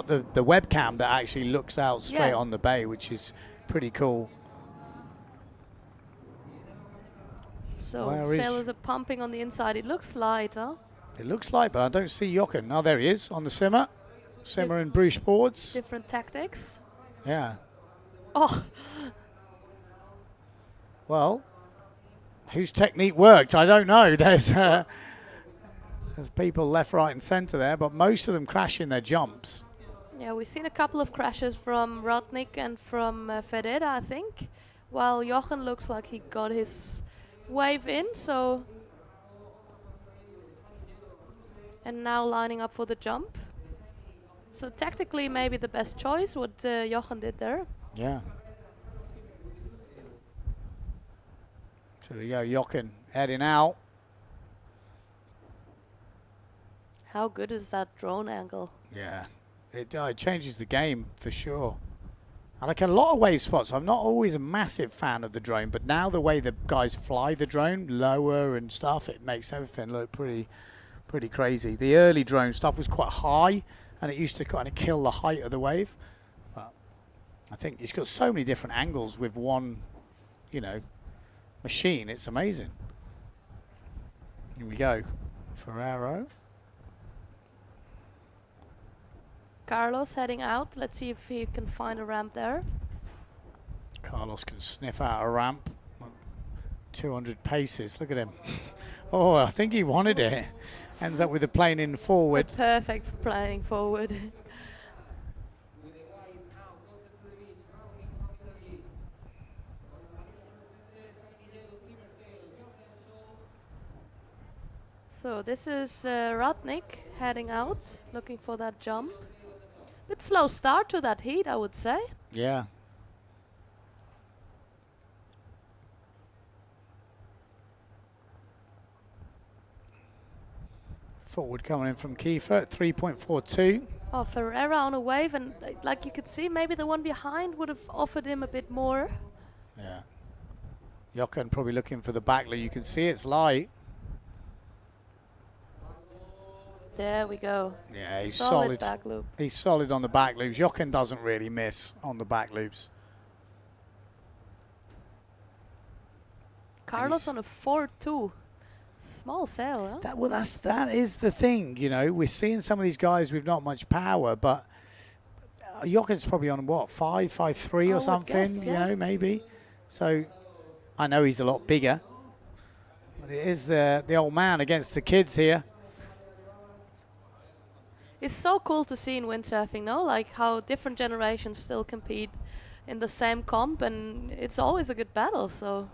the webcam that actually looks out straight on the bay, which is pretty cool. So sailors are pumping on the inside. It looks light, huh? It looks light, but I don't see Jochen. Oh, there he is on the simmer. Simmer and Bruce Boards. Different tactics. Yeah. Oh. Well, whose technique worked? I don't know. There's people left, right, and centre there, but most of them crashing their jumps. Yeah, we've seen a couple of crashes from Rotnik and from Ferreira, I think, while Jochen looks like he got his wave in, so... And now lining up for the jump. So tactically maybe the best choice, what Jochen did there. Yeah. So we go, Jochen heading out. How good is that drone angle? Yeah, it changes the game for sure. I like a lot of wave spots. I'm not always a massive fan of the drone, but now the way the guys fly the drone, lower and stuff, it makes everything look pretty crazy. The early drone stuff was quite high, and it used to kind of kill the height of the wave. But I think it's got so many different angles with one, machine. It's amazing. Here we go, Ferraro. Carlos heading out. Let's see if he can find a ramp there. Carlos can sniff out a ramp. 200 paces. Look at him. Oh, I think he wanted it. Ends up with the plane in forward. Perfect planing forward. So this is Rotnik heading out, looking for that jump. Bit slow start to that heat, I would say. Yeah. Forward coming in from Kiefer at 3.42. Oh, Ferreira on a wave, and like you could see, maybe the one behind would have offered him a bit more. Yeah. Jochen probably looking for the back loop. You can see it's light. There we go. Yeah, he's solid. Back loop. He's solid on the back loops. Jochen doesn't really miss on the back loops. Carlos on a 4.2. Small sail, huh? That is the thing, We're seeing some of these guys with not much power, but Jochen's probably on what, 5.3 or something, guess, maybe. So I know he's a lot bigger, but it is the old man against the kids here. It's so cool to see in windsurfing, no? Like how different generations still compete in the same comp, and it's always a good battle. So.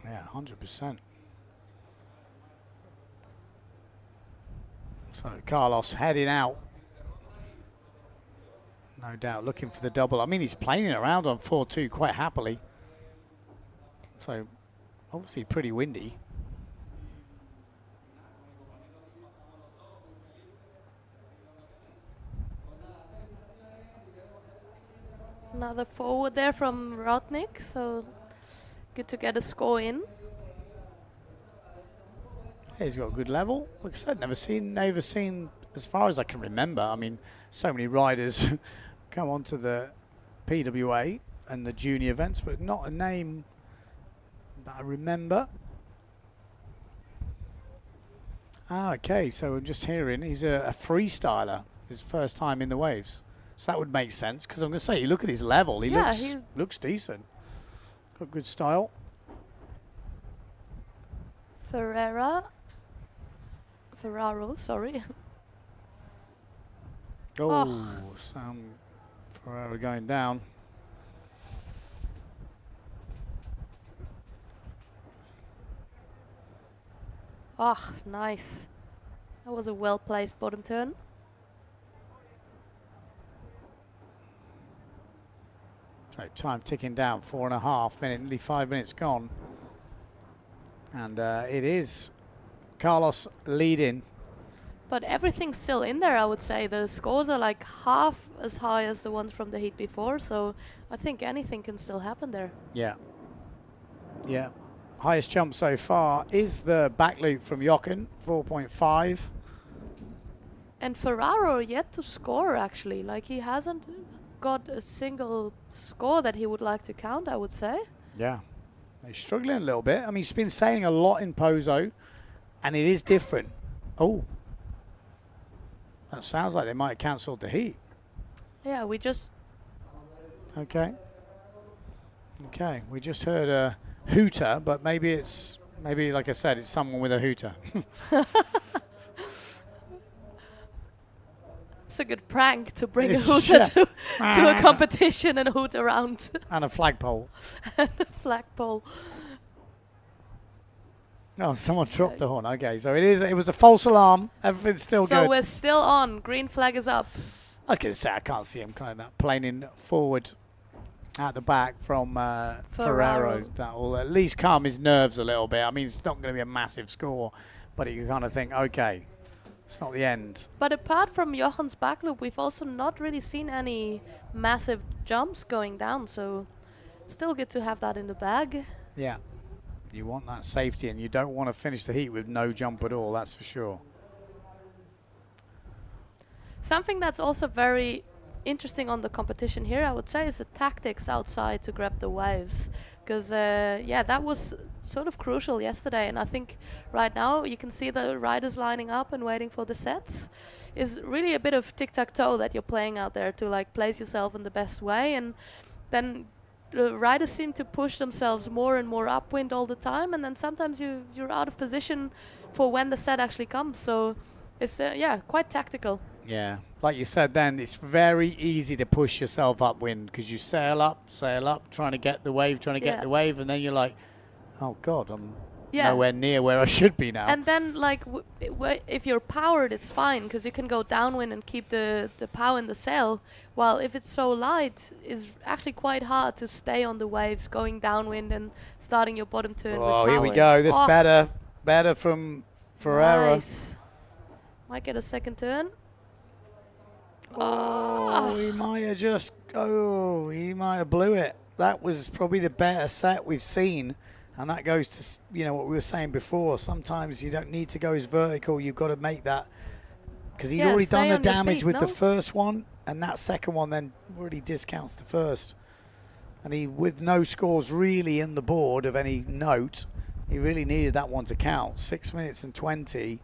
Yeah, 100%. So Carlos heading out. No doubt looking for the double. I mean, he's planing around on 4.2 quite happily. So obviously pretty windy. Another forward there from Rotnik, so good to get a score in. He's got a good level. Like I said, never seen, as far as I can remember. I mean, so many riders come onto the PWA and the junior events, but not a name that I remember. Ah, okay, so I'm just hearing he's a freestyler. His first time in the waves. So that would make sense, because I'm going to say, you look at his level, he looks decent. Got good style. Ferraro, sorry. Sam Ferraro going down. Ah, nice. That was a well-placed bottom turn. So time ticking down, 4.5 minutes, nearly 5 minutes gone. And it is Carlos leading. But everything's still in there, I would say. The scores are like half as high as the ones from the heat before, so I think anything can still happen there. Yeah. Yeah. Highest jump so far is the back loop from Jochen, 4.5. And Ferraro yet to score, actually. Like, he hasn't got a single score that he would like to count, I would say. Yeah. He's struggling a little bit. I mean, he's been sailing a lot in Pozo, and it is different. Oh. That sounds like they might have cancelled the heat. Yeah, we just... Okay. Okay, we just heard a hooter, but maybe like I said, it's someone with a hooter. It's a good prank to bring a hooter to a competition and hoot around. And a flagpole. And a flagpole. Oh, someone dropped the horn. Okay, so it was a false alarm. Everything's still good. So we're still on. Green flag is up. I was going to say, I can't see him kind of that planing forward at the back from Ferraro. That will at least calm his nerves a little bit. I mean, it's not going to be a massive score, but you kind of think, okay, it's not the end. But apart from Jochen's back loop, we've also not really seen any massive jumps going down, so still good to have that in the bag. Yeah. You want that safety, and you don't want to finish the heat with no jump at all, that's for sure. Something that's also very interesting on the competition here, I would say, is the tactics outside to grab the waves. Because, yeah, that was sort of crucial yesterday. And I think right now you can see the riders lining up and waiting for the sets. Is really a bit of tic-tac-toe that you're playing out there to, like, place yourself in the best way. And then the riders seem to push themselves more and more upwind all the time. And then sometimes you're out of position for when the set actually comes. So it's, yeah, quite tactical. Yeah, like you said then, it's very easy to push yourself upwind because you sail up, trying to get the wave, and then you're like, oh God, I'm nowhere near where I should be now. And then, like, if you're powered, it's fine because you can go downwind and keep the power in the sail. While if it's so light, it's actually quite hard to stay on the waves, going downwind and starting your bottom turn with power. Here we go. This better from Ferraro. Nice. Might get a second turn. He might have blew it. That was probably the better set we've seen, and that goes to what we were saying before. Sometimes you don't need to go as vertical. You've got to make that, because he'd already done the damage with the first one, and that second one then already discounts the first. And he, with no scores really in the board of any note, he really needed that one to count. 6 minutes and 20,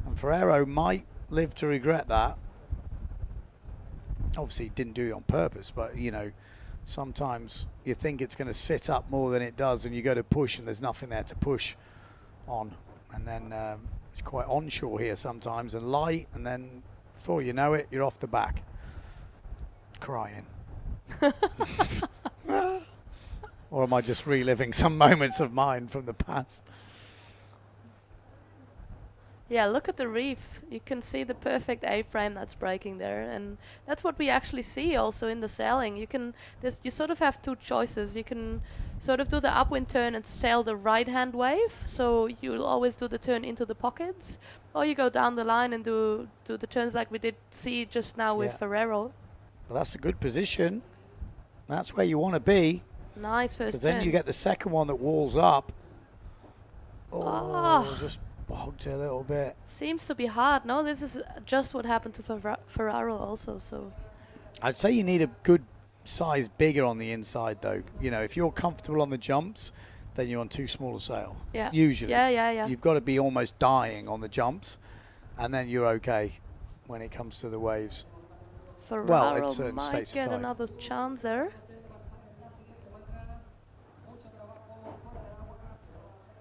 and Ferraro might live to regret that. Obviously he didn't do it on purpose, but sometimes you think it's going to sit up more than it does, and you go to push and there's nothing there to push on, and then it's quite onshore here sometimes and light, and then before you know it, you're off the back crying. Or am I just reliving some moments of mine from the past? Yeah, look at the reef. You can see the perfect A-frame that's breaking there, and that's what we actually see also in the sailing. You sort of have two choices. You can sort of do the upwind turn and sail the right-hand wave, so you'll always do the turn into the pockets, or you go down the line and do the turns like we did see just now with Ferraro. Well, that's a good position. That's where you want to be. Nice first turn. Because then you get the second one that walls up. Just bogged a little bit. Seems to be hard. No, this is just what happened to Ferraro also. So I'd say you need a good size bigger on the inside, though. If you're comfortable on the jumps, then you're on too small a sail. Yeah. Usually. Yeah. You've got to be almost dying on the jumps, and then you're okay when it comes to the waves. Ferraro at certain might states of get time. another chance there.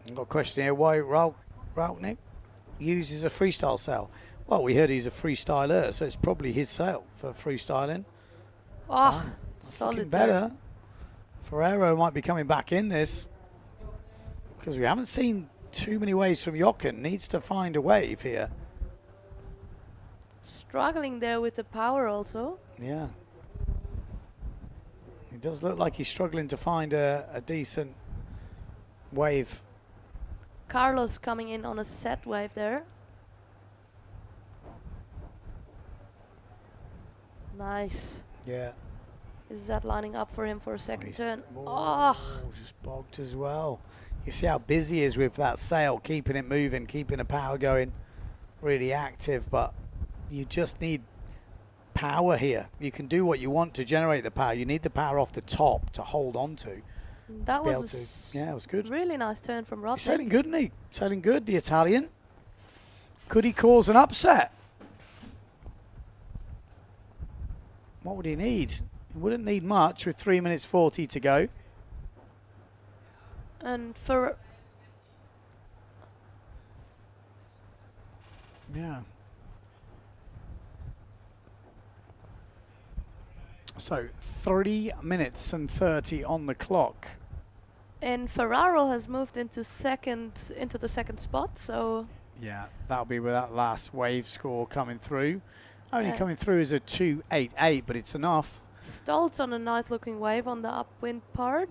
I've got a question here. Why Rautnik uses a freestyle sail? Well, we heard he's a freestyler, so it's probably his sail for freestyling. Oh, It's solid looking there. better. Ferrero might be coming back in this because we haven't seen too many waves from Jochen. Needs to find a wave here. Struggling there with the power also. Yeah. It does look like he's struggling to find a decent wave. Carlos coming in on a set wave there. Nice. Yeah. Is that lining up for him for a second turn? Oh, just bogged as well. You see how busy he is with that sail, keeping it moving, keeping the power going. Really active, but you just need power here. You can do what you want to generate the power. You need the power off the top to hold on to. That be was able yeah, it was good. Really nice turn from Rodney. He's sailing good, isn't he? Sailing good, the Italian. Could he cause an upset? What would he need? He wouldn't need much with 3 minutes 40 to go. And for yeah. So 3 minutes and 30 on the clock. and Ferraro has moved into the second spot, so yeah, that'll be with that last wave score coming through. Only coming through is a 288, but it's enough. Stoltz on a nice looking wave on the upwind part.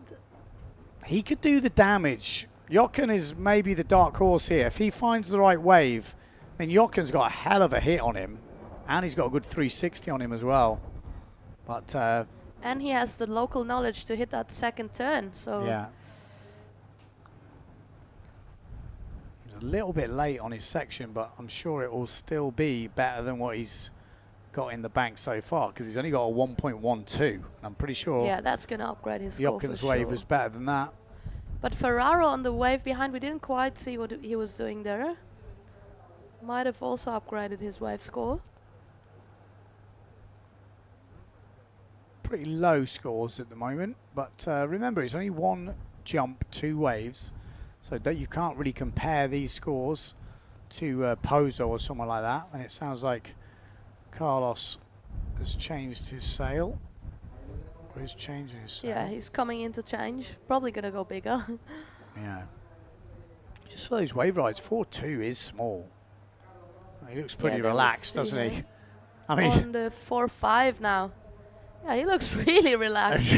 He could do the damage. Jochen is maybe the dark horse here. If he finds the right wave, I mean, Jochen's got a hell of a hit on him, and he's got a good 360 on him as well. But and he has the local knowledge to hit that second turn, so yeah. He's a little bit late on his section, but I'm sure it will still be better than what he's got in the bank so far, because he's only got a 1.12. I'm pretty sure. Yeah, that's going to upgrade his score Jochen's for wave sure. was better than that. But Ferraro on the wave behind, we didn't quite see what he was doing there. Might have also upgraded his wave score. Pretty low scores at the moment, but remember, it's only one jump, 2 waves, so that you can't really compare these scores to Pozo or someone like that. And it sounds like Carlos has changed his sail. Or he's changing his sail. Yeah, he's coming in to change. Probably going to go bigger. Yeah. Just for those wave rides, 4.2 is small. He looks pretty relaxed, doesn't he? I mean, on the 4.5 now. Yeah, he looks really relaxed.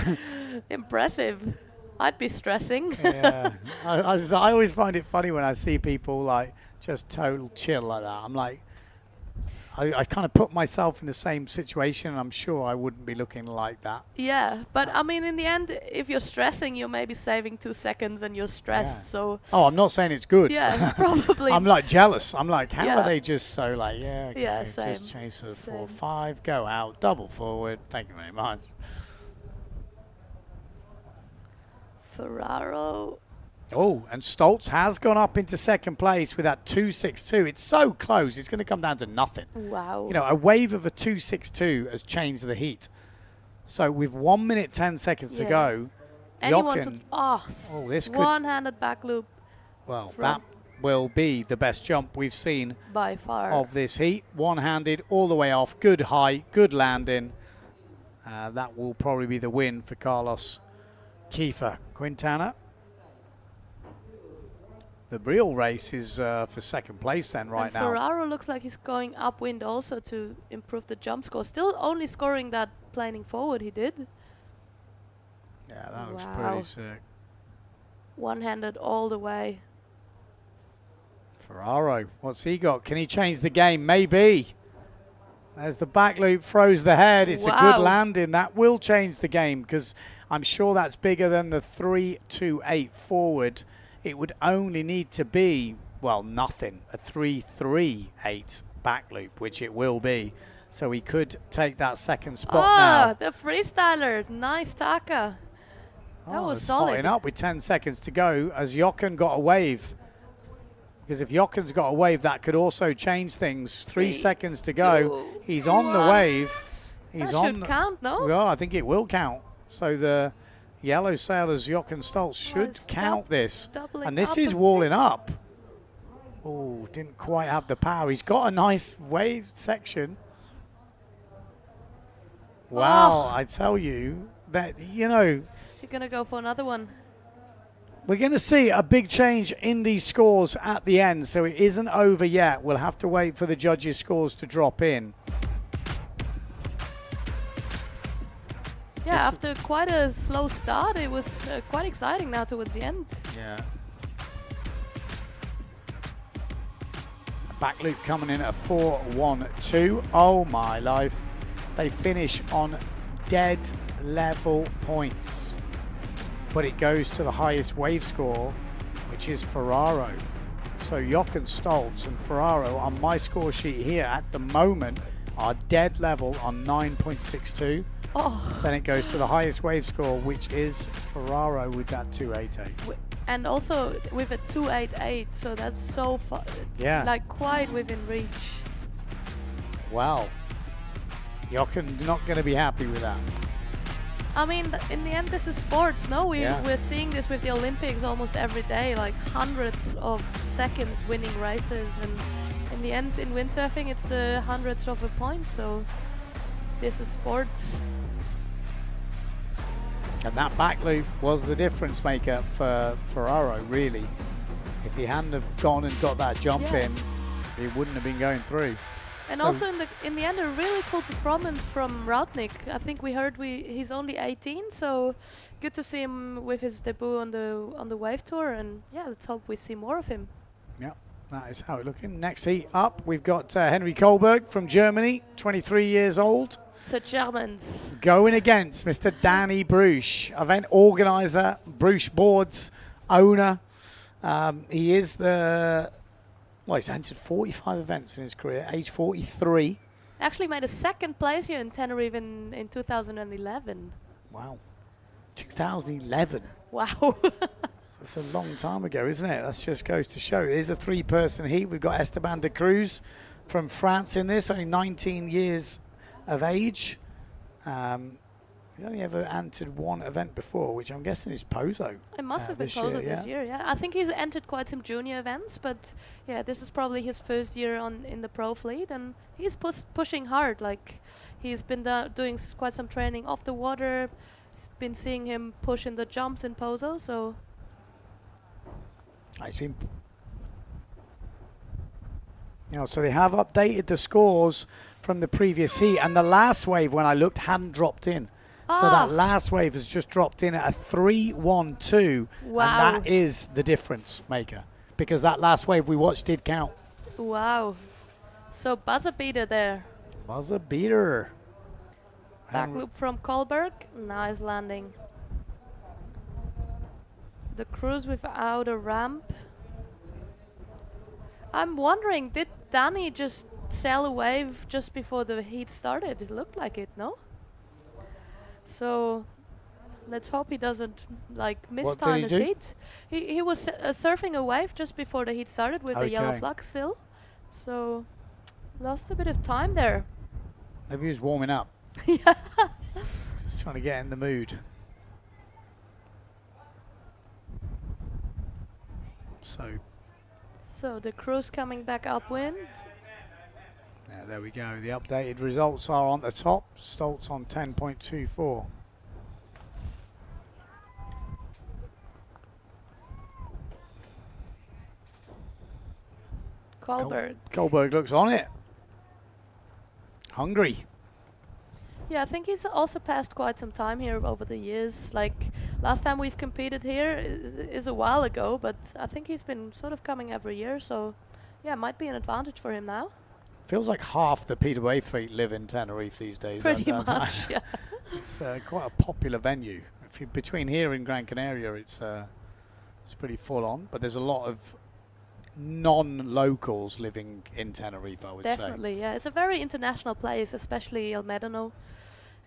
Impressive. I'd be stressing. yeah. I always find it funny when I see people like just total chill like that. I'm like, I kind of put myself in the same situation, and I'm sure I wouldn't be looking like that. Yeah, but I mean, in the end, if you're stressing, you're maybe saving 2 seconds and you're stressed. Yeah. So. Oh, I'm not saying it's good. Yeah, probably. I'm like jealous. I'm like, how Yeah. are they just so like, yeah, okay, Yeah, same. just change to the 4.5, go out, double forward. Thank you very much. Ferraro. Oh, and Stoltz has gone up into second place with that 2.62. It's so close. It's going to come down to nothing. Wow. You know, a wave of a 2.62 has changed the heat. So with 1 minute 10 seconds to go, Anyone Jochen, this could, one-handed back loop. well, that will be the best jump we've seen by far of this heat. One-handed all the way off. Good height, good landing. That will probably be the win for Carlos Kiefer. Quintana. The real race is for second place then right now. Ferraro looks like he's going upwind also to improve the jump score. Still only scoring that planing forward he did. Yeah, that looks pretty sick. One-handed all the way. Ferraro, what's he got? Can he change the game? Maybe. As the back loop throws the head, it's a good landing. That will change the game, because I'm sure that's bigger than the 3.28 forward. It would only need to be, well, nothing, a 3.38 back loop, which it will be. So he could take that second spot now. The freestyler, nice Taka. That was solid. Spotting up with 10 seconds to go as Jochen got a wave. Because if Jochen's got a wave, that could also change things. 3 seconds to go. He's on the wave. He's that on. should count, no? Well, I think it will count. So the yellow sailors, Jochen Stoltz, should count this. And this is walling up. Oh, didn't quite have the power. He's got a nice wave section. Wow, I tell you that, you know. Is he going to go for another one? We're going to see a big change in these scores at the end, so it isn't over yet. We'll have to wait for the judges' scores to drop in. Yeah, after quite a slow start, it was quite exciting now towards the end. Yeah. Back loop coming in at 4.12. Oh my life. They finish on dead level points. But it goes to the highest wave score, which is Ferraro. So Jochen Stoltz and Ferraro on my score sheet here at the moment are dead level on 9.62. Oh. Then it goes to the highest wave score, which is Ferraro with that 2.88. And also with a 2.88, so that's so far, like quite within reach. Wow. Jochen not going to be happy with that. I mean, in the end, this is sports, no? We're seeing this with the Olympics almost every day, like hundreds of seconds winning races. And in the end, in windsurfing, it's the hundredths of a point, so this is sports. And that back loop was the difference maker for Ferraro, really. If he hadn't have gone and got that jump in, he wouldn't have been going through. And also in the end, a really cool performance from Rautnik. I think we heard he's only 18, so good to see him with his debut on the Wave Tour. And yeah, let's hope we see more of him. Yeah, that is how it's looking. Next heat up, we've got Henry Kohlberg from Germany, 23 years old. So Germans. Going against Mr. Danny Bruch, event organizer, Bruch Boards owner. He is he's entered 45 events in his career, age 43. Actually made a second place here in Tenerife in 2011. Wow. 2011. Wow. That's a long time ago, isn't it? That just goes to show. It is a three-person heat. We've got Esteban de Cruz from France in this, only 19 years of age. He's only ever entered one event before, which I'm guessing is Pozo. It must have been Pozo this year, yeah. I think he's entered quite some junior events, but yeah, this is probably his first year in the pro fleet, and he's pushing hard. Like, he's been doing quite some training off the water. It's been seeing him push in the jumps in Pozo, so. He's been. So they have updated the scores from the previous heat, and the last wave, when I looked, hadn't dropped in. So that last wave has just dropped in at a 3.12, wow. And that is the difference maker, because that last wave we watched did count. Wow. So buzzer beater there. Buzzer beater. Back loop from Kohlberg. Nice landing. The cruise without a ramp. I'm wondering, did Danny just sail a wave just before the heat started? It looked like it, no? So let's hope he doesn't mistime his heat. He was surfing a wave just before the heat started with the yellow flag still. So lost a bit of time there. Maybe he was warming up. Yeah. Just trying to get in the mood. So the cruise coming back upwind. Yeah, there we go. The updated results are on the top. Stoltz on 10.24. Kohlberg. Kohlberg looks on it. Hungry. Yeah, I think he's also passed quite some time here over the years. Like, last time we've competed here is a while ago, but I think he's been sort of coming every year, so yeah, might be an advantage for him now. Feels like half the PWA fleet live in Tenerife these days. Pretty much, yeah. It's quite a popular venue. If you're between here and Gran Canaria, it's pretty full on, but there's a lot of non-locals living in Tenerife, I would say. Definitely, yeah. It's a very international place, especially El Médano.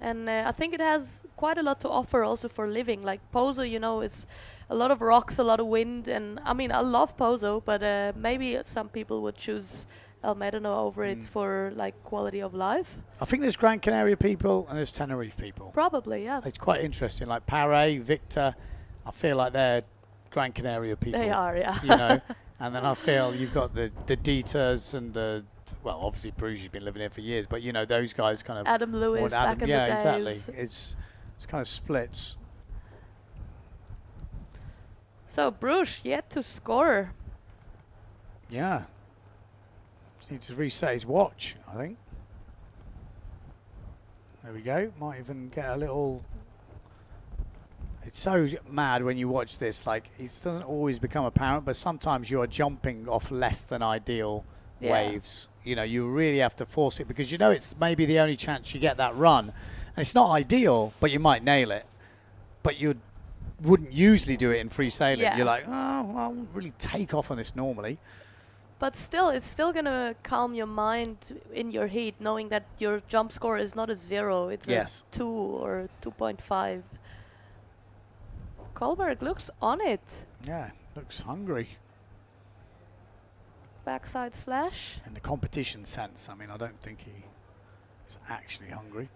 And I think it has quite a lot to offer also for living. Like Pozo, you know, it's a lot of rocks, a lot of wind. And I mean, I love Pozo, but maybe some people would choose El Médano over it for like quality of life. I think there's Gran Canaria people and there's Tenerife people. Probably, yeah. It's quite interesting. Like Paré, Victor, I feel like they're Gran Canaria people. They are, yeah. You know, and then I feel you've got the Dieters and the, well, obviously Bruges has been living here for years, but you know those guys kind of. Adam Lewis back in the days. Exactly. It's kind of splits. So Bruges yet to score. Yeah. Just need to reset his watch, I think. There we go. Might even get a little. It's so mad when you watch this. Like, it doesn't always become apparent, but sometimes you are jumping off less than ideal waves. You know, you really have to force it because you know it's maybe the only chance you get that run. And it's not ideal, but you might nail it. But you wouldn't usually do it in free sailing. Yeah. You're like, oh, well, I wouldn't really take off on this normally. But still, it's still going to calm your mind in your heat, knowing that your jump score is not a 0. It's a 2 or 2.5. Kohlberg looks on it. Yeah, looks hungry. Backside slash. In the competition sense, I mean, I don't think he is actually hungry.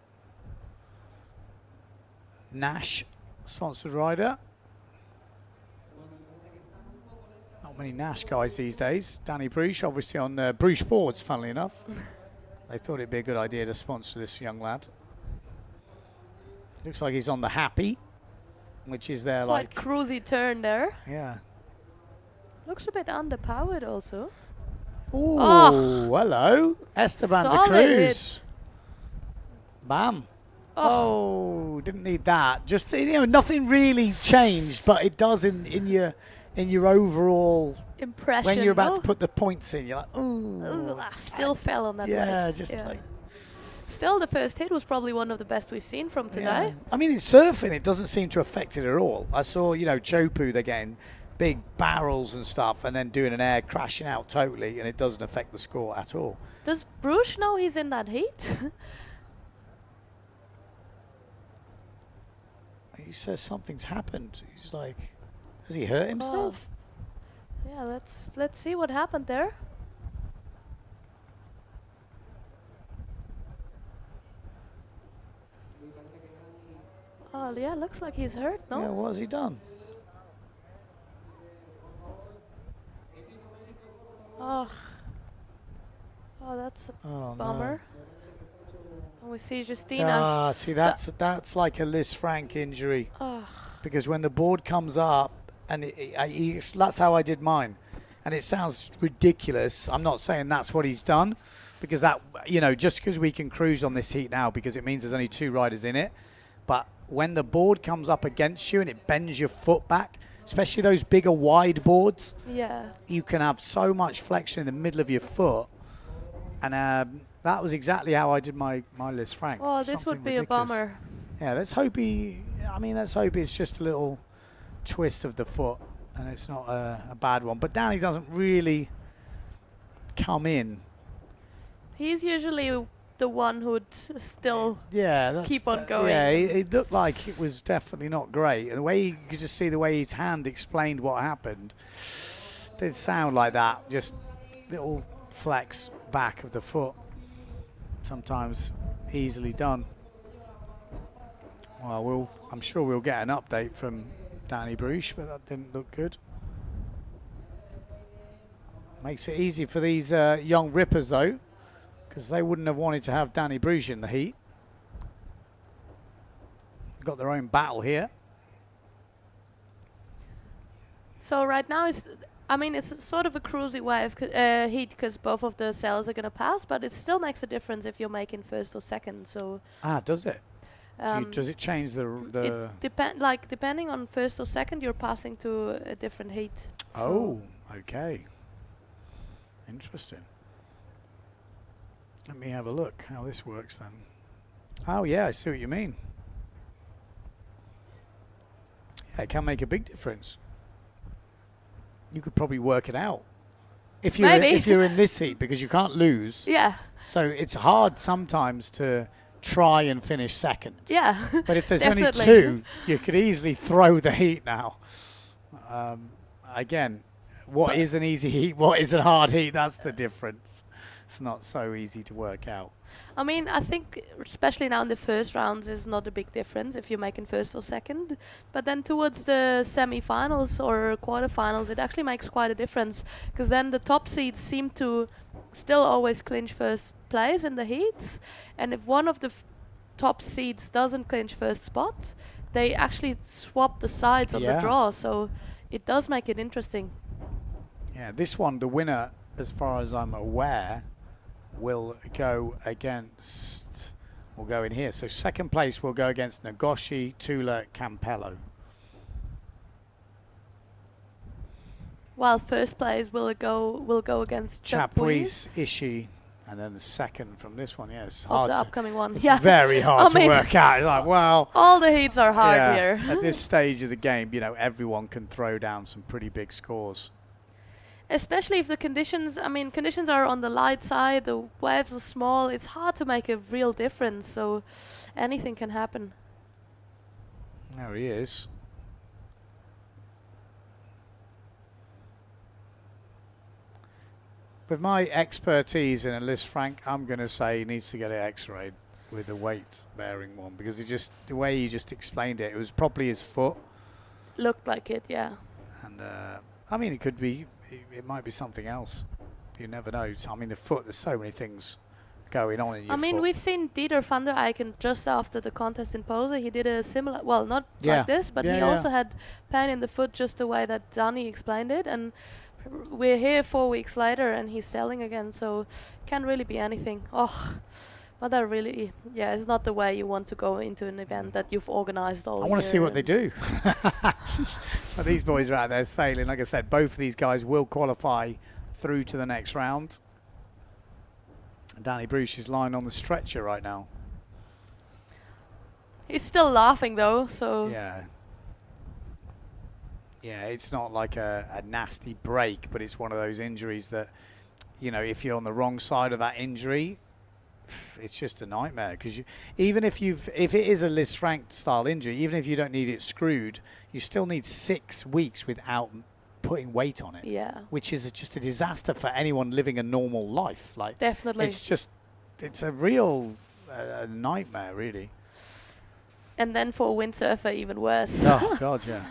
Nash, sponsored rider. Not many Nash guys these days. Danny Bruges, obviously on Bruges boards, funnily enough. They thought it'd be a good idea to sponsor this young lad. Looks like he's on the Happy, which is their Quite cruisy turn there. Yeah. Looks a bit underpowered also. Ooh, hello. Esteban de Cruz. Bam. Oh, didn't need that. Just, you know, nothing really changed, but it does in your overall impression. When you're about to put the points in, you're like, ooh. Still fell on that wedge. Like. Still, the first hit was probably one of the best we've seen from today. Yeah. I mean, in surfing, it doesn't seem to affect it at all. I saw, you know, Chopu, they're getting big barrels and stuff, and then doing an air crashing out totally, and it doesn't affect the score at all. Does Bruges know he's in that heat? He says something's happened. He's like, has he hurt himself? Yeah, let's see what happened there. Oh yeah, looks like he's hurt, no? Yeah, what has he done? Oh, that's a bummer. No. And we see Justina. Ah, see, that's like a Liz Frank injury. Because when the board comes up, and that's how I did mine. And it sounds ridiculous. I'm not saying that's what he's done, because that, you know, just because we can cruise on this heat now, because it means there's only 2 riders in it. But when the board comes up against you and it bends your foot back, especially those bigger wide boards, you can have so much flexion in the middle of your foot. And that was exactly how I did my Liz Frank. Oh, this would be ridiculous. a bummer. Yeah, let's hope it's just a little twist of the foot and it's not a bad one. But Danny doesn't really come in. He's usually the one who'd still keep on going. Yeah, it looked like it was definitely not great. And the way you could just see the way his hand explained what happened, it did sound like that. Just little flex back of the foot. Sometimes easily done. Well, I'm sure we'll get an update from Danny Bruges, but that didn't look good. Makes it easy for these young rippers, though, because they wouldn't have wanted to have Danny Bruges in the heat. Got their own battle here. So right now it's sort of a cruisy wave heat because both of the sails are going to pass, but it still makes a difference if you're making first or second. So does it? Does it change the? It depending on first or second, you're passing to a different heat. Oh, okay. Interesting. Let me have a look how this works then. Oh yeah, I see what you mean. Yeah, it can make a big difference. You could probably work it out if you're in this heat, because you can't lose. Yeah. So it's hard sometimes to try and finish second. Yeah. But if there's only 2, you could easily throw the heat now. Again, what is an easy heat? What is a hard heat? That's the difference. It's not so easy to work out. I mean, I think especially now in the first rounds is not a big difference if you're making first or second. But then towards the semi-finals or quarterfinals, it actually makes quite a difference, because then the top seeds seem to still always clinch first place in the heats. And if one of the top seeds doesn't clinch first spot, they actually swap the sides of the draw. So it does make it interesting. Yeah, this one, the winner, as far as I'm aware, will go against, will go in here. So second place will go against Nagoshi, Tula, Campello. While first place will go against Chapuis, Ishii, and then the second from this one. Yes, of the upcoming one. It's Yeah, very hard to work out. It's like, well, all the heats are hard here. At this stage of the game, you know, everyone can throw down some pretty big scores. Especially if the conditions, I mean, conditions are on the light side, the waves are small, it's hard to make a real difference, so anything can happen. There he is. With my expertise in a Liz Frank, I'm going to say he needs to get it x-rayed with the weight-bearing one, because it just, the way he just explained it, it was probably his foot. Looked like it, yeah. And I mean, it could be, it might be something else. You never know. I mean, the foot, there's so many things going on in your foot. I mean, we've seen Dieter van der Eycken just after the contest in Posa. He did a similar, well, not like this, but he also had pain in the foot just the way that Danny explained it. And we're here 4 weeks later and he's sailing again, so can't really be anything. Oh, but that really, it's not the way you want to go into an event that you've organized all year. I want to see what they do. But these boys are out there sailing. Like I said, both of these guys will qualify through to the next round. Danny Bruce is lying on the stretcher right now. He's still laughing though, so... Yeah, it's not like a nasty break, but it's one of those injuries that, you know, if you're on the wrong side of that injury, it's just a nightmare. Because even if it is a Liz Frank style injury, even if you don't need it screwed, you still need 6 weeks without putting weight on it. Yeah. Which is just a disaster for anyone living a normal life. Like, definitely. It's a real nightmare, really. And then for a windsurfer, even worse. Oh, God, yeah.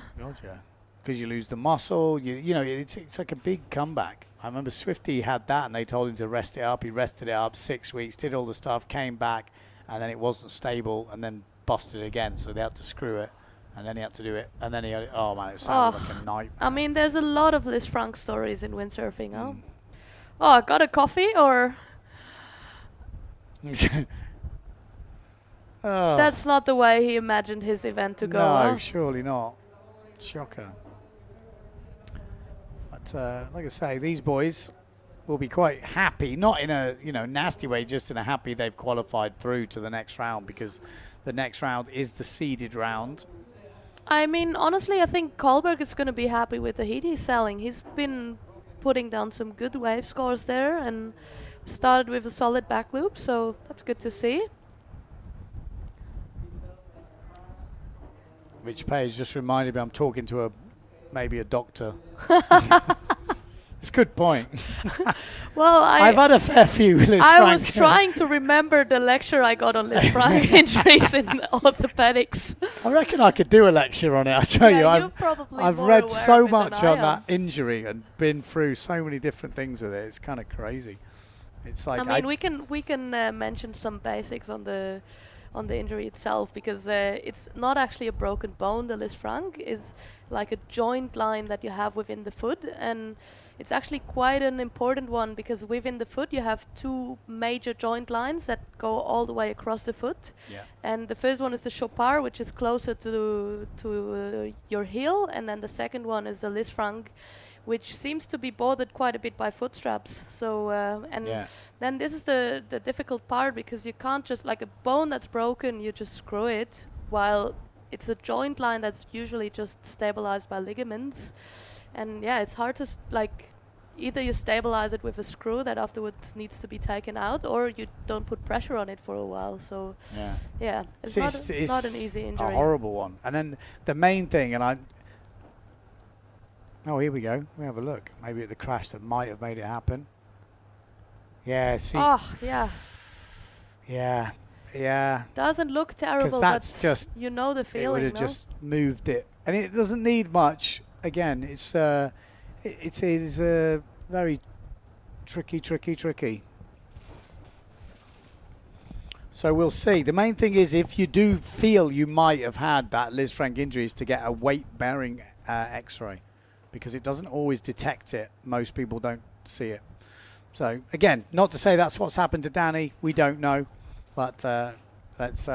Because you lose the muscle, you know, it's like a big comeback. I remember Swifty had that, and they told him to rest it up. He rested it up 6 weeks, did all the stuff, came back, and then it wasn't stable, and then busted it again. So they had to screw it, and then he had to do it, and then he had it. Oh man, it sounded like a nightmare. I mean, there's a lot of Liz Frank stories in windsurfing. Oh, got a coffee or? That's not the way he imagined his event to go. No, surely not. Shocker. Like I say, these boys will be quite happy, not in a nasty way, just in a happy they've qualified through to the next round, because the next round is the seeded round. I mean, honestly, I think Kohlberg is going to be happy with the heat he's selling. He's been putting down some good wave scores there and started with a solid back loop, so that's good to see. Rich Page just reminded me I'm talking to maybe a doctor. It's a good point. Well, I've had a fair few Liz Frank. I was trying to remember the lecture I got on Liz Frank injuries in orthopedics. I reckon I could do a lecture on it. I tell you, I've read so much on that injury and been through so many different things with it. It's kind of crazy. It's like I mean, we can mention some basics on the injury itself, because it's not actually a broken bone. The Liz Frank is like a joint line that you have within the foot, and it's actually quite an important one, because within the foot you have 2 major joint lines that go all the way across the foot. And the first one is the chopard, which is closer to your heel, and then the second one is the Liz Frank, which seems to be bordered quite a bit by foot straps. So then this is the difficult part, because you can't just, like a bone that's broken, you just screw it, while it's a joint line that's usually just stabilized by ligaments. And it's hard to either you stabilize it with a screw that afterwards needs to be taken out, or you don't put pressure on it for a while. So it's not an easy injury. A horrible one. And then the main thing, oh, here we go. We have a look. Maybe at the crash that might have made it happen. Yeah, see. Oh, yeah. Yeah, yeah. Doesn't look terrible, Because that's but just, you know the it feeling, would have no? just moved it. And it doesn't need much. Again, it's it is very tricky. So we'll see. The main thing is, if you do feel you might have had that Liz Frank injury, is to get a weight-bearing X-ray, because it doesn't always detect it. Most people don't see it. So again, not to say that's what's happened to Danny. We don't know, but let's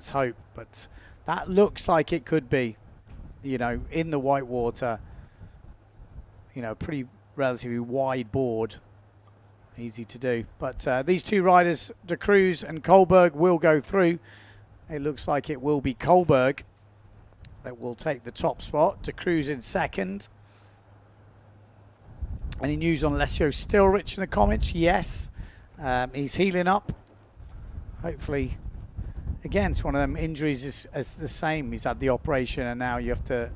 hope. But that looks like it could be, you know, in the white water. You know, pretty relatively wide board. Easy to do. But these two riders, De Cruz and Kohlberg, will go through. It looks like it will be Kohlberg that will take the top spot. De Cruz in second. Any news on Alessio Stilrich in the comments? Yes. He's healing up. Hopefully. Again, it's one of them injuries is the same. He's had the operation and now you have to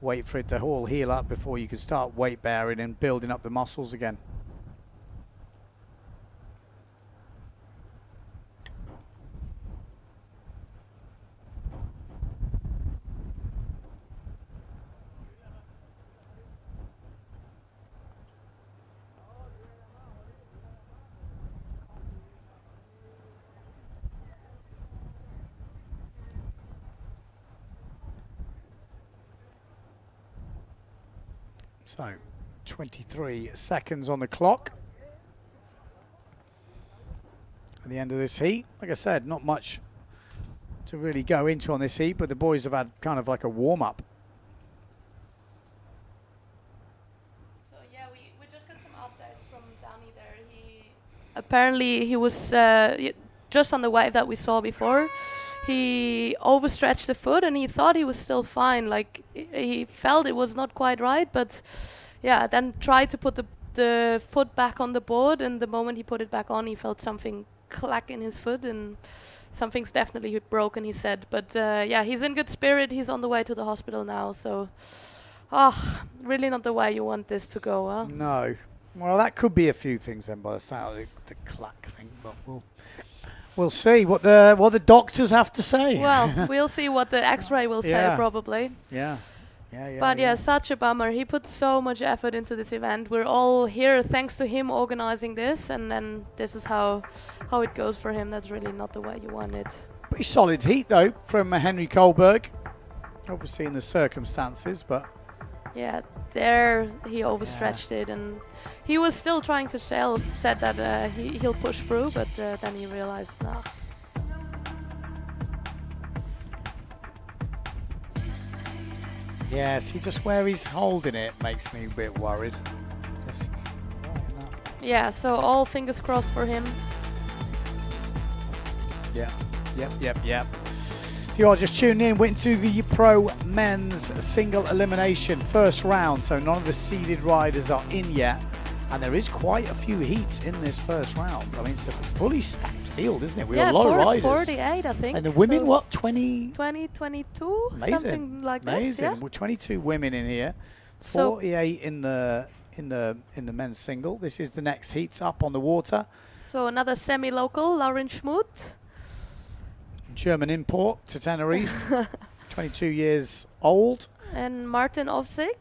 wait for it to all heal up before you can start weight bearing and building up the muscles again. So, 23 seconds on the clock at the end of this heat. Like I said, not much to really go into on this heat, but the boys have had kind of like a warm-up. So yeah, we just got some updates from Danny there. Apparently he was just on the wave that we saw before. He overstretched the foot and he thought he was still fine. Like he felt it was not quite right, but yeah, then tried to put the foot back on the board, and the moment he put it back on, he felt something clack in his foot, and something's definitely broken, he said. But yeah, he's in good spirit. He's on the way to the hospital now, so really not the way you want this to go, huh? No. Well, that could be a few things then by the sound of the clack thing, but we'll see what the doctors have to say. Well, we'll see what the X-ray will say, probably. Yeah. But yeah, such a bummer. He put so much effort into this event. We're all here thanks to him organizing this, and then this is how it goes for him. That's really not the way you want it. Pretty solid heat though from Henry Kohlberg. Obviously in the circumstances, but yeah, there he overstretched it, and he was still trying to sail. Said that he'll push through, but then he realized no. yeah, see, just where he's holding it makes me a bit worried. Just yeah, so all fingers crossed for him. Yep. If you are just tuning in, went to the Pro Men's Single Elimination first round, so none of the seeded riders are in yet, and there is quite a few heats in this first round. I mean, it's a fully stacked field, isn't it? We have a lot of riders. 48, I think. And the women, so what, 20? 22, Amazing. something like this. Yeah. Well, 22 women in here, 48 in the men's single. This is the next heats up on the water. So another semi-local, Lauren Schmuth. German import to Tenerife, 22 years old. And Martin Ovsik.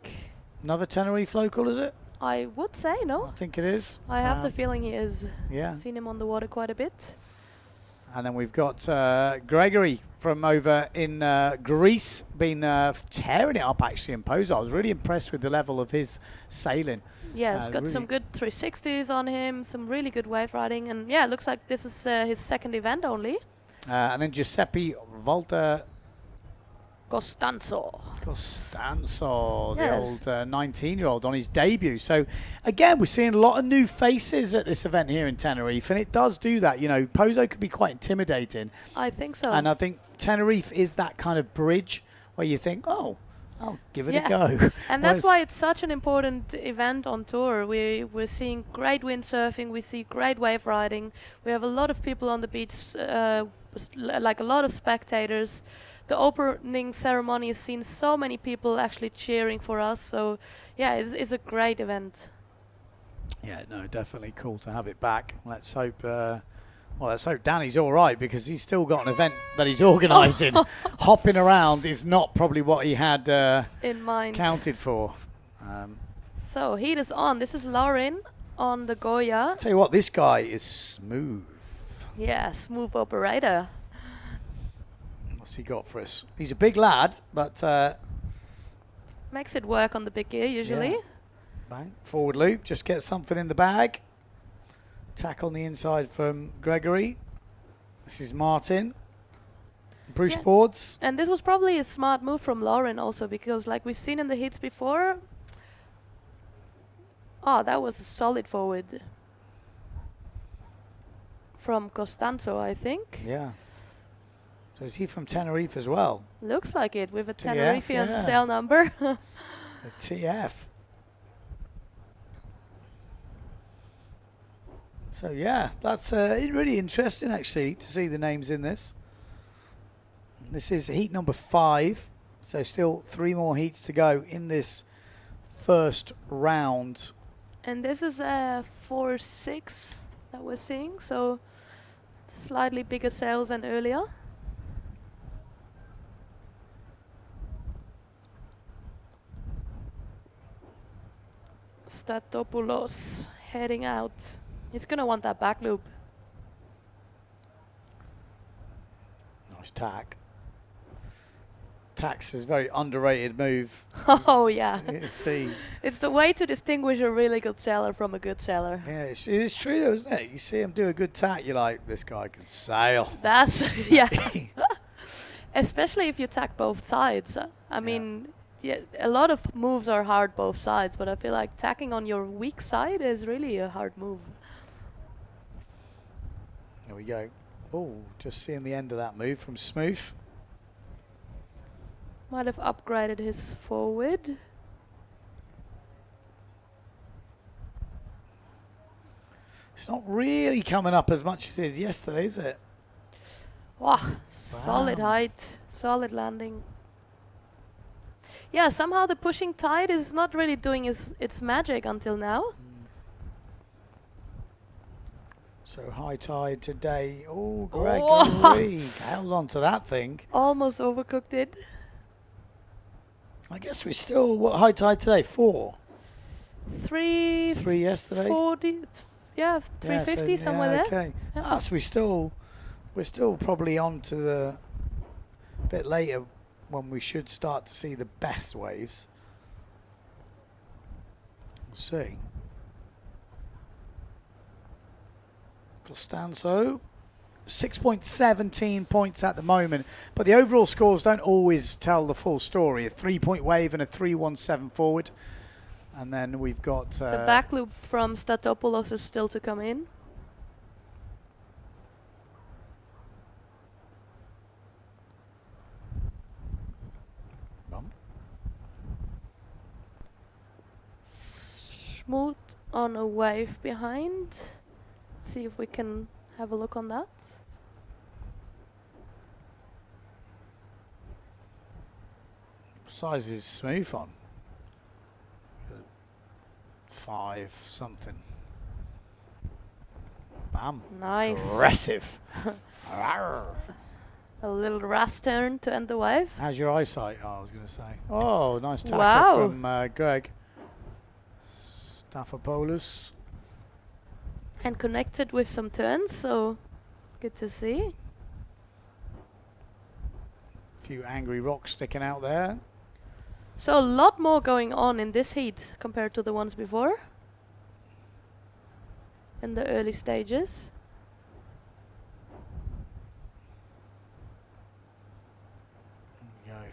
Another Tenerife local, is it? I would say, no? I think it is. I have the feeling he is. Yeah. Seen him on the water quite a bit. And then we've got Gregory from over in Greece, been tearing it up actually in Pozo. I was really impressed with the level of his sailing. Yeah, he's got really some good 360s on him, some really good wave riding, and yeah, it looks like this is his second event only. And then Giuseppe Volta Costanzo, the old 19-year-old on his debut. So again, we're seeing a lot of new faces at this event here in Tenerife, and it does do that. You know, Pozo could be quite intimidating. I think so. And I think Tenerife is that kind of bridge where you think, oh, I'll give it a go. And that's why it's such an important event on tour. We're seeing great windsurfing, we see great wave riding. We have a lot of people on the beach, like a lot of spectators. The opening ceremony has seen so many people actually cheering for us. So yeah, it's a great event. Yeah, no, definitely cool to have it back. Let's hope. Well, let's hope Danny's all right, because he's still got an event that he's organising. Hopping around is not probably what he had in mind, counted for. So heat is on. This is Lauren on the Goya. Tell you what, this guy is smooth. Yeah, smooth operator. What's he got for us? He's a big lad, but makes it work on the big gear usually. Yeah. Bang, forward loop, just get something in the bag. Tack on the inside from Gregory. This is Martin. Bruce boards. And this was probably a smart move from Lauren also, because like we've seen in the heats before. Oh, that was a solid forward from Costanzo, I think. Yeah. So is he from Tenerife as well? Looks like it, with a TF, Tenerifian cell number. The TF. So yeah, that's really interesting actually to see the names in this. This is heat number 5, so still 3 more heats to go in this first round. And this is a 4.6 that we're seeing, so slightly bigger sails than earlier. Statopoulos heading out. He's going to want that back loop. Nice tack. Tack's is a very underrated move. Oh, yeah. See. It's the way to distinguish a really good sailor from a good sailor. Yeah, it's true though, isn't it? You see him do a good tack, you're like, this guy can sail. That's, yeah. Especially if you tack both sides. I mean, yeah, a lot of moves are hard both sides, but I feel like tacking on your weak side is really a hard move. There we go. Oh, just seeing the end of that move from Smooth. Might have upgraded his forward. It's not really coming up as much as it did yesterday, is it? Wow, solid height, solid landing. Yeah, somehow the pushing tide is not really doing its magic until now. So high tide today. Oh, Gregory, held on to that thing. Almost overcooked it. I guess we're still, what high tide today? 4? 3 yesterday? 40, yeah, 350, so somewhere there. Okay. Yeah. So we're still probably on to the bit later when we should start to see the best waves. We'll see. Costanzo, 6.17 points at the moment, but the overall scores don't always tell the full story. A 3-point wave and a 3.17 forward, and then we've got the back loop from Statopoulos is still to come in. Smooth on a wave behind. See if we can have a look on that. Size is Smooth on 5 something. Bam. Nice. Aggressive. A little ras turn to end the wave. How's your eyesight? Oh, I was going to say. Oh, nice tackle Wow. from Greg. Staphopoulos. And connected with some turns, so good to see. A few angry rocks sticking out there. So a lot more going on in this heat compared to the ones before. In the early stages. There we go.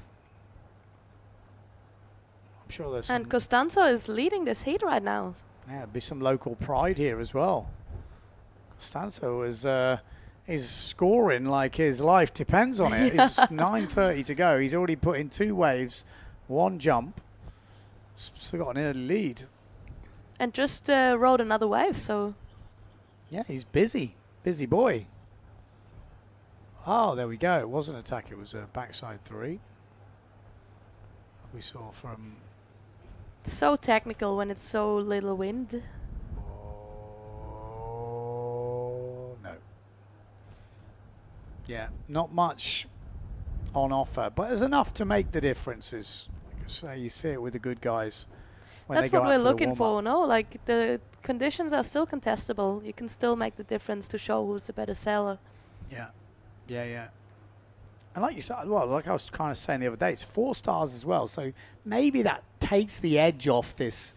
I'm sure there's And some, Costanzo is leading this heat right now. yeah, there'll be some local pride here as well. Costanzo is scoring like his life depends on it. It's 9:30 to go. He's already put in 2 waves, 1 jump. Still got an early lead. And just rode another wave, so... Yeah, he's busy. Busy boy. Oh, there we go. It wasn't an attack. It was a backside 3. We saw from... So technical when it's so little wind. Yeah, not much on offer, but there's enough to make the differences. Like I say, you see it with the good guys. When That's they go what out we're for the looking for, warm-up. no? Like the conditions are still contestable. You can still make the difference to show who's the better sailor. Yeah, yeah, yeah. And like you said, well, like I was kind of saying the other day, it's 4 stars as well. So maybe that takes the edge off this.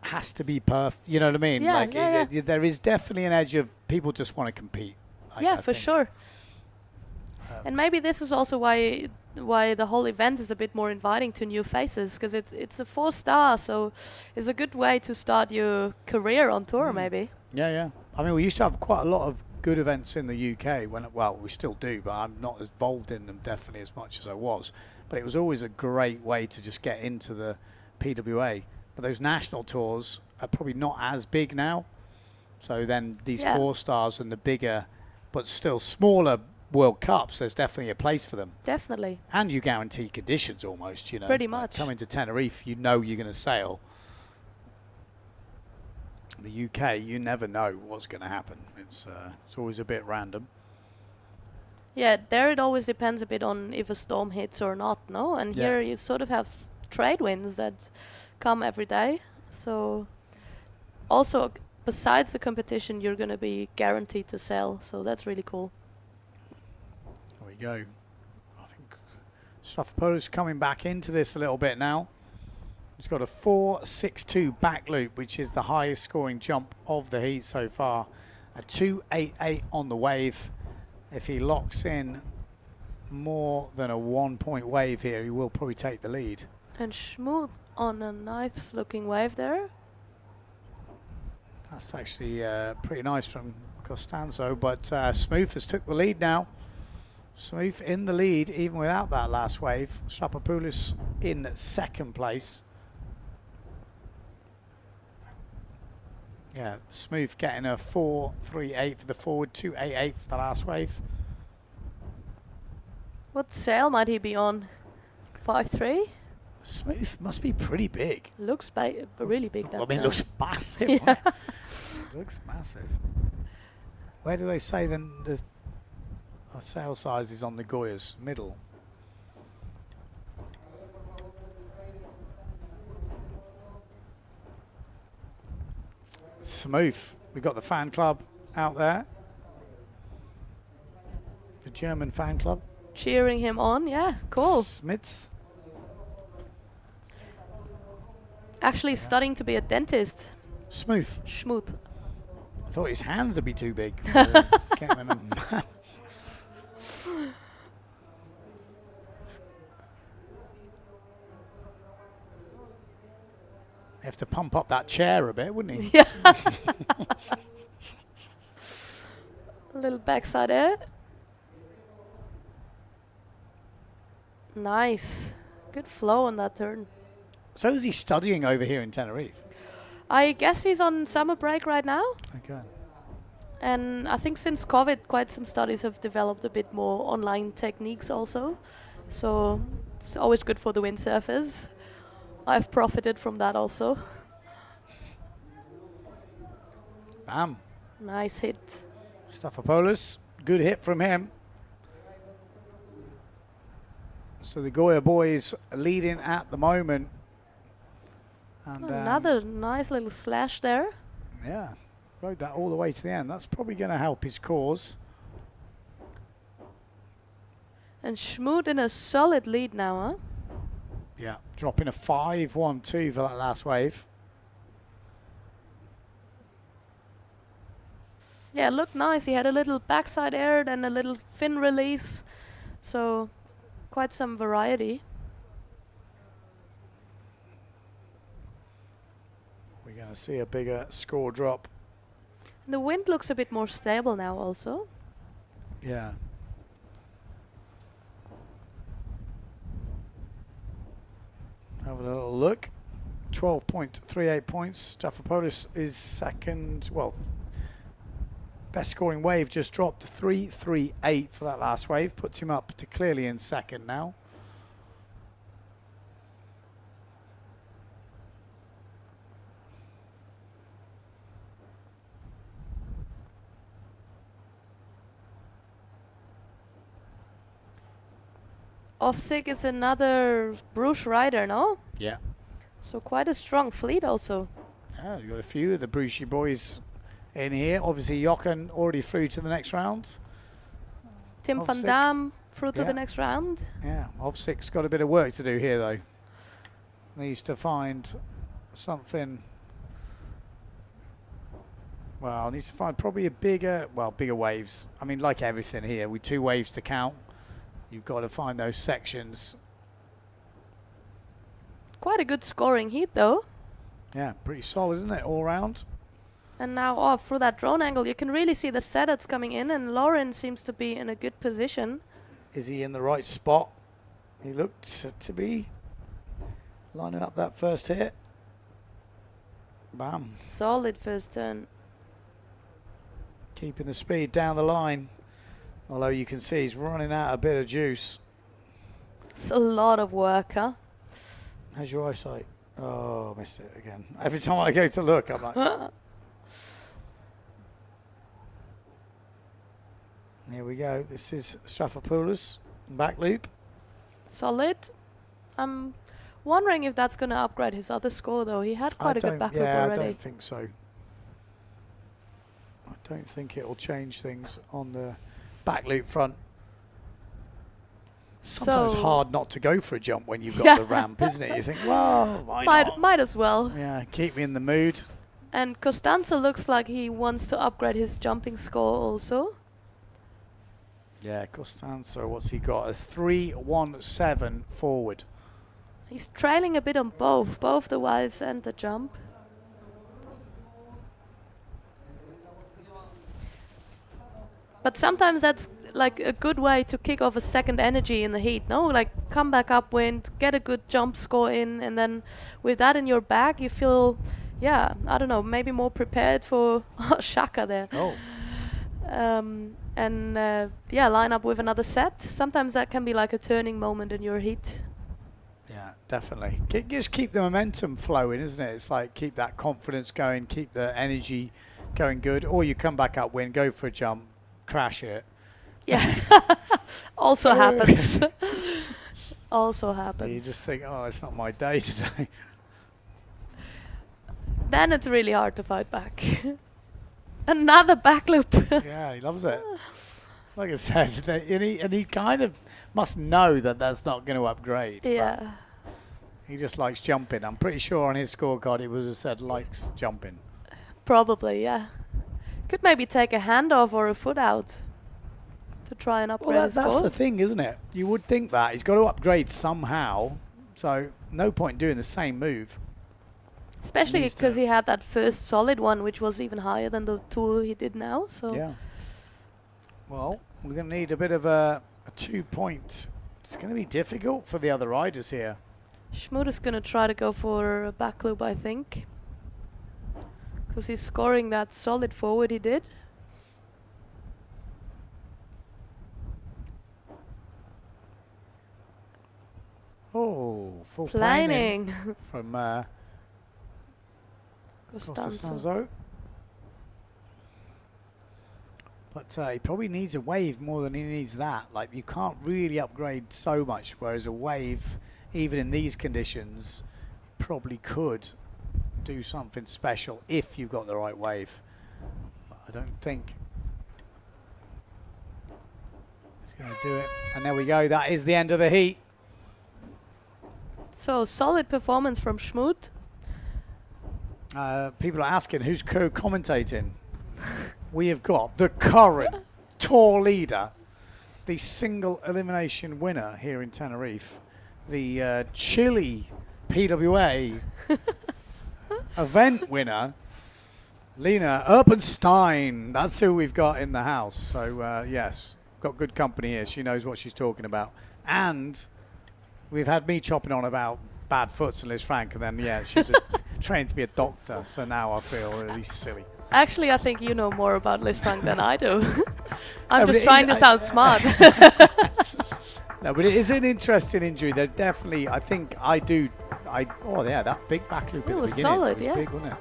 Has to be perfect. You know what I mean? Yeah, like yeah, there is definitely an edge of people just want to compete. Yeah, for sure. And maybe this is also why the whole event is a bit more inviting to new faces, because it's a 4-star, so it's a good way to start your career on tour, maybe. Yeah, yeah. I mean, we used to have quite a lot of good events in the UK. Well, we still do, but I'm not involved in them definitely as much as I was. But it was always a great way to just get into the PWA. But those national tours are probably not as big now. So then these 4 stars and the bigger, but still smaller World Cups, there's definitely a place for them. Definitely. And you guarantee conditions almost, you know. Pretty much. Coming to Tenerife, you know you're going to sail. The UK, you never know what's going to happen. It's always a bit random. Yeah, there it always depends a bit on if a storm hits or not, no? And here you sort of have trade winds that come every day. So also, besides the competition, you're going to be guaranteed to sail. So that's really cool. There we go. I think Stavropoulos coming back into this a little bit now. He's got a 4.62 back loop, which is the highest scoring jump of the heat so far. A 2.88 on the wave. If he locks in more than a 1-point wave here, he will probably take the lead. And smooth on a nice looking wave there. That's actually pretty nice from Costanzo, but Smooth has took the lead now. Smooth in the lead even without that last wave. Stavropoulos in 2nd place. Yeah, Smooth getting a 4.38 for the forward, 2.88 for the last wave. What sail might he be on? 5.3? Smooth must be pretty big. Looks really big. That I mean, it sail. looks massive. Yeah. Right? Looks massive. Where do they say then the sail size is on the Goyas? Middle. Smooth. We've got the fan club out there. The German fan club. Cheering him on, yeah, cool. Smits. Actually studying to be a dentist. Smooth. Smooth. I thought his hands would be too big. Can't remember. Have to pump up that chair a bit, wouldn't he? Yeah. A little backside air. Nice. Good flow on that turn. So is he studying over here in Tenerife? I guess he's on summer break right now. Okay. And I think since COVID, quite some studies have developed a bit more online techniques also. So it's always good for the windsurfers. I've profited from that also. Bam. Nice hit. Stavropoulos, good hit from him. So the Goya boys leading at the moment. And another nice little slash there. Yeah, rode that all the way to the end. That's probably going to help his cause. And Schmood in a solid lead now, huh? Yeah, dropping a 5.12 for that last wave. Yeah, it looked nice. He had a little backside air, then a little fin release. So quite some variety. We're going to see a bigger score drop. And the wind looks a bit more stable now also. Yeah. Have a little look. 12.38 points. Stavropoulos is 2nd. Well, best scoring wave just dropped 3.38 for that last wave. Puts him up to clearly in 2nd now. Offsick is another Bruges rider, no? Yeah. So quite a strong fleet also. Yeah, you've got a few of the Brucey boys in here. Obviously, Jochen already through to the next round. Tim van Dam through to the next round. Yeah, Offsick's got a bit of work to do here, though. Needs to find something. Well, needs to find probably a bigger waves. I mean, like everything here, with 2 waves to count, you've got to find those sections. Quite a good scoring heat, though. Yeah, pretty solid, isn't it, all round? And now through that drone angle, you can really see the setups coming in, and Lauren seems to be in a good position. Is he in the right spot? He looked to be lining up that first hit. Bam. Solid first turn. Keeping the speed down the line. Although you can see he's running out a bit of juice. It's a lot of work, huh? How's your eyesight? Oh, missed it again. Every time I go to look, I'm like... Here we go. This is Strafopoulos, back loop. Solid. I'm wondering if that's going to upgrade his other score, though. He had quite a good back loop already. I don't think so. I don't think it will change things on the back loop front. Sometimes hard not to go for a jump when you've got the ramp, isn't it? You think, well, why not? Might as well. Yeah, keep me in the mood. And Costanza looks like he wants to upgrade his jumping score also. Yeah, Costanza, what's he got? A 317 forward. He's trailing a bit on both the waves and the jump. But sometimes that's like a good way to kick off a second energy in the heat, no? Like come back upwind, get a good jump score in, and then with that in your bag, you feel, yeah, I don't know, maybe more prepared for Shaka there. Oh. Yeah, line up with another set. Sometimes that can be like a turning moment in your heat. Yeah, definitely. Just keep the momentum flowing, isn't it? It's like keep that confidence going, keep the energy going good, or you come back upwind, go for a jump, crash it. Yeah, also happens. Also happens. You just think, oh, it's not my day today. Then it's really hard to fight back. Another back loop. Yeah, he loves it. Like I said, and he kind of must know that that's not going to upgrade. Yeah. He just likes jumping. I'm pretty sure on his scorecard it was said likes jumping. Probably, yeah. Could maybe take a handoff or a foot out to try and upgrade his score. That's the thing, isn't it? You would think that. He's got to upgrade somehow. So no point doing the same move. Especially because he had that first solid one, which was even higher than the two he did now. So yeah. Well, we're going to need a bit of a 2-point. It's going to be difficult for the other riders here. Schmid is going to try to go for a back loop, I think. Because he's scoring that solid forward he did. Oh, full planing from Costanzo. But he probably needs a wave more than he needs that. Like, you can't really upgrade so much, whereas a wave, even in these conditions, probably could do something special if you've got the right wave. But I don't think it's going to do it. And there we go. That is the end of the heat. So, solid performance from Schmid. People are asking who's co-commentating. We have got the current tour leader, the single elimination winner here in Tenerife, the Chile PWA event winner, Lena Erpenstein. That's who we've got in the house. So, yes, got good company here. She knows what she's talking about. And we've had me chopping on about bad foots and Liz Frank, and then, yeah, she's trained to be a doctor, so now I feel really silly. Actually, I think you know more about Liz Frank than I do. I'm just trying to sound smart. No, but it is an interesting injury. They're definitely, I think oh, yeah, that big back loop at the beginning. Solid, was big, wasn't it?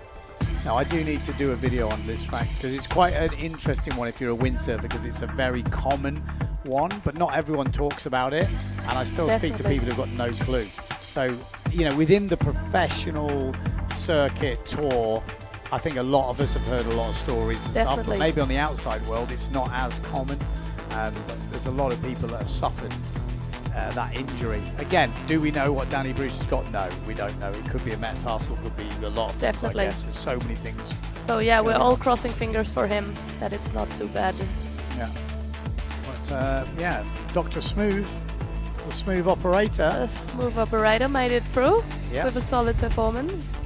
No, I do need to do a video on Liz Frank because it's quite an interesting one if you're a windsurfer, because it's a very common one, but not everyone talks about it, and I still speak to people who've got no clue. So, you know, within the professional circuit tour, I think a lot of us have heard a lot of stories and stuff, but maybe on the outside world it's not as common. But there's a lot of people that have suffered that injury. Again, do we know what Danny Bruce has got? No, we don't know. It could be a metatarsal, it could be a lot of things, I guess. There's so many things. So yeah, we're all crossing fingers for him that it's not too bad. Yeah. But yeah, Dr. Smooth, the smooth operator. The smooth operator made it through Yeah. with a solid performance.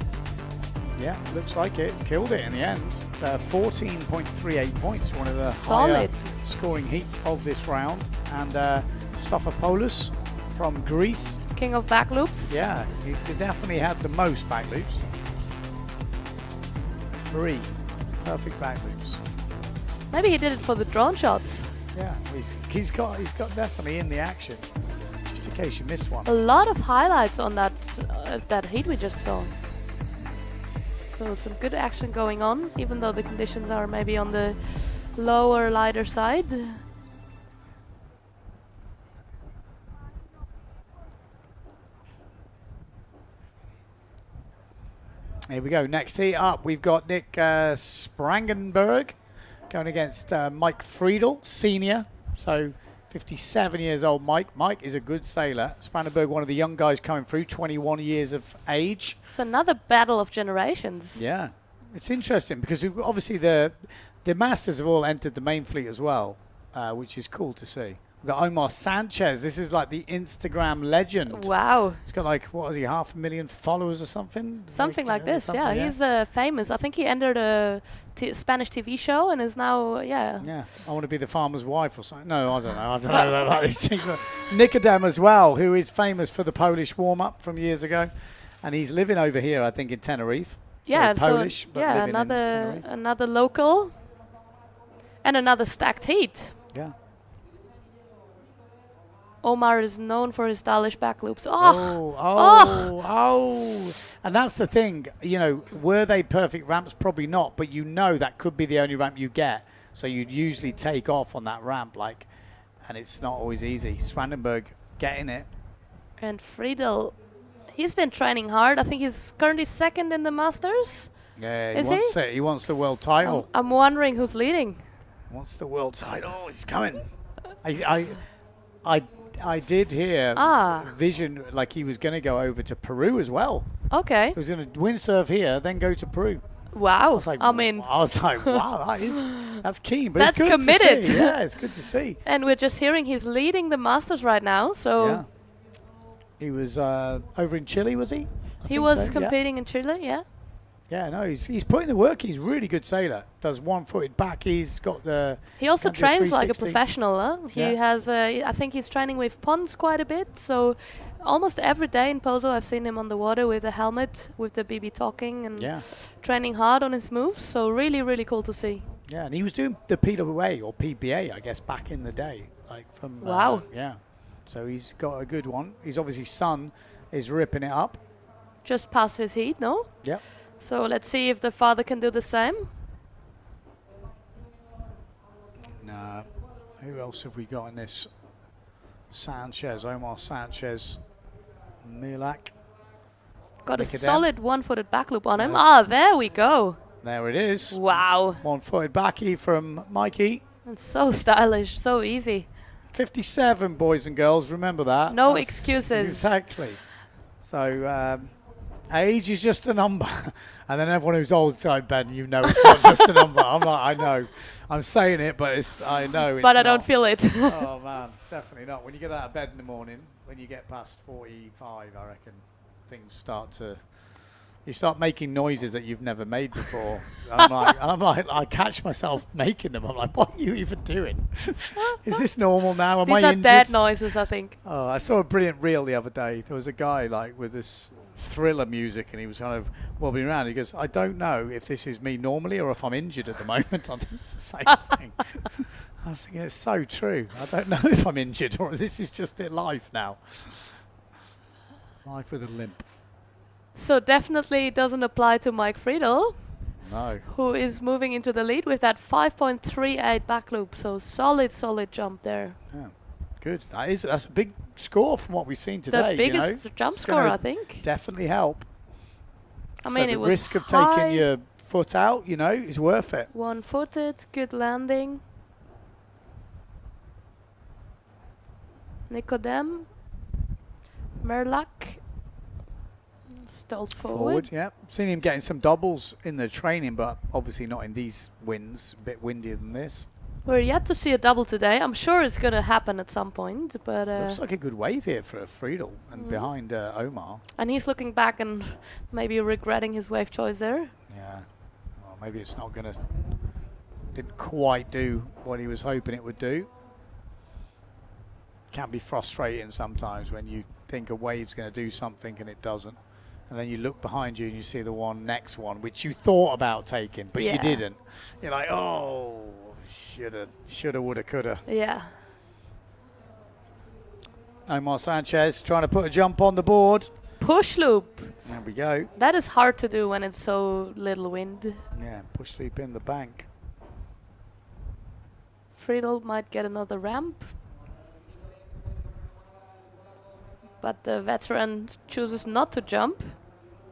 Yeah, looks like it. Killed it in the end. 14.38 points, one of the Solid. higher scoring heats of this round. And Stafopoulos from Greece. King of back loops. Yeah, he definitely had the most back loops. 3 perfect back loops. Maybe he did it for the drone shots. Yeah, he's got definitely in the action. Just in case you missed one. A lot of highlights on that that heat we just saw. So some good action going on, even though the conditions are maybe on the lower, lighter side. Here we go. Next heat up, we've got Nick Sprangenberg going against Mike Friedel, senior. So 57 years old Mike. Mike is a good sailor. Sprangenberg, one of the young guys coming through, 21 years of age. It's another battle of generations. Yeah. It's interesting because obviously the Masters have all entered the main fleet as well, which is cool to see. We've got Omar Sanchez. This is like the Instagram legend. Wow. He's got like, what is he, 500,000 followers or something? Something like this, something, yeah. He's famous. I think he entered a Spanish TV show and is now, yeah. Yeah, I want to be the farmer's wife or something. No, I don't know. I don't know about these things. Nicodem as well, who is famous for the Polish warm-up from years ago. And he's living over here, I think, in Tenerife. Yeah, so Polish, but yeah, living in Tenerife. another local and another stacked heat. Yeah. Omar is known for his stylish back loops. And that's the thing, you know, were they perfect ramps? Probably not, but you know that could be the only ramp you get. So you'd usually take off on that ramp, like, and it's not always easy. Sprangenberg getting it. And Friedel, he's been training hard. I think he's currently second in the Masters. Yeah, Is he wants it. He wants the world title. I'm wondering who's leading. Wants the world title. Oh, he's coming. I did hear vision like he was going to go over to Peru as well. Okay. He was going to windsurf here, then go to Peru. Wow. I was like, wow, that's keen. But that's it's good committed. To see. Yeah, it's good to see. And we're just hearing he's leading the Masters right now. So yeah. He was over in Chile, was he? He was competing in Chile, yeah. Yeah, no, he's putting the work. He's a really good sailor. Does one-footed back. He's got the. He also trains like a professional. Huh? He has. I think he's training with ponds quite a bit. So almost every day in Pozo, I've seen him on the water with a helmet, with the BB talking, and training hard on his moves. So really, really cool to see. Yeah, and he was doing the PWA or PBA, I guess, back in the day, like from. Wow. Yeah, so he's got a good one. He's obviously son is ripping it up. Just past his heat, no? Yep. So let's see if the father can do the same. Who else have we got in this? Sanchez, Omar Sanchez, Milak. Got Nicodem. a solid one-footed back loop on him. There we go. There it is. Wow. One-footed backie from Mikey. It's so stylish, so easy. 57, boys and girls, remember that. No excuses. Exactly. So age is just a number. And then everyone who's old side Ben, you know it's not just a number. I'm like, I know. I'm saying it, but I know it's but I not. don't feel it. Oh, man, it's definitely not. When you get out of bed in the morning, when you get past 45, I reckon things start to... You start making noises that you've never made before. I'm like, I catch myself making them. I'm like, what are you even doing? Is this normal now? Am I injured? These are dead noises, I think. Oh, I saw a brilliant reel the other day. There was a guy like with this thriller music, and he was kind of wobbling around. He goes, I don't know if this is me normally or if I'm injured at the moment. I think it's the same thing. I was thinking, it's so true. I don't know if I'm injured or this is just life now. Life with a limp. So definitely doesn't apply to Mike Friedel. No. who is moving into the lead with that 5.38 back loop. So solid jump there. Yeah. Good. That's a big score from what we've seen today. The biggest jump score, I think. Definitely help. I mean, the it was risk of high. taking your foot out, is worth it. One-footed, good landing. Nicodem. Merlak. Still forward. Yeah. Seen him getting some doubles in the training, but obviously not in these winds. A bit windier than this. We're yet to see a double today. I'm sure it's going to happen at some point, but looks like a good wave here for Friedel and behind Omar. And he's looking back and maybe regretting his wave choice there. Yeah. Well, maybe it's not going to. Didn't quite do what he was hoping it would do. Can be frustrating sometimes when you think a wave's going to do something and it doesn't. And then you look behind you and you see the next one, which you thought about taking, but you didn't. You're like, oh, shoulda, woulda, coulda. Yeah. Omar Sanchez trying to put a jump on the board. Push loop. There we go. That is hard to do when it's so little wind. Yeah, push loop in the bank. Friedel might get another ramp. But the veteran chooses not to jump.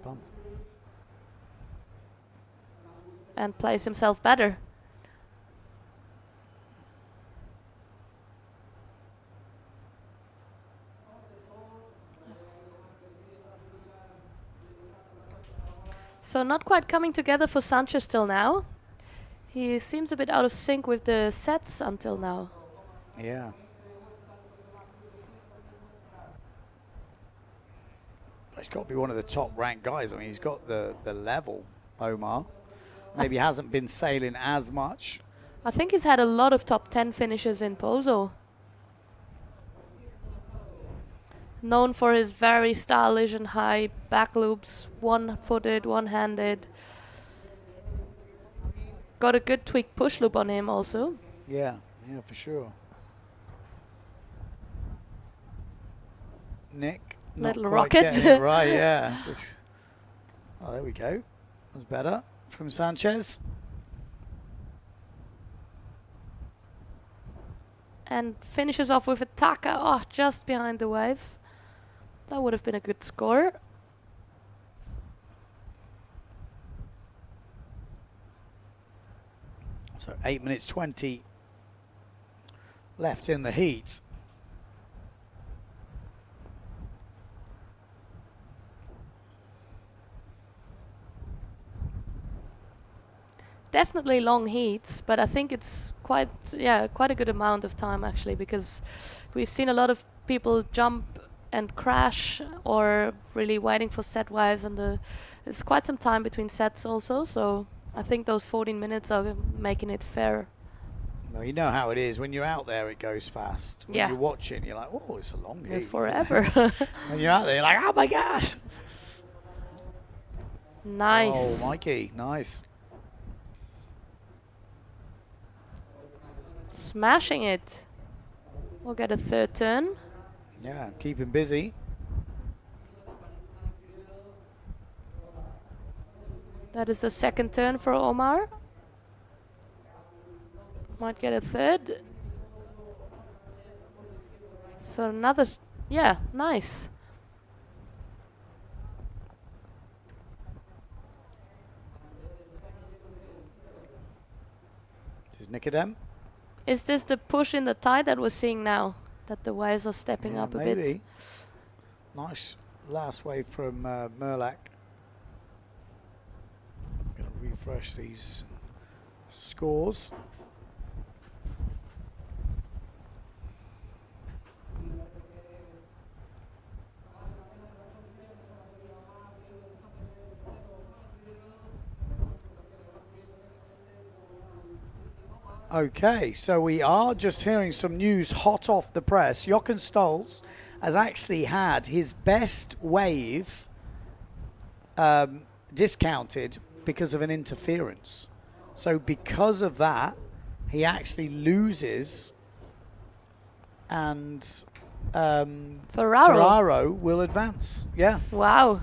Bum. And plays himself better. So not quite coming together for Sanchez till now. He seems a bit out of sync with the sets until now. Yeah. He's got to be one of the top ranked guys. I mean, he's got the level, Omar. Maybe hasn't been sailing as much. I think he's had a lot of top 10 finishes in Pozo. Known for his very stylish and high back loops, one-footed, one-handed. Got a good tweaked push loop on him also. Yeah, for sure. Nick. Little Not rocket. quite getting it right, yeah. Oh, there we go. That's better from Sanchez. And finishes off with a taka. Oh, just behind the wave. That would have been a good score. So 8 minutes 20 left in the heat. Definitely long heats, but I think it's quite a good amount of time actually, because we've seen a lot of people jump and crash or really waiting for set waves, and there's quite some time between sets also, so I think those 14 minutes are making it fair. Well, you know how it is. When you're out there, it goes fast. When Yeah. you're watching, you're like, oh, it's a long heat. It's forever. When you're out there, you're like, oh my God. Nice. Oh, Mikey, nice. Smashing it. We'll get a third turn. Yeah, keep him busy. That is the second turn for Omar. Might get a third. So another, yeah, nice. This is Nicodem. Is this the push in the tide that we're seeing now? That the waves are stepping up a maybe. bit? Nice last wave from Merlak. Going to refresh these scores. Okay, so we are just hearing some news hot off the press. Jochen Stolz has actually had his best wave discounted because of an interference. So because of that, he actually loses, and Ferraro will advance. Yeah. Wow.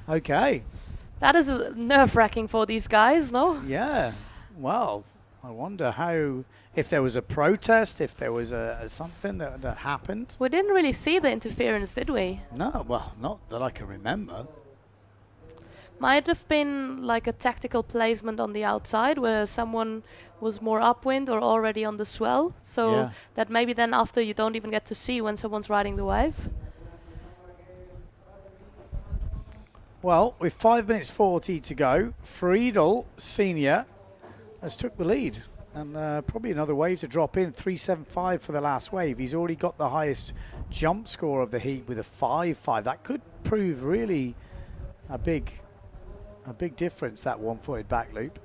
Okay. That is nerve-wracking for these guys, no? Yeah. Well, I wonder if there was a protest, if there was something that happened. We didn't really see the interference, did we? No, well, not that I can remember. Might have been like a tactical placement on the outside where someone was more upwind or already on the swell. So that maybe then after you don't even get to see when someone's riding the wave. Well, with 5 minutes 40 to go, Friedel Senior has took the lead. And probably another wave to drop in, 3.75 for the last wave. He's already got the highest jump score of the heat with a 5.5. That could prove really a big difference, that one-footed back loop.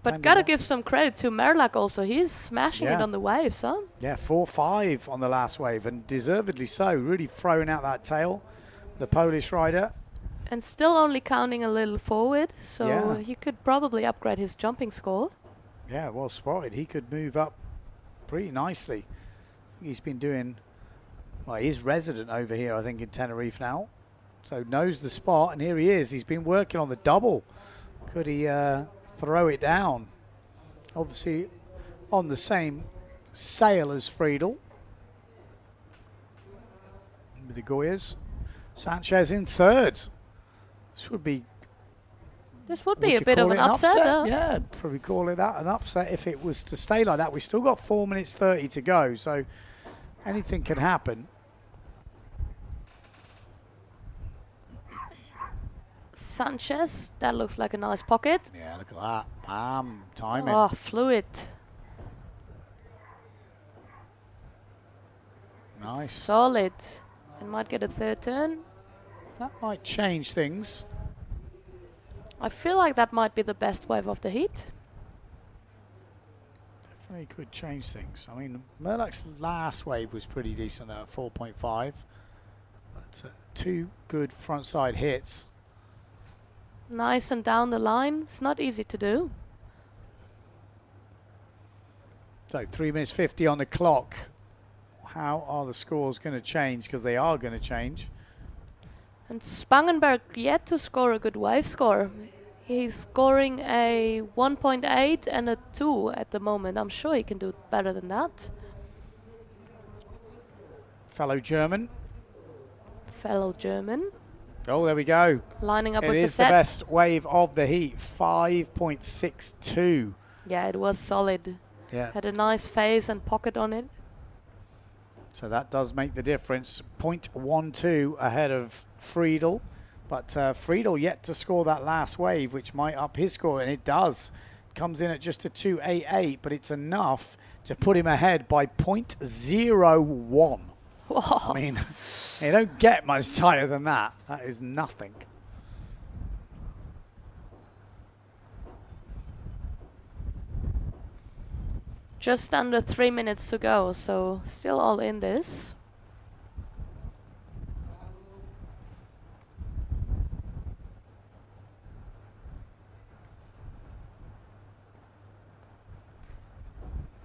But gotta give some credit to Merlak also. He's smashing it on the waves, huh? Yeah, 4.5 on the last wave, and deservedly so. Really throwing out that tail, the Polish rider. And still only counting a little forward, so he could probably upgrade his jumping score. Yeah, well spotted. He could move up pretty nicely. He's been doing, well, he's resident over here, I think, in Tenerife now. So knows the spot, and here he is. He's been working on the double. Could he throw it down? Obviously on the same sail as Friedel. With the Goyas. Sanchez in third. This would be a bit of an upset. Yeah, probably call it that, an upset if it was to stay like that. We've still got 4 minutes 30 to go, so anything can happen. Sanchez, that looks like a nice pocket. Yeah, look at that. Bam, timing. Oh, fluid. Nice. Solid. And might get a third turn. That might change things. I feel like that might be the best wave of the heat. Definitely could change things. I mean, Merlak's last wave was pretty decent at 4.5. But 2 good frontside hits. Nice and down the line. It's not easy to do. So 3 minutes 50 on the clock. How are the scores going to change? Because they are going to change. And Spangenberg yet to score a good wave score. He's scoring a 1.8 and a 2 at the moment. I'm sure he can do better than that. Fellow German. Oh, there we go. Lining up with the set. It is the best wave of the heat, 5.62. Yeah, it was solid. Yeah. Had a nice phase and pocket on it. So that does make the difference. 0.12 ahead of Friedel. But Friedel yet to score that last wave, which might up his score, and it does. Comes in at just a 2.88, but it's enough to put him ahead by 0.01. Whoa. I mean, you don't get much tighter than that. That is nothing. Just under 3 minutes to go, so still all in this.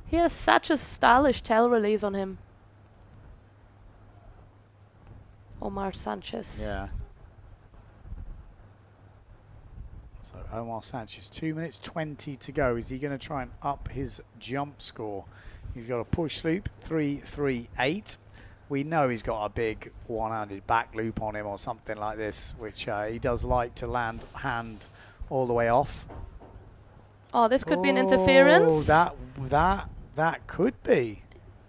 He has such a stylish tail release on him. Omar Sanchez. Yeah. So Omar Sanchez, 2 minutes 20 to go. Is he going to try and up his jump score? He's got a push loop, 3.38. We know he's got a big one-handed back loop on him or something like this, which he does like to land hand all the way off. Oh, this could be an interference. Oh, that could be.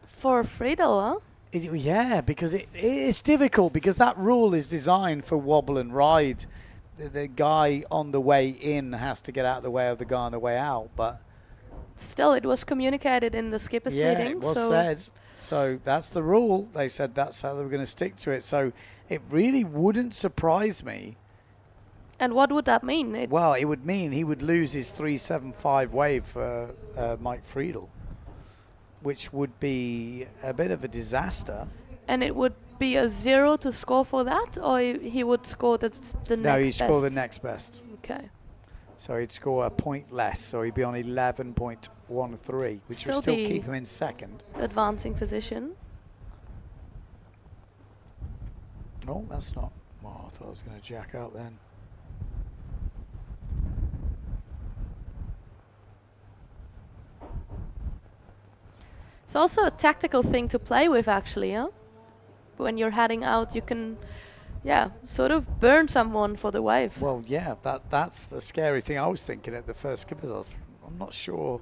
For Friedel, huh? Yeah, because it's difficult because that rule is designed for wobble and ride. The guy on the way in has to get out of the way of the guy on the way out, but still it was communicated in the skippers meeting. Yeah, it was said. So that's the rule. They said that's how they were going to stick to it. So it really wouldn't surprise me. And what would that mean? Well, it would mean he would lose his 3.75 wave for Mike Friedel, which would be a bit of a disaster. And it would be a 0 to score for that, or he would score the next best? No, he'd score the next best. Okay. So he'd score a point less, so he'd be on 11.13, which would still keep him in second. Advancing position. Oh, that's not. Oh, I thought I was going to jack up then. It's also a tactical thing to play with, actually, huh? When you're heading out, you can, sort of burn someone for the wave. Well, yeah, that's the scary thing I was thinking at the first skippers. I'm not sure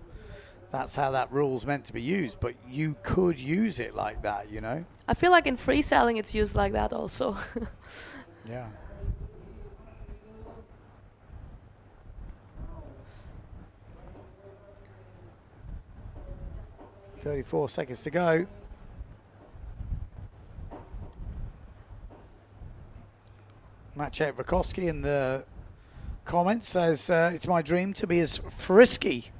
that's how that rule's meant to be used, but you could use it like that, you know? I feel like in freestyling it's used like that also. Yeah. "34 seconds to go." Maciej Rakowski in the comments says, "It's my dream to be as frisky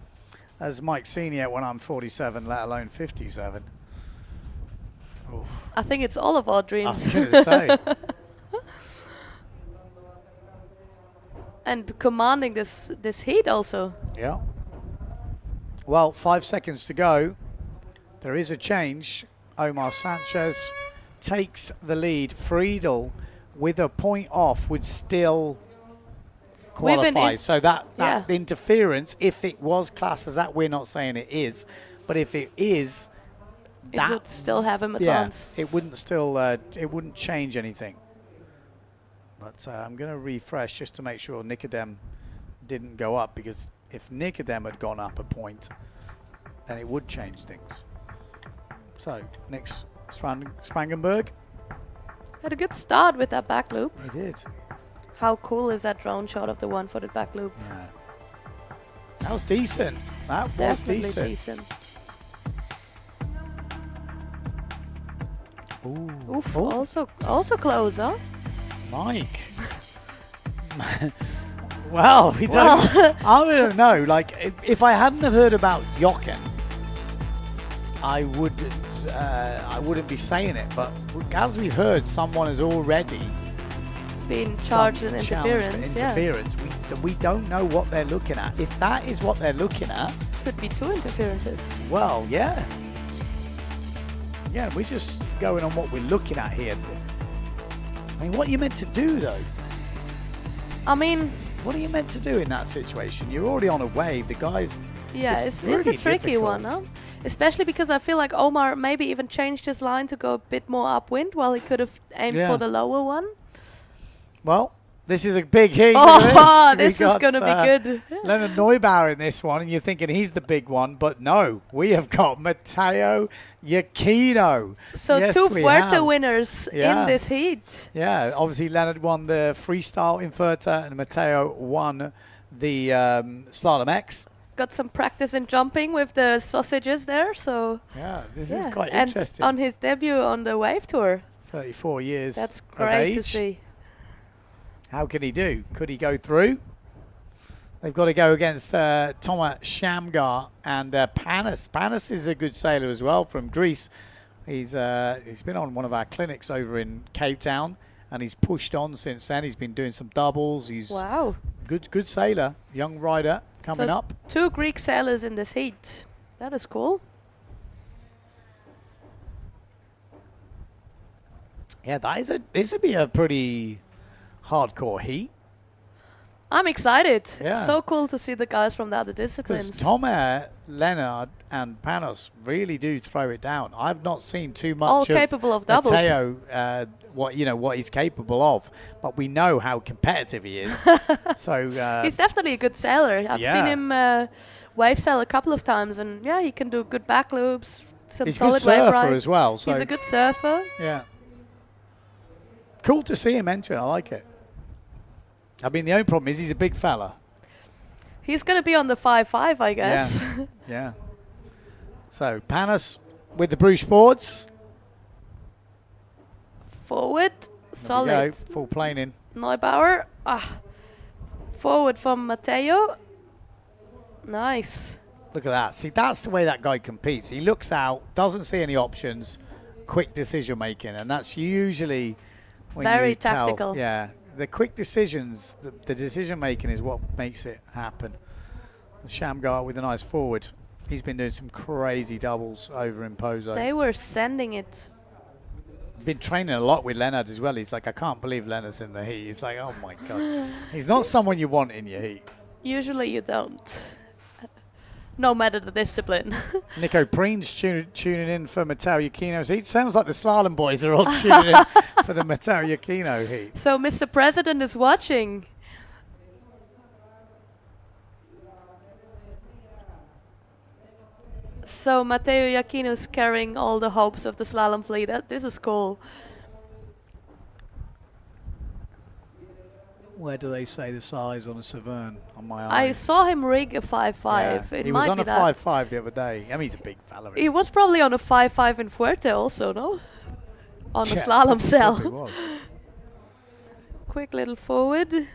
as Mike Senior when I'm 47, let alone 57." Oof. I think it's all of our dreams. I was going to say. And commanding this heat also. Yeah. Well, 5 seconds to go. There is a change. Omar Sanchez takes the lead. Friedel, with a point off, would still qualify. So that interference, if it was classed as that, we're not saying it is, but if it is, it would still have him advance. It wouldn't still. It wouldn't change anything. But I'm going to refresh just to make sure Nicodem didn't go up, because if Nicodem had gone up a point, then it would change things. So, Nick Spangenberg. Had a good start with that back loop. He did. How cool is that drone shot of the one-footed back loop? Yeah. That was decent. That was Definitely decent. Ooh. Oof, also close, huh? Mike. Well, we don't. I don't know. Like, if I hadn't have heard about Jochen, I wouldn't be saying it. But as we've heard, someone has already been charged with interference. We don't know what they're looking at. If that is what they're looking at, could be 2 interferences. Well, yeah. Yeah, we're just going on what we're looking at here. I mean, what are you meant to do, though? I mean, what are you meant to do in that situation? You're already on a wave. The guys. Yeah, it's a tricky one, huh? Especially because I feel like Omar maybe even changed his line to go a bit more upwind while he could have aimed for the lower one. Well, this is a big heat. Oh, this is going to be good. Leonard Neubauer in this one, and you're thinking he's the big one, but no, we have got Matteo Giacchino. So yes, 2 Fuerte winners in this heat. Yeah, obviously Leonard won the freestyle inverter, and Matteo won the slalom X. Got some practice in jumping with the sausages there, so yeah, this is quite and interesting. On his debut on the Wave Tour. 34 years. That's great to see. How can he do? Could he go through? They've got to go against Thomas Shamgar and Panis. Panis is a good sailor as well from Greece. He's been on one of our clinics over in Cape Town, and he's pushed on since then. He's been doing some doubles. He's good sailor, young rider coming up. 2 Greek sailors in this heat. That is cool. Yeah, this would be a pretty hardcore heat. I'm excited. Yeah. So cool to see the guys from the other disciplines. Because Tomer, Leonard, and Panos really do throw it down. I've not seen too much all capable of doubles. Matteo, what he's capable of, but we know how competitive he is. So he's definitely a good sailor. I've seen him wave sail a couple of times, and he can do good back loops, some he's solid a good wave surfer ride. as well. So he's a good surfer. Yeah. Cool to see him entering. I like it. I mean, the only problem is he's a big fella. He's going to be on the 5-5, I guess. Yeah. So, Panis with the Bruce boards. Forward. Solid. Full plane in. Neubauer. Forward from Matteo. Nice. Look at that. See, that's the way that guy competes. He looks out, doesn't see any options, quick decision making, and that's usually when very you tactical. Tell, yeah. The quick decisions, the decision making is what makes it happen. Shamgar with a nice forward. He's been doing some crazy doubles over in Pozo. They were sending it. Been training a lot with Leonard as well. He's like, I can't believe Leonard's in the heat. He's like, oh my God. He's not someone you want in your heat. Usually you don't. no matter the discipline. Nico Preen's tuning in for Matteo Iachino's heat. Sounds like the slalom boys are all tuning in for the Matteo Iachino heat. So Mr. President is watching. So Matteo Iachino's carrying all the hopes of the slalom fleet. This is cool. Where do they say the size on a Severn on my I eyes? saw him rig a 5.5. Yeah, It he might was on be a that. 5.5 the other day. I mean, he's a big fella. He was probably on a 5.5 in Fuerte also, no? On a Yeah, slalom he cell. probably was. Quick little forward.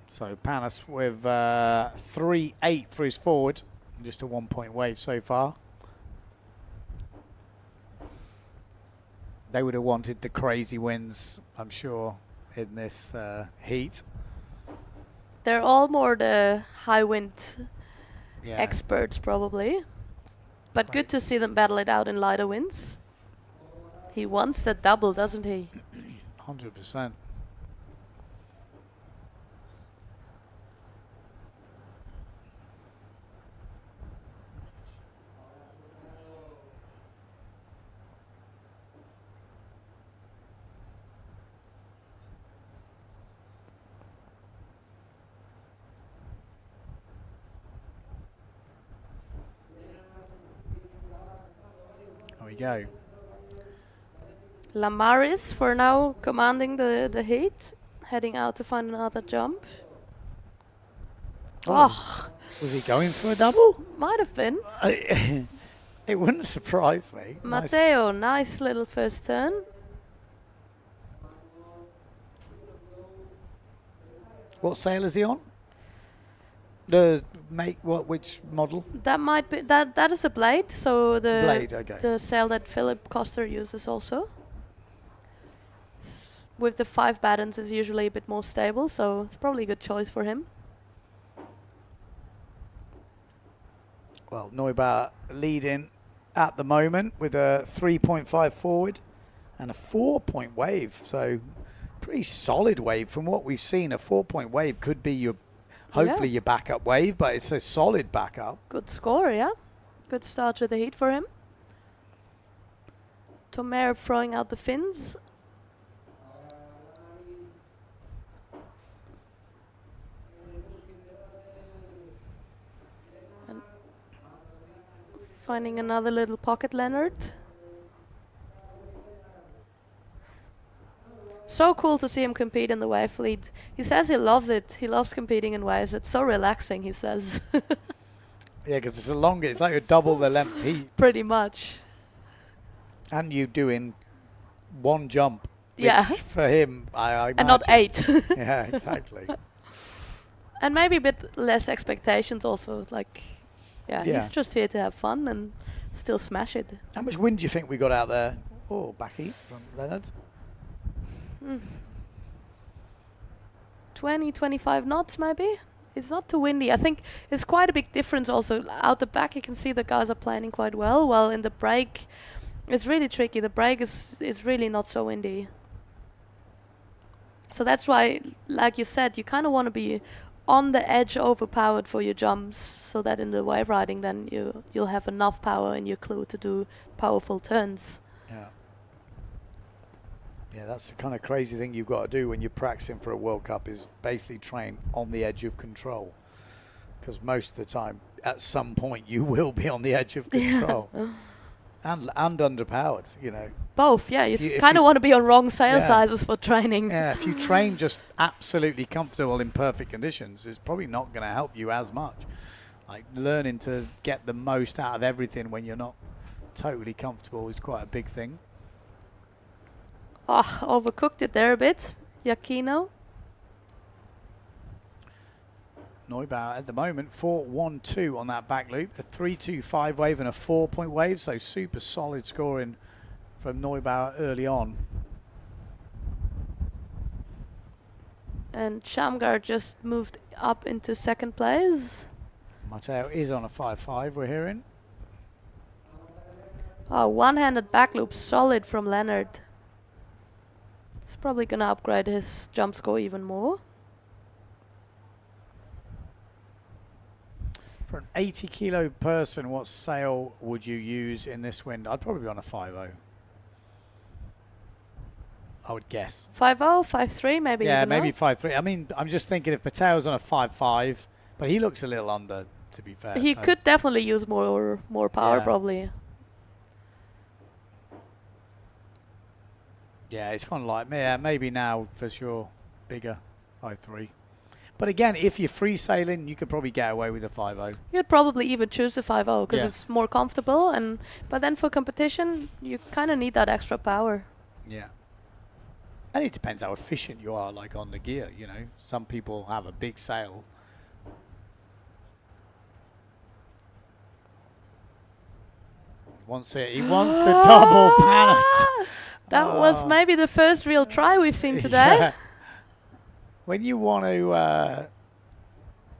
So Panis with 3.8 for his forward. Just a 1 point wave so far. They would have wanted the crazy wins, I'm sure, in this heat. They're all more the high wind Yeah. experts probably. But good to see them battle it out in lighter winds. He wants that double, doesn't he? 100%. There we go. Lamaris for now commanding the heat, heading out to find another jump. Oh, Was he going for a double? might have been. It wouldn't surprise me. Nice. Matteo, nice little first turn. What sail is he on? The which model? That might be that is a blade, so the Blade, okay. the sail that Philip Coster uses also. With the 5 battens is usually a bit more stable, so it's probably a good choice for him. Well, Neubauer leading at the moment with a 3.5 forward and a 4-point wave. So pretty solid wave from what we've seen. A 4-point wave could be your hopefully your backup wave, but it's a solid backup. Good score, yeah. Good start to the heat for him. Tomer throwing out the fins. And finding another little pocket Leonard. So cool to see him compete in the wave fleet. He says he loves it. He loves competing in waves. It's so relaxing, he says. Yeah, because it's a longer, it's like a double the length heat. Pretty much. And you doing one jump. Which Yeah. for him, I And not imagine- 8. Yeah, exactly. And maybe a bit less expectations also. Like, yeah, Yeah. he's just here to have fun and still smash it. How much wind do you think we got out there? Oh, back heat from Leonard. 20, 25 knots maybe. It's not too windy. I think it's quite a big difference also. Out the back you can see the guys are planning quite well, while in the break it's really tricky. The break is really not so windy. So that's why, like you said, you kind of want to be on the edge overpowered for your jumps, so that in the wave riding then you'll have enough power in your clue to do powerful turns. Yeah. Yeah, that's the kind of crazy thing you've got to do when you're practicing for a World Cup, is basically train on the edge of control. Because most of the time, at some point, you will be on the edge of control. And underpowered, you know. Both, yeah. You If kind of you- want to be on wrong sail Yeah. sizes for training. Yeah, if you train just absolutely comfortable in perfect conditions, it's probably not going to help you as much. Like, learning to get the most out of everything when you're not totally comfortable is quite a big thing. Oh, overcooked it there a bit. Iachino. Neubauer at the moment 4-1-2 on that back loop, a 3-2-5 wave and a 4-point wave, so super solid scoring from Neubauer early on. And Shamgar just moved up into second place. Matteo is on a 5-5, we're hearing. Oh, one-handed back loop, solid from Leonard. probably going to upgrade his jump score even more. For an 80 kilo person, what sail would you use in this wind? I'd probably be on a 5.0. I would guess. 5.0, 5.3 maybe. Yeah, even maybe now. 5.3. I mean, I'm just thinking if Mateo's on a 5.5, but he looks a little under, to be fair. He could definitely use more power, Yeah. probably. Yeah, it's kind of like, yeah, maybe now for sure, bigger 5.3. But again, if you're free sailing, you could probably get away with a 5.0. You'd probably even choose a 5.0 because Yeah. it's more comfortable. But then for competition, you kind of need that extra power. Yeah. And it depends how efficient you are, like on the gear, you know. Some people have a big sail. He wants the double panis. That was maybe the first real try we've seen today. Yeah. When you want to,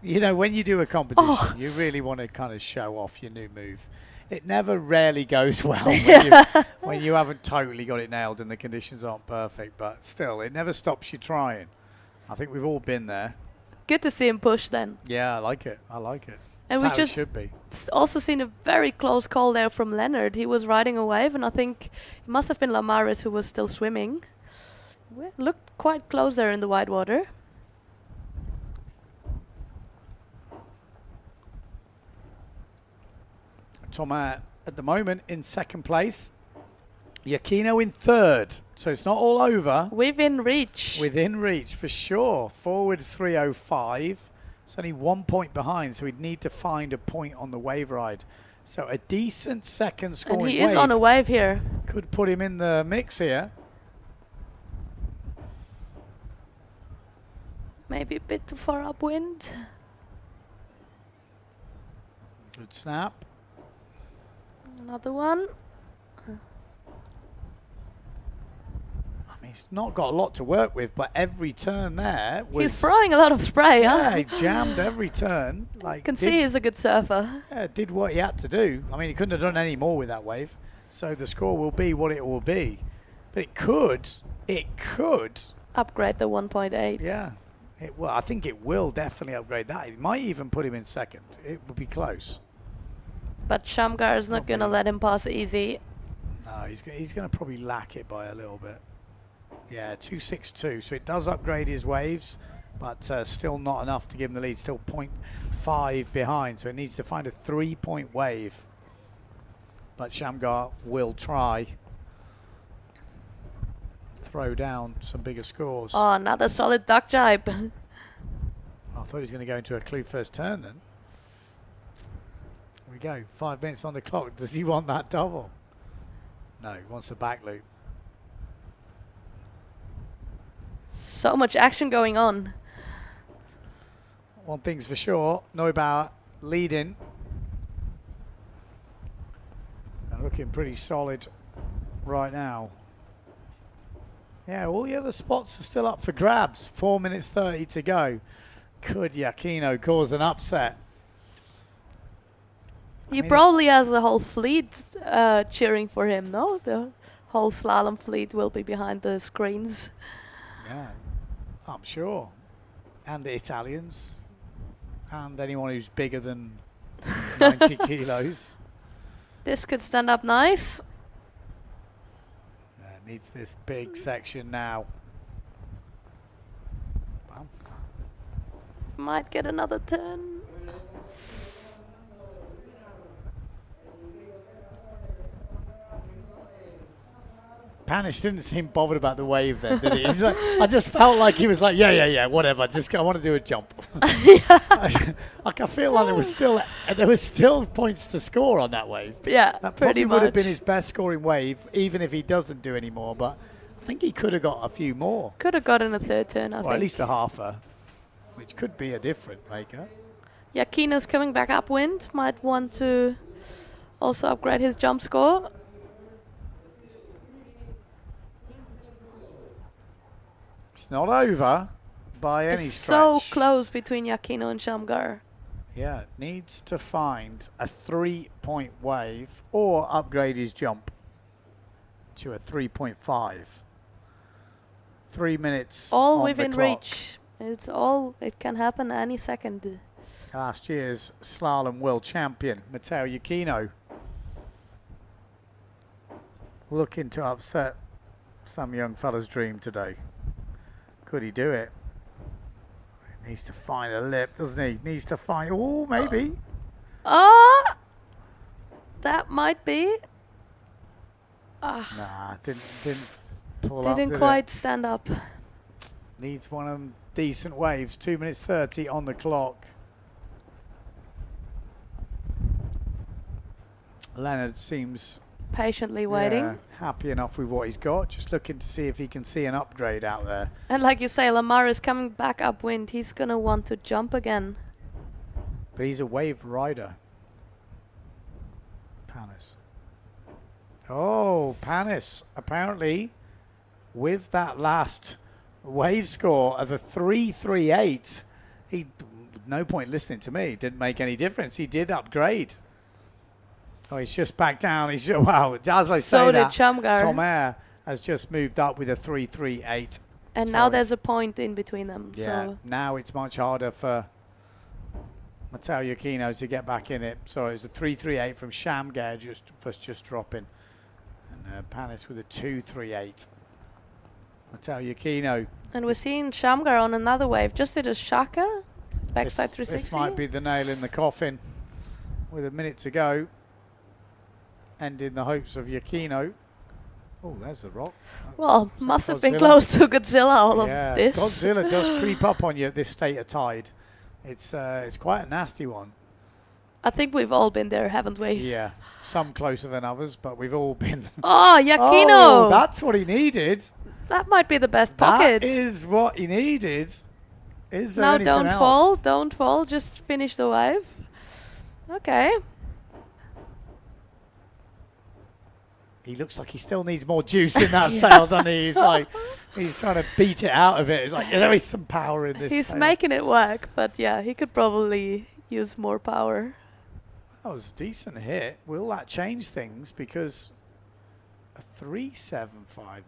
you know, when you do a competition, you really want to kind of show off your new move. It never rarely goes well when you haven't totally got it nailed and the conditions aren't perfect, but still, it never stops you trying. I think we've all been there. Good to see him push then. Yeah, I like it. I like it. And That's we how just it should be. also seen a very close call there from Leonard. He was riding a wave, and I think it must have been Lamaris who was still swimming. Looked quite close there in the wide water. Thomas at the moment in second place. Giacchino in third. So it's not all over. Within reach. Within reach, for sure. Forward 305. It's only 1 point behind, so we'd need to find a point on the wave ride. So a decent second scoring And he wave is on a wave here. could put him in the mix here. Maybe a bit too far upwind. Good snap. Another one. I mean, he's not got a lot to work with, but every turn there was... He's throwing a lot of spray, Yeah, huh? he jammed every turn. You can see he's a good surfer. Yeah, did what he had to do. I mean, he couldn't have done any more with that wave. So the score will be what it will be. But it could upgrade the 1.8. Yeah. Well, I think it will definitely upgrade that. It might even put him in second. It would be close. But Shamgar is not going to let him pass easy. No, he's going to probably lack it by a little bit. Yeah, 2.62. So it does upgrade his waves, but still not enough to give him the lead. Still 0.5 behind. So it needs to find a 3-point wave. But Shamgar will try. Throw down some bigger scores. Oh, another solid duck jibe. I thought he was going to go into a clue first turn then. Here we go. 5 minutes on the clock. Does he want that double? No, he wants a back loop. So much action going on. One thing's for sure, Neubauer leading. And looking pretty solid right now. Yeah, all the other spots are still up for grabs. 4 minutes 30 to go. Could Giacchino cause an upset? He probably has a whole fleet cheering for him, no? The whole slalom fleet will be behind the screens. Yeah, I'm sure. And the Italians. And anyone who's bigger than 90 kilos. This could stand up nice. Needs this big section now. Bam. Might get another turn. Panish didn't seem bothered about the wave then, did he? He's like, I just felt like he was like, yeah, whatever. I want to do a jump. Like I feel like there was still points to score on that wave. Yeah, that pretty probably would have much. been his best scoring wave, even if he doesn't do any more. But I think he could have got a few more. Could have gotten a third turn, I Or think. at least a halfer, which could be a different maker. Giacchino's coming back upwind. Might want to also upgrade his jump score. It's not over by any It's stretch. so close between Giacchino and Shamgar. Yeah, needs to find a 3-point wave or upgrade his jump to a 3.5. 3 minutes. All on within the clock. reach. It can happen any second. Last year's slalom world champion, Matteo Iachino, looking to upset some young fella's dream today. Could he do it? He needs to find a lip, doesn't he? Needs to find, oh, maybe. Oh, that might be. Nah, didn't pull up. Didn't Did quite it? stand up. Needs one of them decent waves. 2 minutes 30 on the clock. Leonard seems patiently waiting. Happy enough with what he's got. Just looking to see if he can see an upgrade out there. And like you say, Lamar is coming back upwind. He's going to want to jump again. But he's a wave rider. Panis. Oh, Panis, apparently, with that last wave score of a 3.38, he, no point listening to me, didn't make any difference. He did upgrade. Oh, he's just back down. He's just, wow, as I say that, Shamgar. Tom Air has just moved up with a 3.38. And now there's a point in between them. Yeah, So now it's much harder for Matteo Iachino to get back in it. So it's a 3.38 from Shamgar just dropping. And Panis with a 2.38. Matteo Iachino. And we're seeing Shamgar on another wave. Just did a shaka. Backside 360. This might be the nail in the coffin. With a minute to go. And in the hopes of Iachino. Oh, there's the rock. Well, must have been close to Godzilla, all of this. Godzilla does creep up on you at this state of tide. It's quite a nasty one. I think we've all been there, haven't we? Yeah, some closer than others, but we've all been. Oh, Iachino! Oh, that's what he needed. That might be the best pocket. That is what he needed. Is there now anything don't else? fall, don't fall, just finish the wave. Okay. He looks like he still needs more juice in that sail, doesn't he? He's like, he's trying to beat it out of it. It's like, there is some power in this He's sail. making it work, but yeah, he could probably use more power. That was a decent hit. Will that change things? Because a 3.75,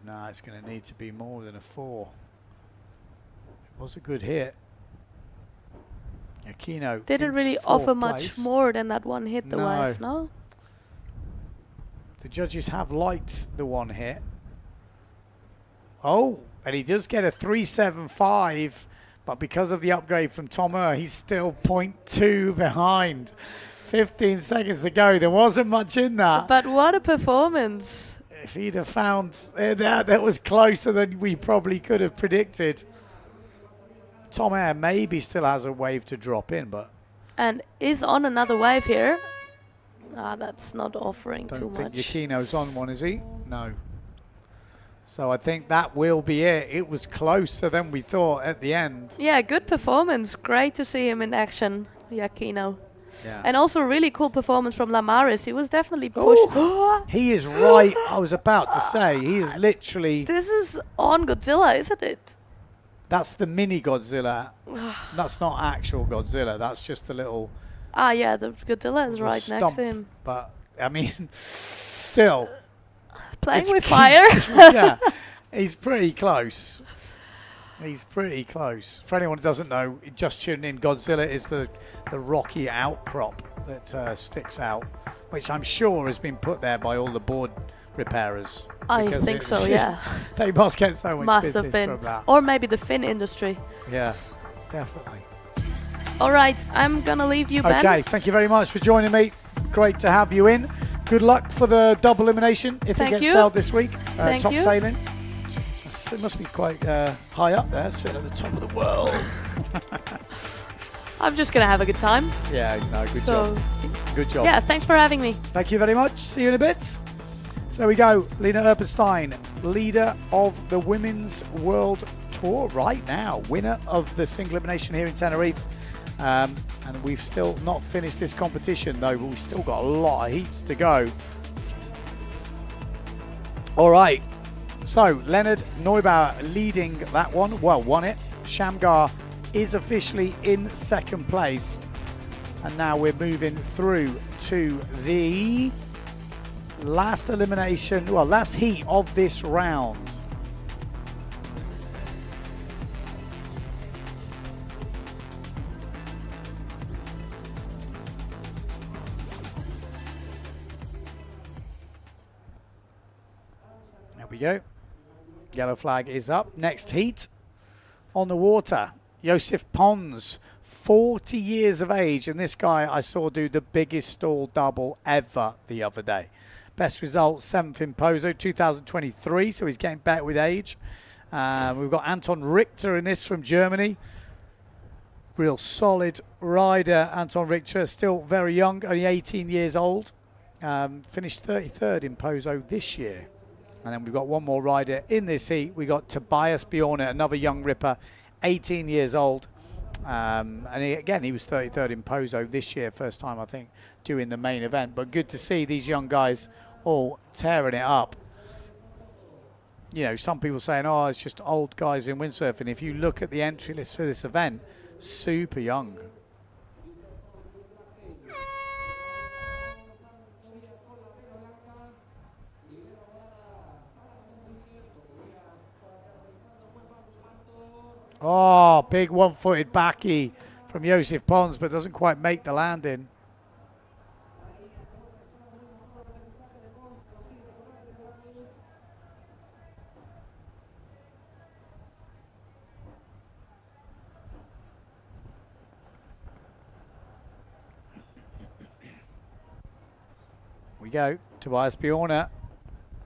nah, it's going to need to be more than a 4. It was a good hit. Iachino Didn't really offer much more than that one hit the wave, no? The judges have liked the one hit. Oh, and he does get a 3.75, but because of the upgrade from Tom he's still 0.2 behind. 15 seconds to go. There wasn't much in that. But what a performance. If he'd have found that was closer than we probably could have predicted. Tom Air maybe still has a wave to drop in, but... And is on another wave here. Ah, that's not offering too much. Don't think Iachino's on one, is he? No. So I think that will be it. It was closer than we thought at the end. Yeah, good performance. Great to see him in action, Iachino. Yeah. And also really cool performance from Lamaris. He was definitely pushed. He is right. I was about to say, he is literally... This is on Godzilla, isn't it? That's the mini Godzilla. That's not actual Godzilla. That's just a little... Ah, yeah, the Godzilla is right next to him. But, I mean, still... Playing with fire. Yeah, he's pretty close. He's pretty close. For anyone who doesn't know, just tuning in, Godzilla is the rocky outcrop that sticks out, which I'm sure has been put there by all the board repairers. I think so, yeah. They must get so much Must business have been. from that. Or maybe the fin industry. Yeah, definitely. All right, I'm going to leave you, Ben. Okay, thank you very much for joining me. Great to have you in. Good luck for the double elimination if it gets sailed this week. Top sailing. It must be quite high up there, sitting at the top of the world. I'm just going to have a good time. Yeah, no, good job. Good job. Yeah, thanks for having me. Thank you very much. See you in a bit. So there we go. Lena Erpenstein, leader of the Women's World Tour right now. Winner of the single elimination here in Tenerife. And we've still not finished this competition though, but we've still got a lot of heats to go. All right, so Leonard Neubauer leading that one, well, won it. Shamgar is officially in second place. And now we're moving through to the last elimination, well, last heat of this round. we go. Yellow flag is up. Next heat on the water. Joseph Pons, 40 years of age, and this guy I saw do the biggest stall double ever the other day. Best result, 7th in Pozo, 2023, so he's getting better with age. We've got Anton Richter in this from Germany. Real solid rider, Anton Richter, still very young, only 18 years old. Finished 33rd in Pozo this year. And then we've got one more rider in this heat. We got Tobias Bjorner, another young ripper, 18 years old. And he was 33rd in Pozo this year, first time I think doing the main event. But good to see these young guys all tearing it up. You know, some people saying, oh, it's just old guys in windsurfing. If you look at the entry list for this event, super young. Oh, big one-footed backy from Joseph Pons, but doesn't quite make the landing. We go. Tobias Bjorner.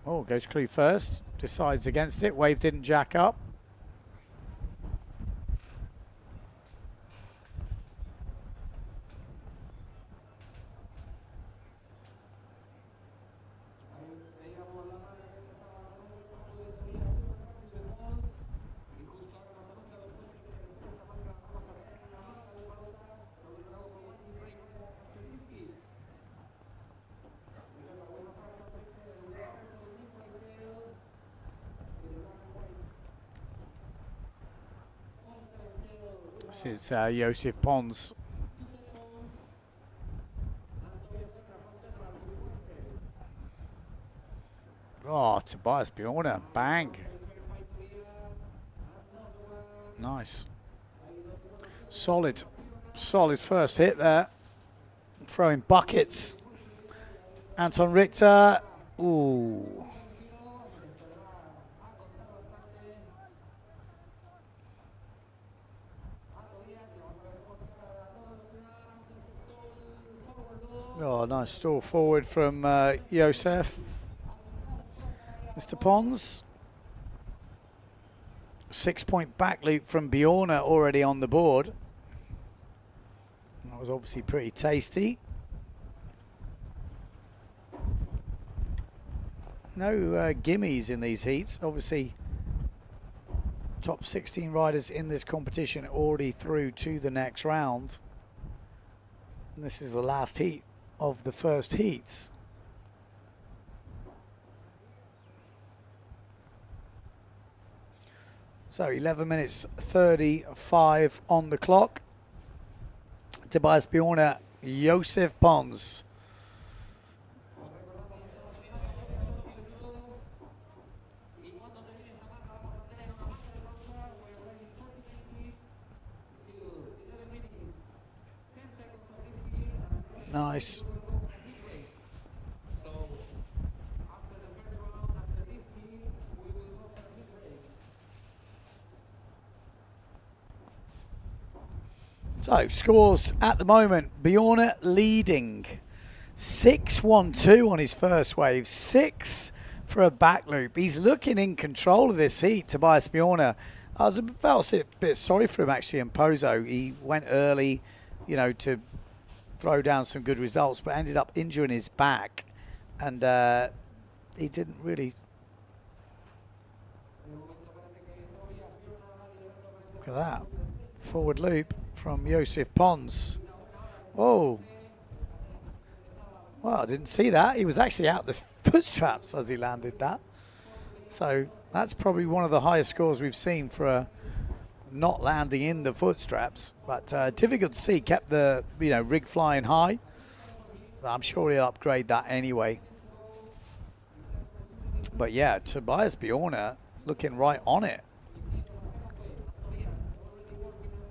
Oh, goes clear first. Decides against it. Wave didn't jack up. This is Joseph Pons. Oh, Tobias Bjorner, bang. Nice. Solid first hit there. Throwing buckets. Anton Richter. Ooh. Oh, nice stall forward from Josef. Mr. Pons. 6-point back loop from Bjorner already on the board. That was obviously pretty tasty. No gimmies in these heats. Obviously, top 16 riders in this competition already through to the next round. And this is the last heat of the first heats. So 11 minutes 35 on the clock. Tobias Bjorner, Joseph Pons. Nice. So, scores at the moment. Bjorner leading. 6-1-2 on his first wave. 6 for a back loop. He's looking in control of this heat, Tobias Bjorner. I felt a bit sorry for him actually in Pozo. He went early, you know, to throw down some good results, but ended up injuring his back. And he didn't really... Look at that. Forward loop from Joseph Pons. Whoa. Well, I didn't see that. He was actually out the foot straps as he landed that. So that's probably one of the highest scores we've seen for a not landing in the foot straps. But difficult to see. Kept the rig flying high. I'm sure he'll upgrade that anyway. But yeah, Tobias Bjorner looking right on it.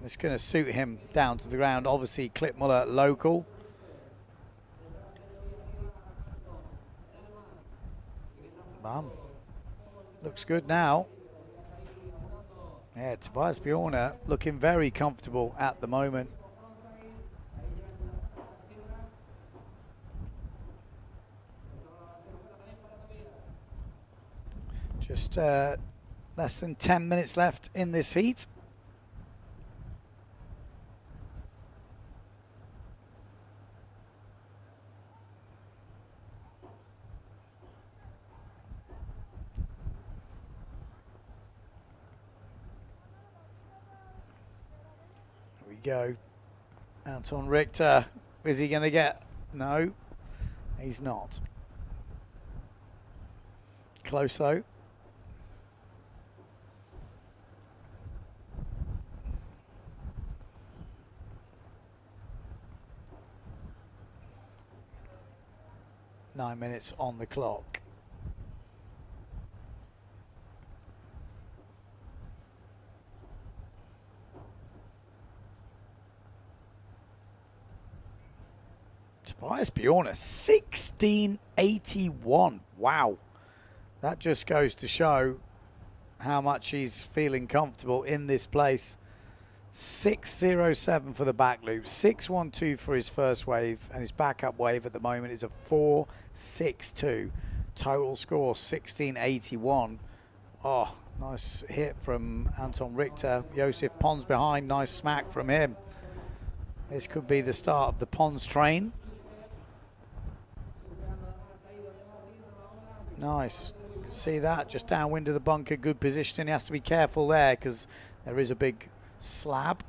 It's going to suit him down to the ground. Obviously, Klitmuller local. Bam. Looks good now. Yeah, Tobias Bjorner looking very comfortable at the moment. Just less than 10 minutes left in this heat. Here we go. Anton Richter, is he going to get? No, he's not. Close though. Nine minutes on the clock. Tobias Bjorner, 1681. Wow. That just goes to show how much he's feeling comfortable in this place. 607 for the back loop, 612 for his first wave, and his backup wave at the moment is a 462. Total score 1681. Oh, nice hit from Anton Richter. Josef Pons behind, nice smack from him. This could be the start of the Pons train. Nice. You can see that just downwind of the bunker, good positioning. He has to be careful there because there is a big slab.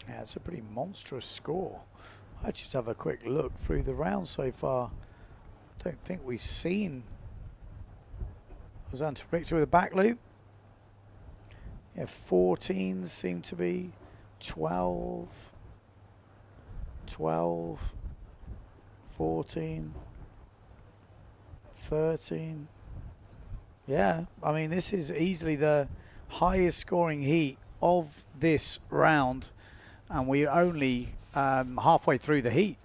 Yeah, it's a pretty monstrous score. I just have a quick look through the round so far. I don't think we've seen. Was Anton Richter with a back loop? Yeah, 14 seem to be 12, 14, 13. Yeah, I mean, this is easily the highest scoring heat of this round, and we're only halfway through the heat.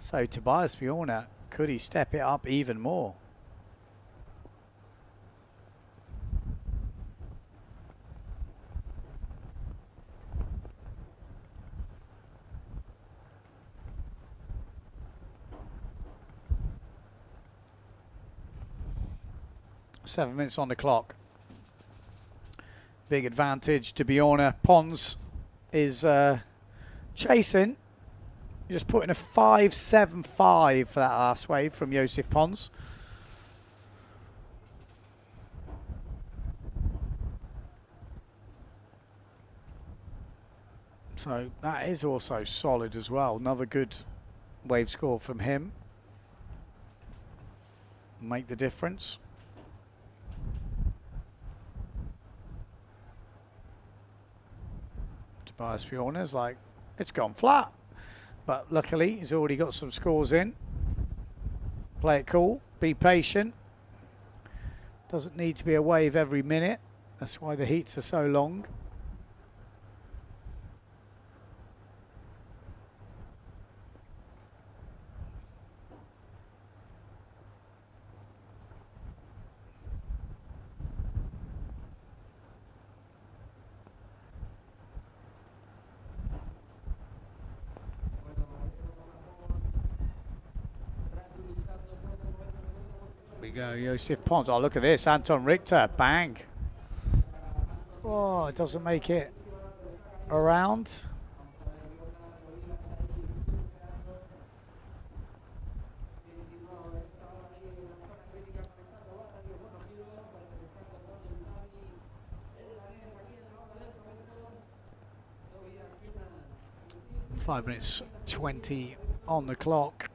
So Tobias Bjorner, could he step it up even more? Seven minutes on the clock. Big advantage to Bjorner. Pons is chasing. Just putting a 5.75 for that last wave from Josef Pons. So that is also solid as well. Another good wave score from him. Make the difference. Tobias Bjorner's like, it's gone flat. But luckily, he's already got some scores in. Play it cool. Be patient. Doesn't need to be a wave every minute. That's why the heats are so long. Go, Josef Pons. Oh, look at this. Anton Richter. Bang. Oh, it doesn't make it around. Five minutes 20 on the clock.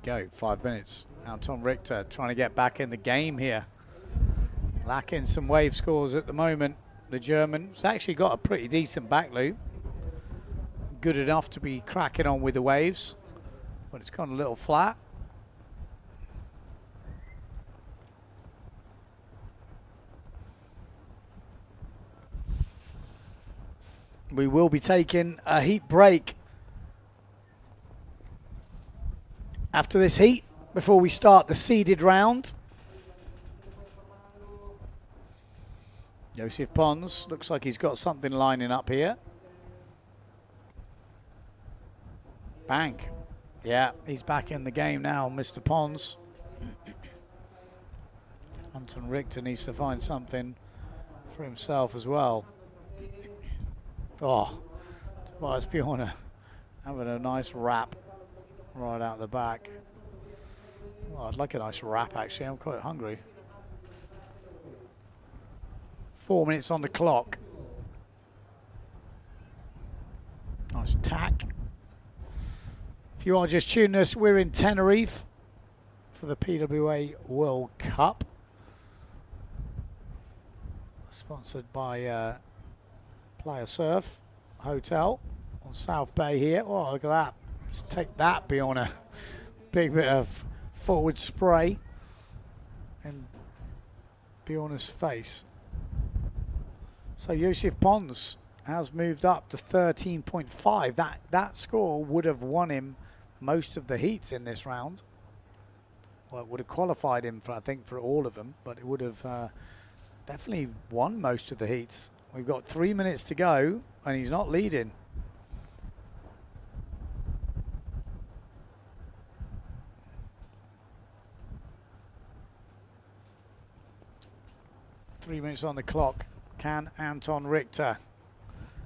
Go 5 minutes. Anton Richter trying to get back in the game here. Lacking some wave scores at the moment. The German's actually got a pretty decent back loop. good enough to be cracking on with the waves, but it's gone a little flat. We will be taking a heat break after this heat before we start the seeded round. Joseph Pons looks like he's got something lining up here. Bang. Yeah, he's back in the game now, Mr. Pons. Anton Richter needs to find something for himself as well. Oh, Tobias Bjorner having a nice wrap right out the back. Oh, I'd like a nice wrap, actually. I'm quite hungry. 4 minutes on the clock. Nice tack. If you are just tuning us, we're in Tenerife for the PWA World Cup. Sponsored by Playa Surf Hotel on South Bay here. Oh, look at that. Just take that, Bjorn. Big bit of forward spray in Bjorn's face. So Joseph Pons has moved up to 13.5. That score would have won him most of the heats in this round. Well, it would have qualified him for, I think, for all of them, but it would have definitely won most of the heats. We've got 3 minutes to go, and he's not leading. Three minutes on the clock. Can Anton Richter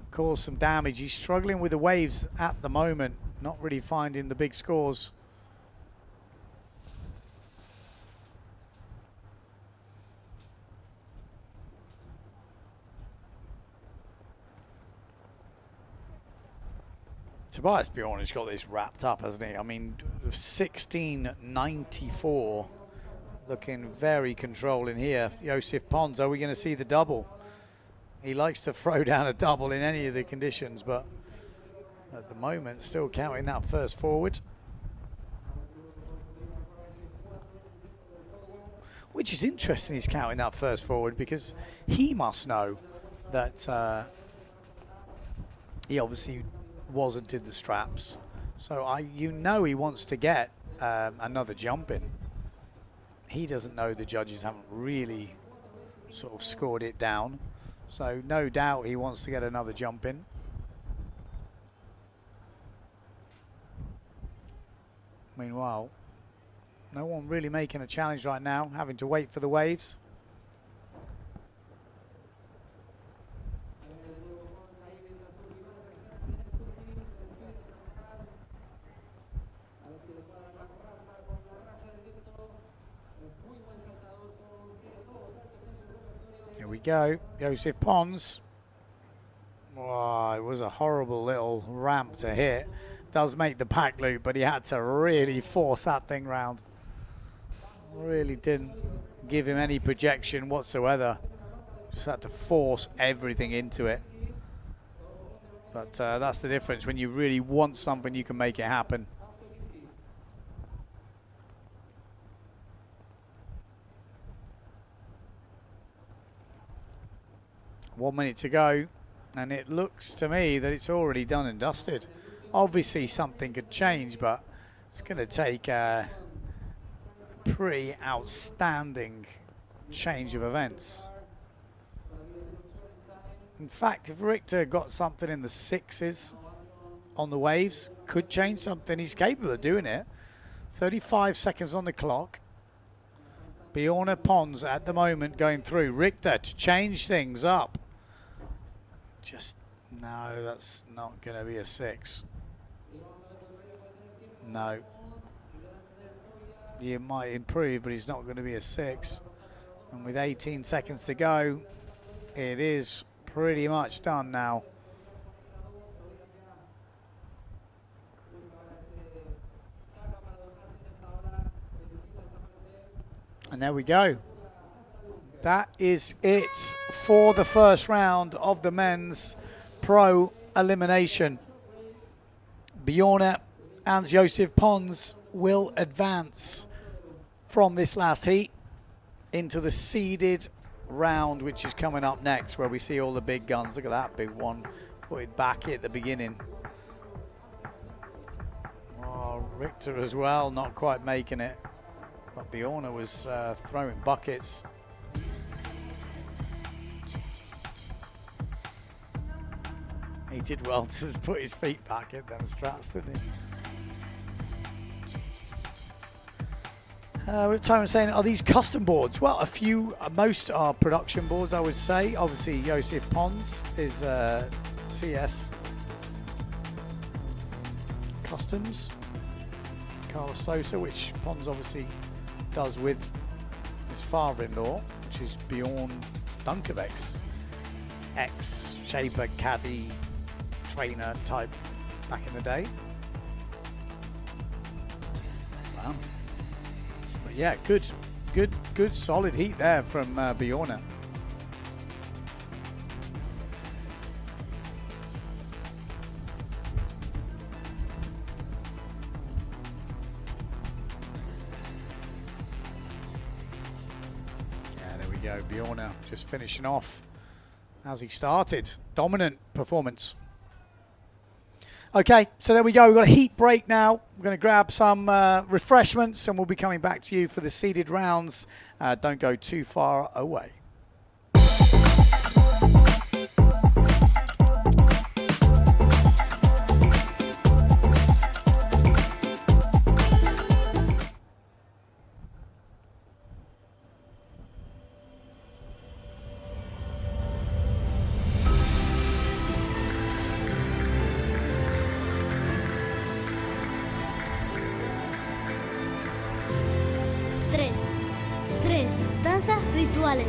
cause some damage? He's struggling with the waves at the moment, not really finding the big scores. Tobias Bjorn has got this wrapped up, hasn't he? I mean, 16.94, looking very controlling here. Joseph Pons, are we going to see the double? He likes to throw down a double in any of the conditions, but at the moment, still counting that first forward. Which is interesting, he's counting that first forward, because he must know that he obviously wasn't in the straps. So you know he wants to get another jump in. He doesn't know the judges haven't really sort of scored it down. So no doubt he wants to get another jump in. Meanwhile, no one really making a challenge right now, having to wait for the waves. Here we go, Joseph Pons. Oh, it was a horrible little ramp to hit. Does make the back loop, but he had to really force that thing round. Really didn't give him any projection whatsoever. Just had to force everything into it. But that's the difference. When you really want something, you can make it happen. One minute to go, and it looks to me that it's already done and dusted. Obviously something could change, but it's going to take a pretty outstanding change of events. In fact, if Richter got something in the sixes on the waves, could change something. He's capable of doing it. 35 seconds on the clock. Bjorn Pons at the moment going through. Richter to change things up. Just, no, that's not going to be a 6. No. He might improve, but he's not going to be a 6. And with 18 seconds to go, it is pretty much done now. And there we go. That is it for the first round of the men's pro elimination. Bjorn and Josef Pons will advance from this last heat into the seeded round, which is coming up next, where we see all the big guns. Look at that big one footed back at the beginning. Oh, Richter as well, not quite making it. But Bjorn was throwing buckets. He did well to put his feet back in them straps, didn't he? Time was saying, are these custom boards? Well, a few, most are production boards, I would say. Obviously, Josef Pons is CS Customs. Carlos Sosa, which Pons obviously does with his father-in-law, which is Bjorn Dunkerbeck's ex-shaper, caddy, trainer type back in the day. Wow. But yeah, good solid heat there from Bjorn. Bjorn just finishing off as he started. Dominant performance. Okay, so there we go. We've got a heat break now. We're going to grab some refreshments and we'll be coming back to you for the seeded rounds. Don't go too far away. Rituales.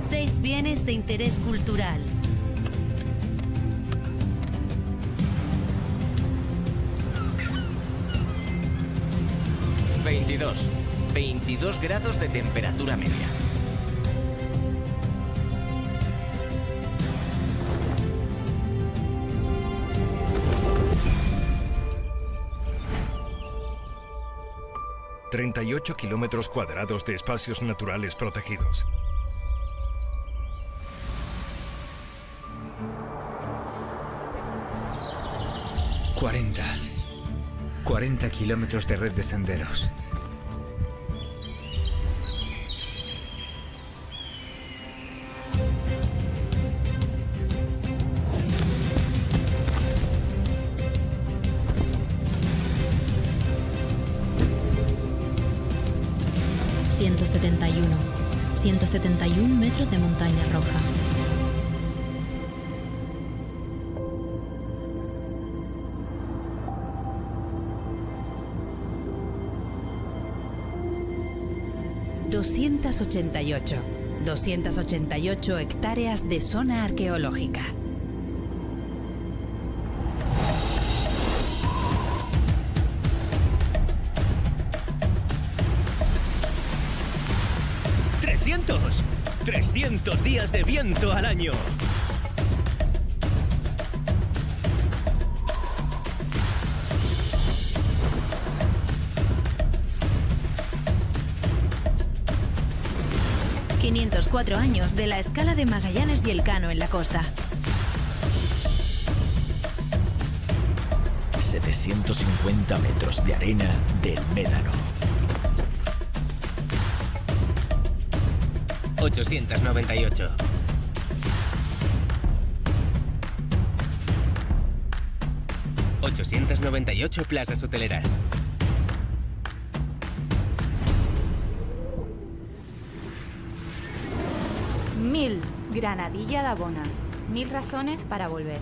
Seis bienes de interés cultural. $22. 22 grados de temperatura media. ...38 kilómetros cuadrados de espacios naturales protegidos. ...40 kilómetros de red de senderos. ...171 metros de montaña roja. ...288 hectáreas de zona arqueológica. ¡300 días de viento al año! ...504 años de la escala de Magallanes y Elcano en la costa. 750 metros de arena del Médano. 898. 898 plazas hoteleras. 1000 Granadilla de Abona. 1000 razones para volver.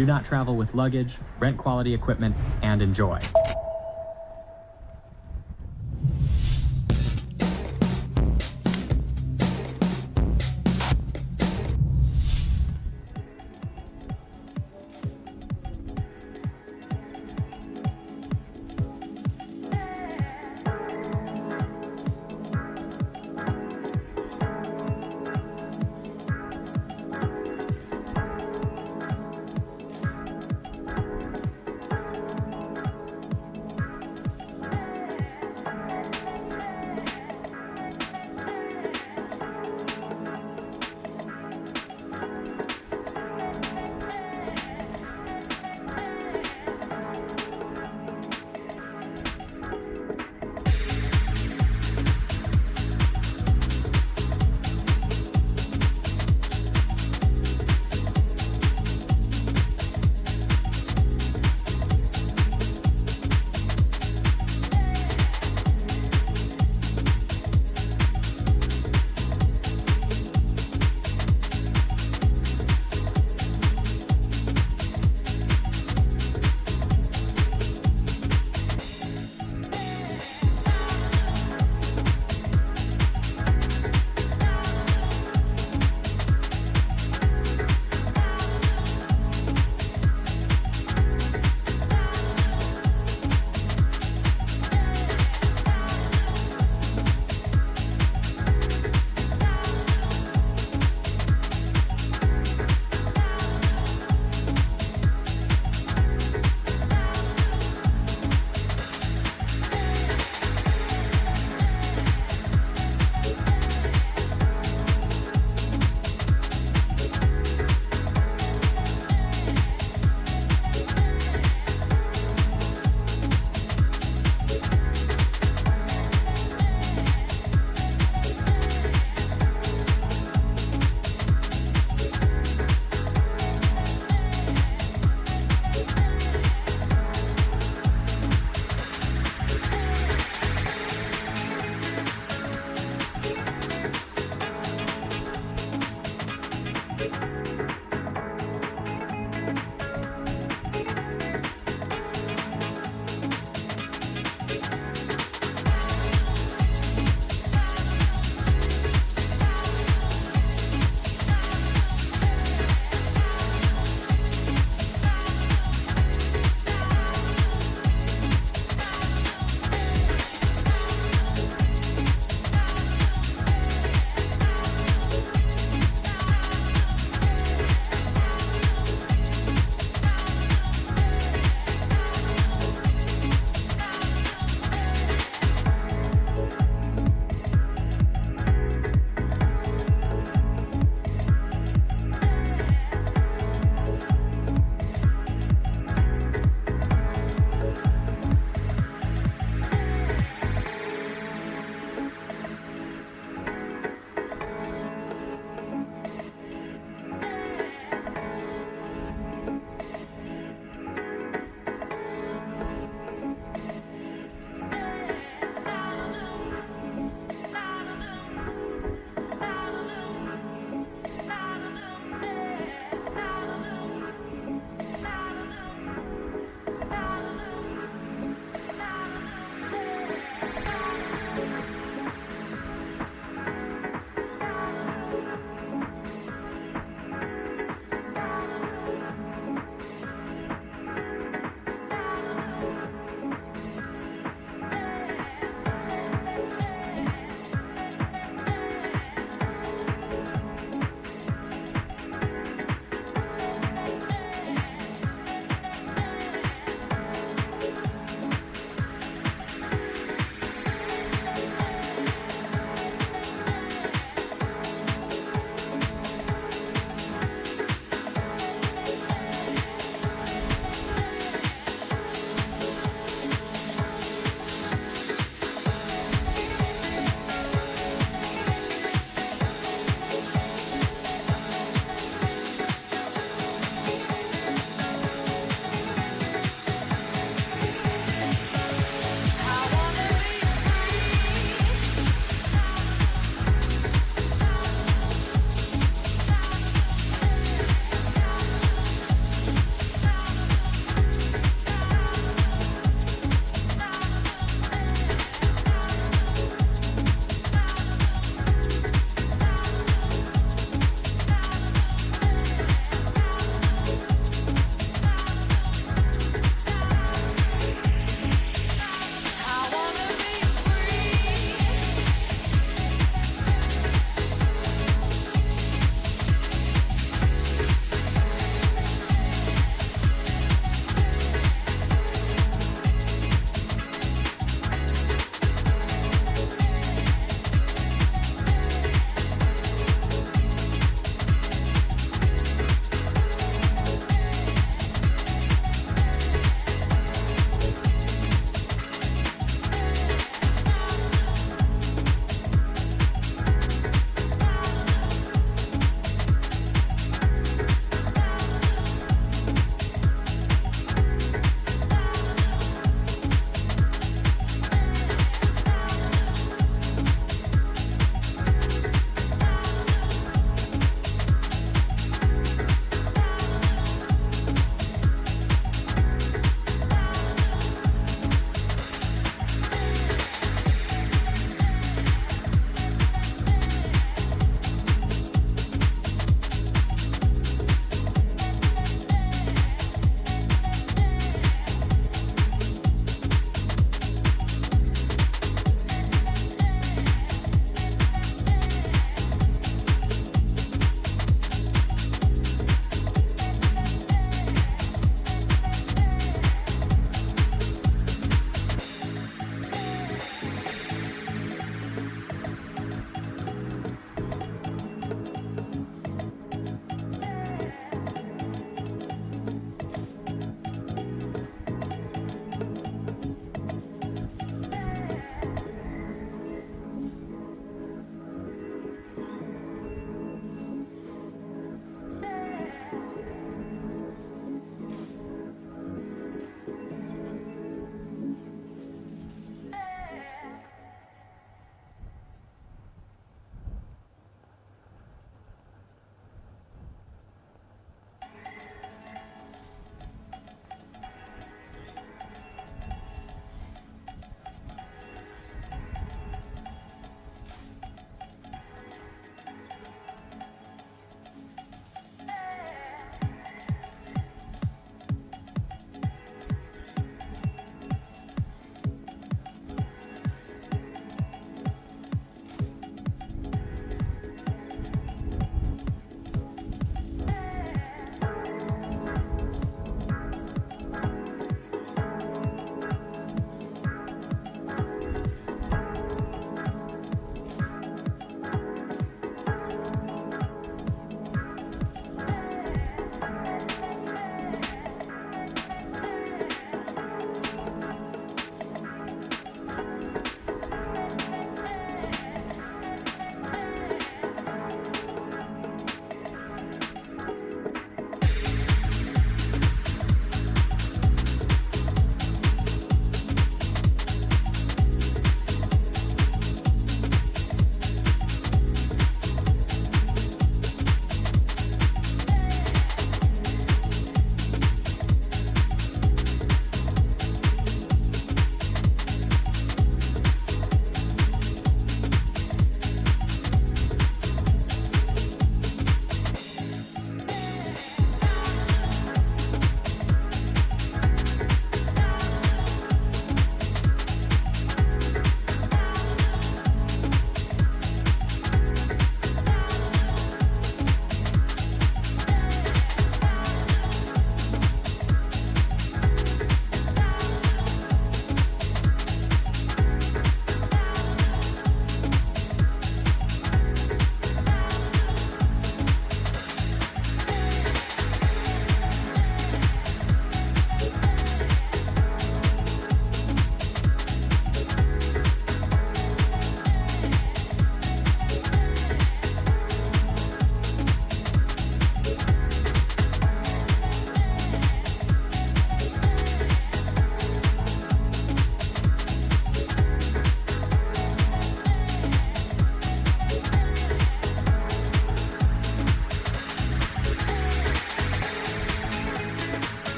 Do not travel with luggage, rent quality equipment, and enjoy.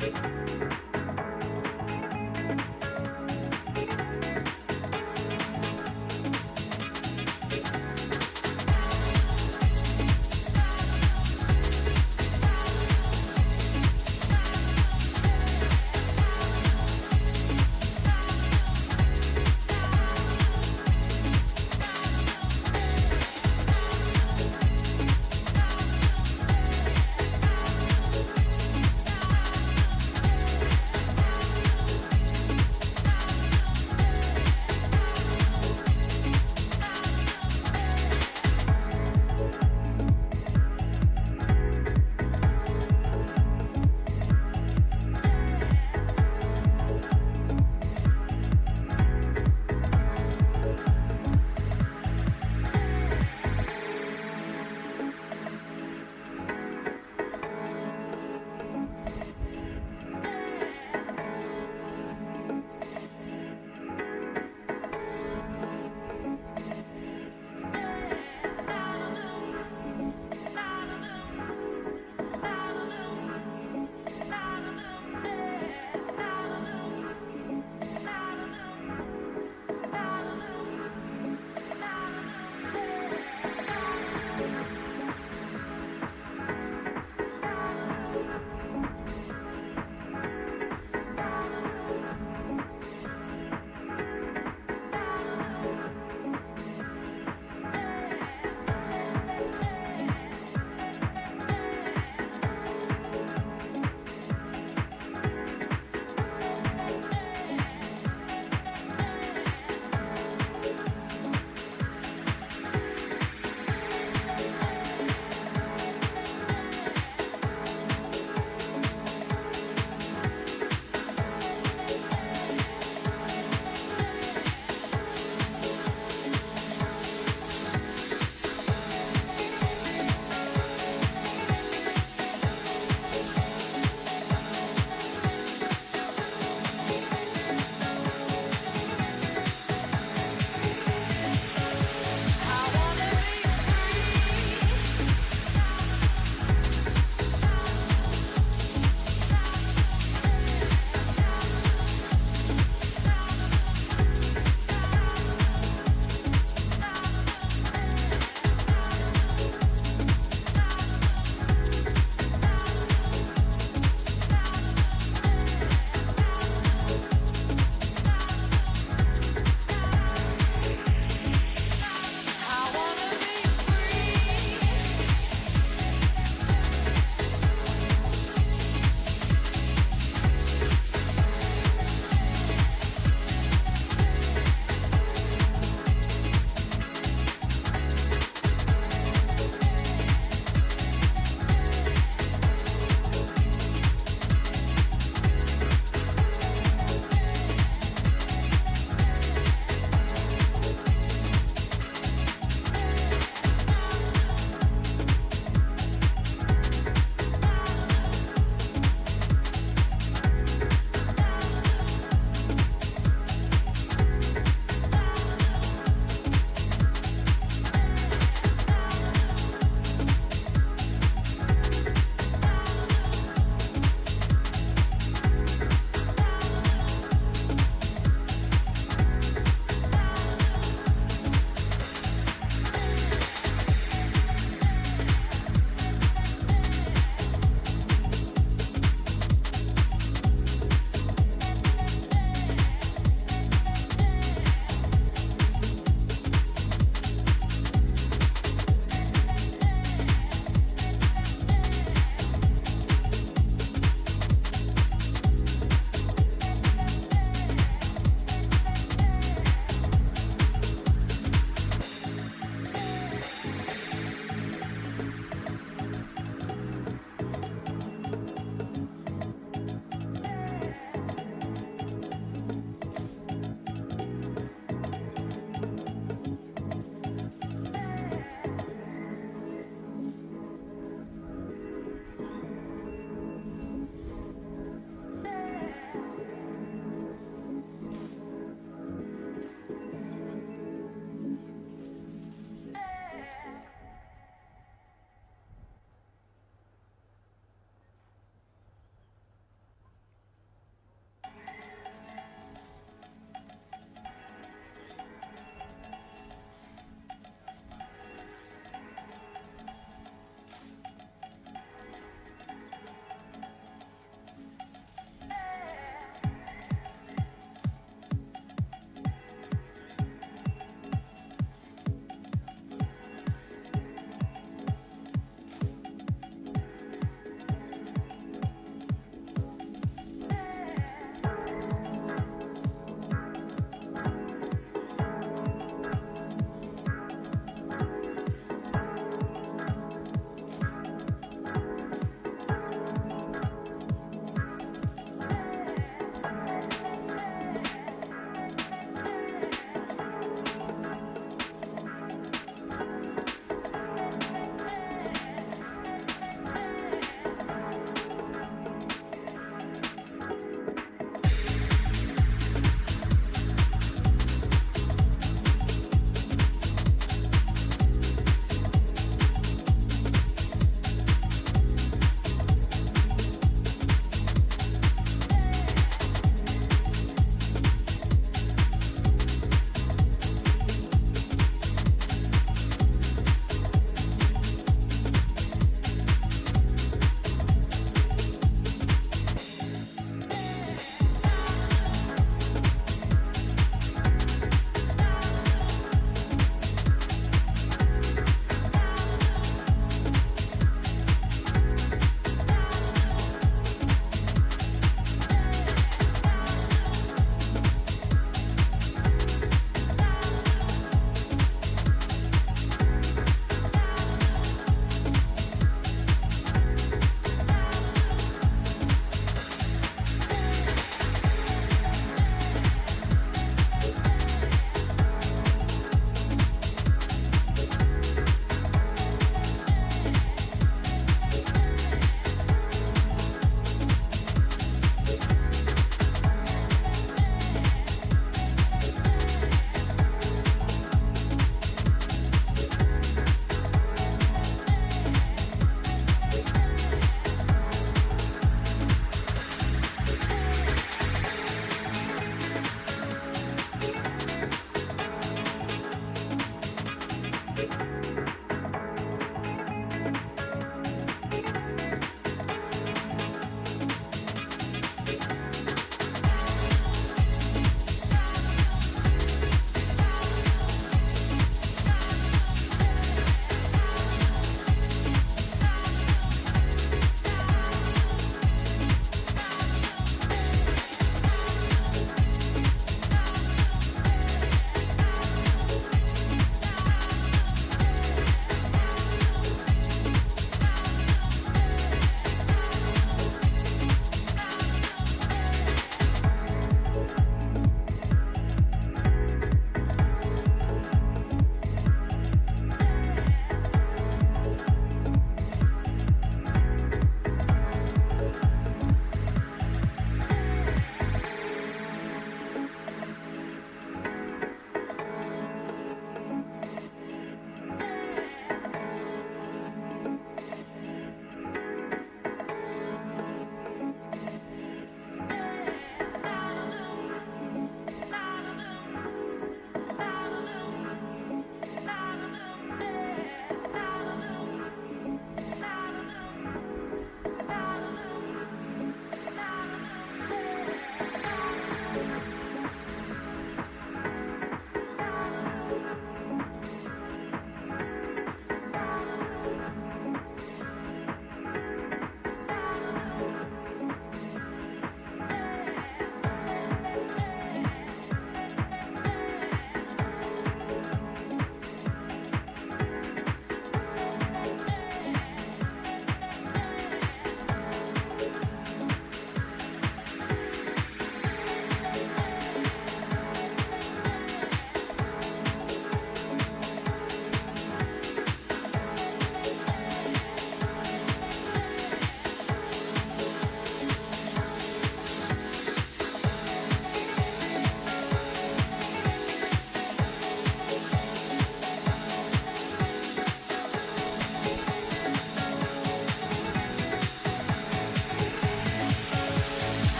Bye.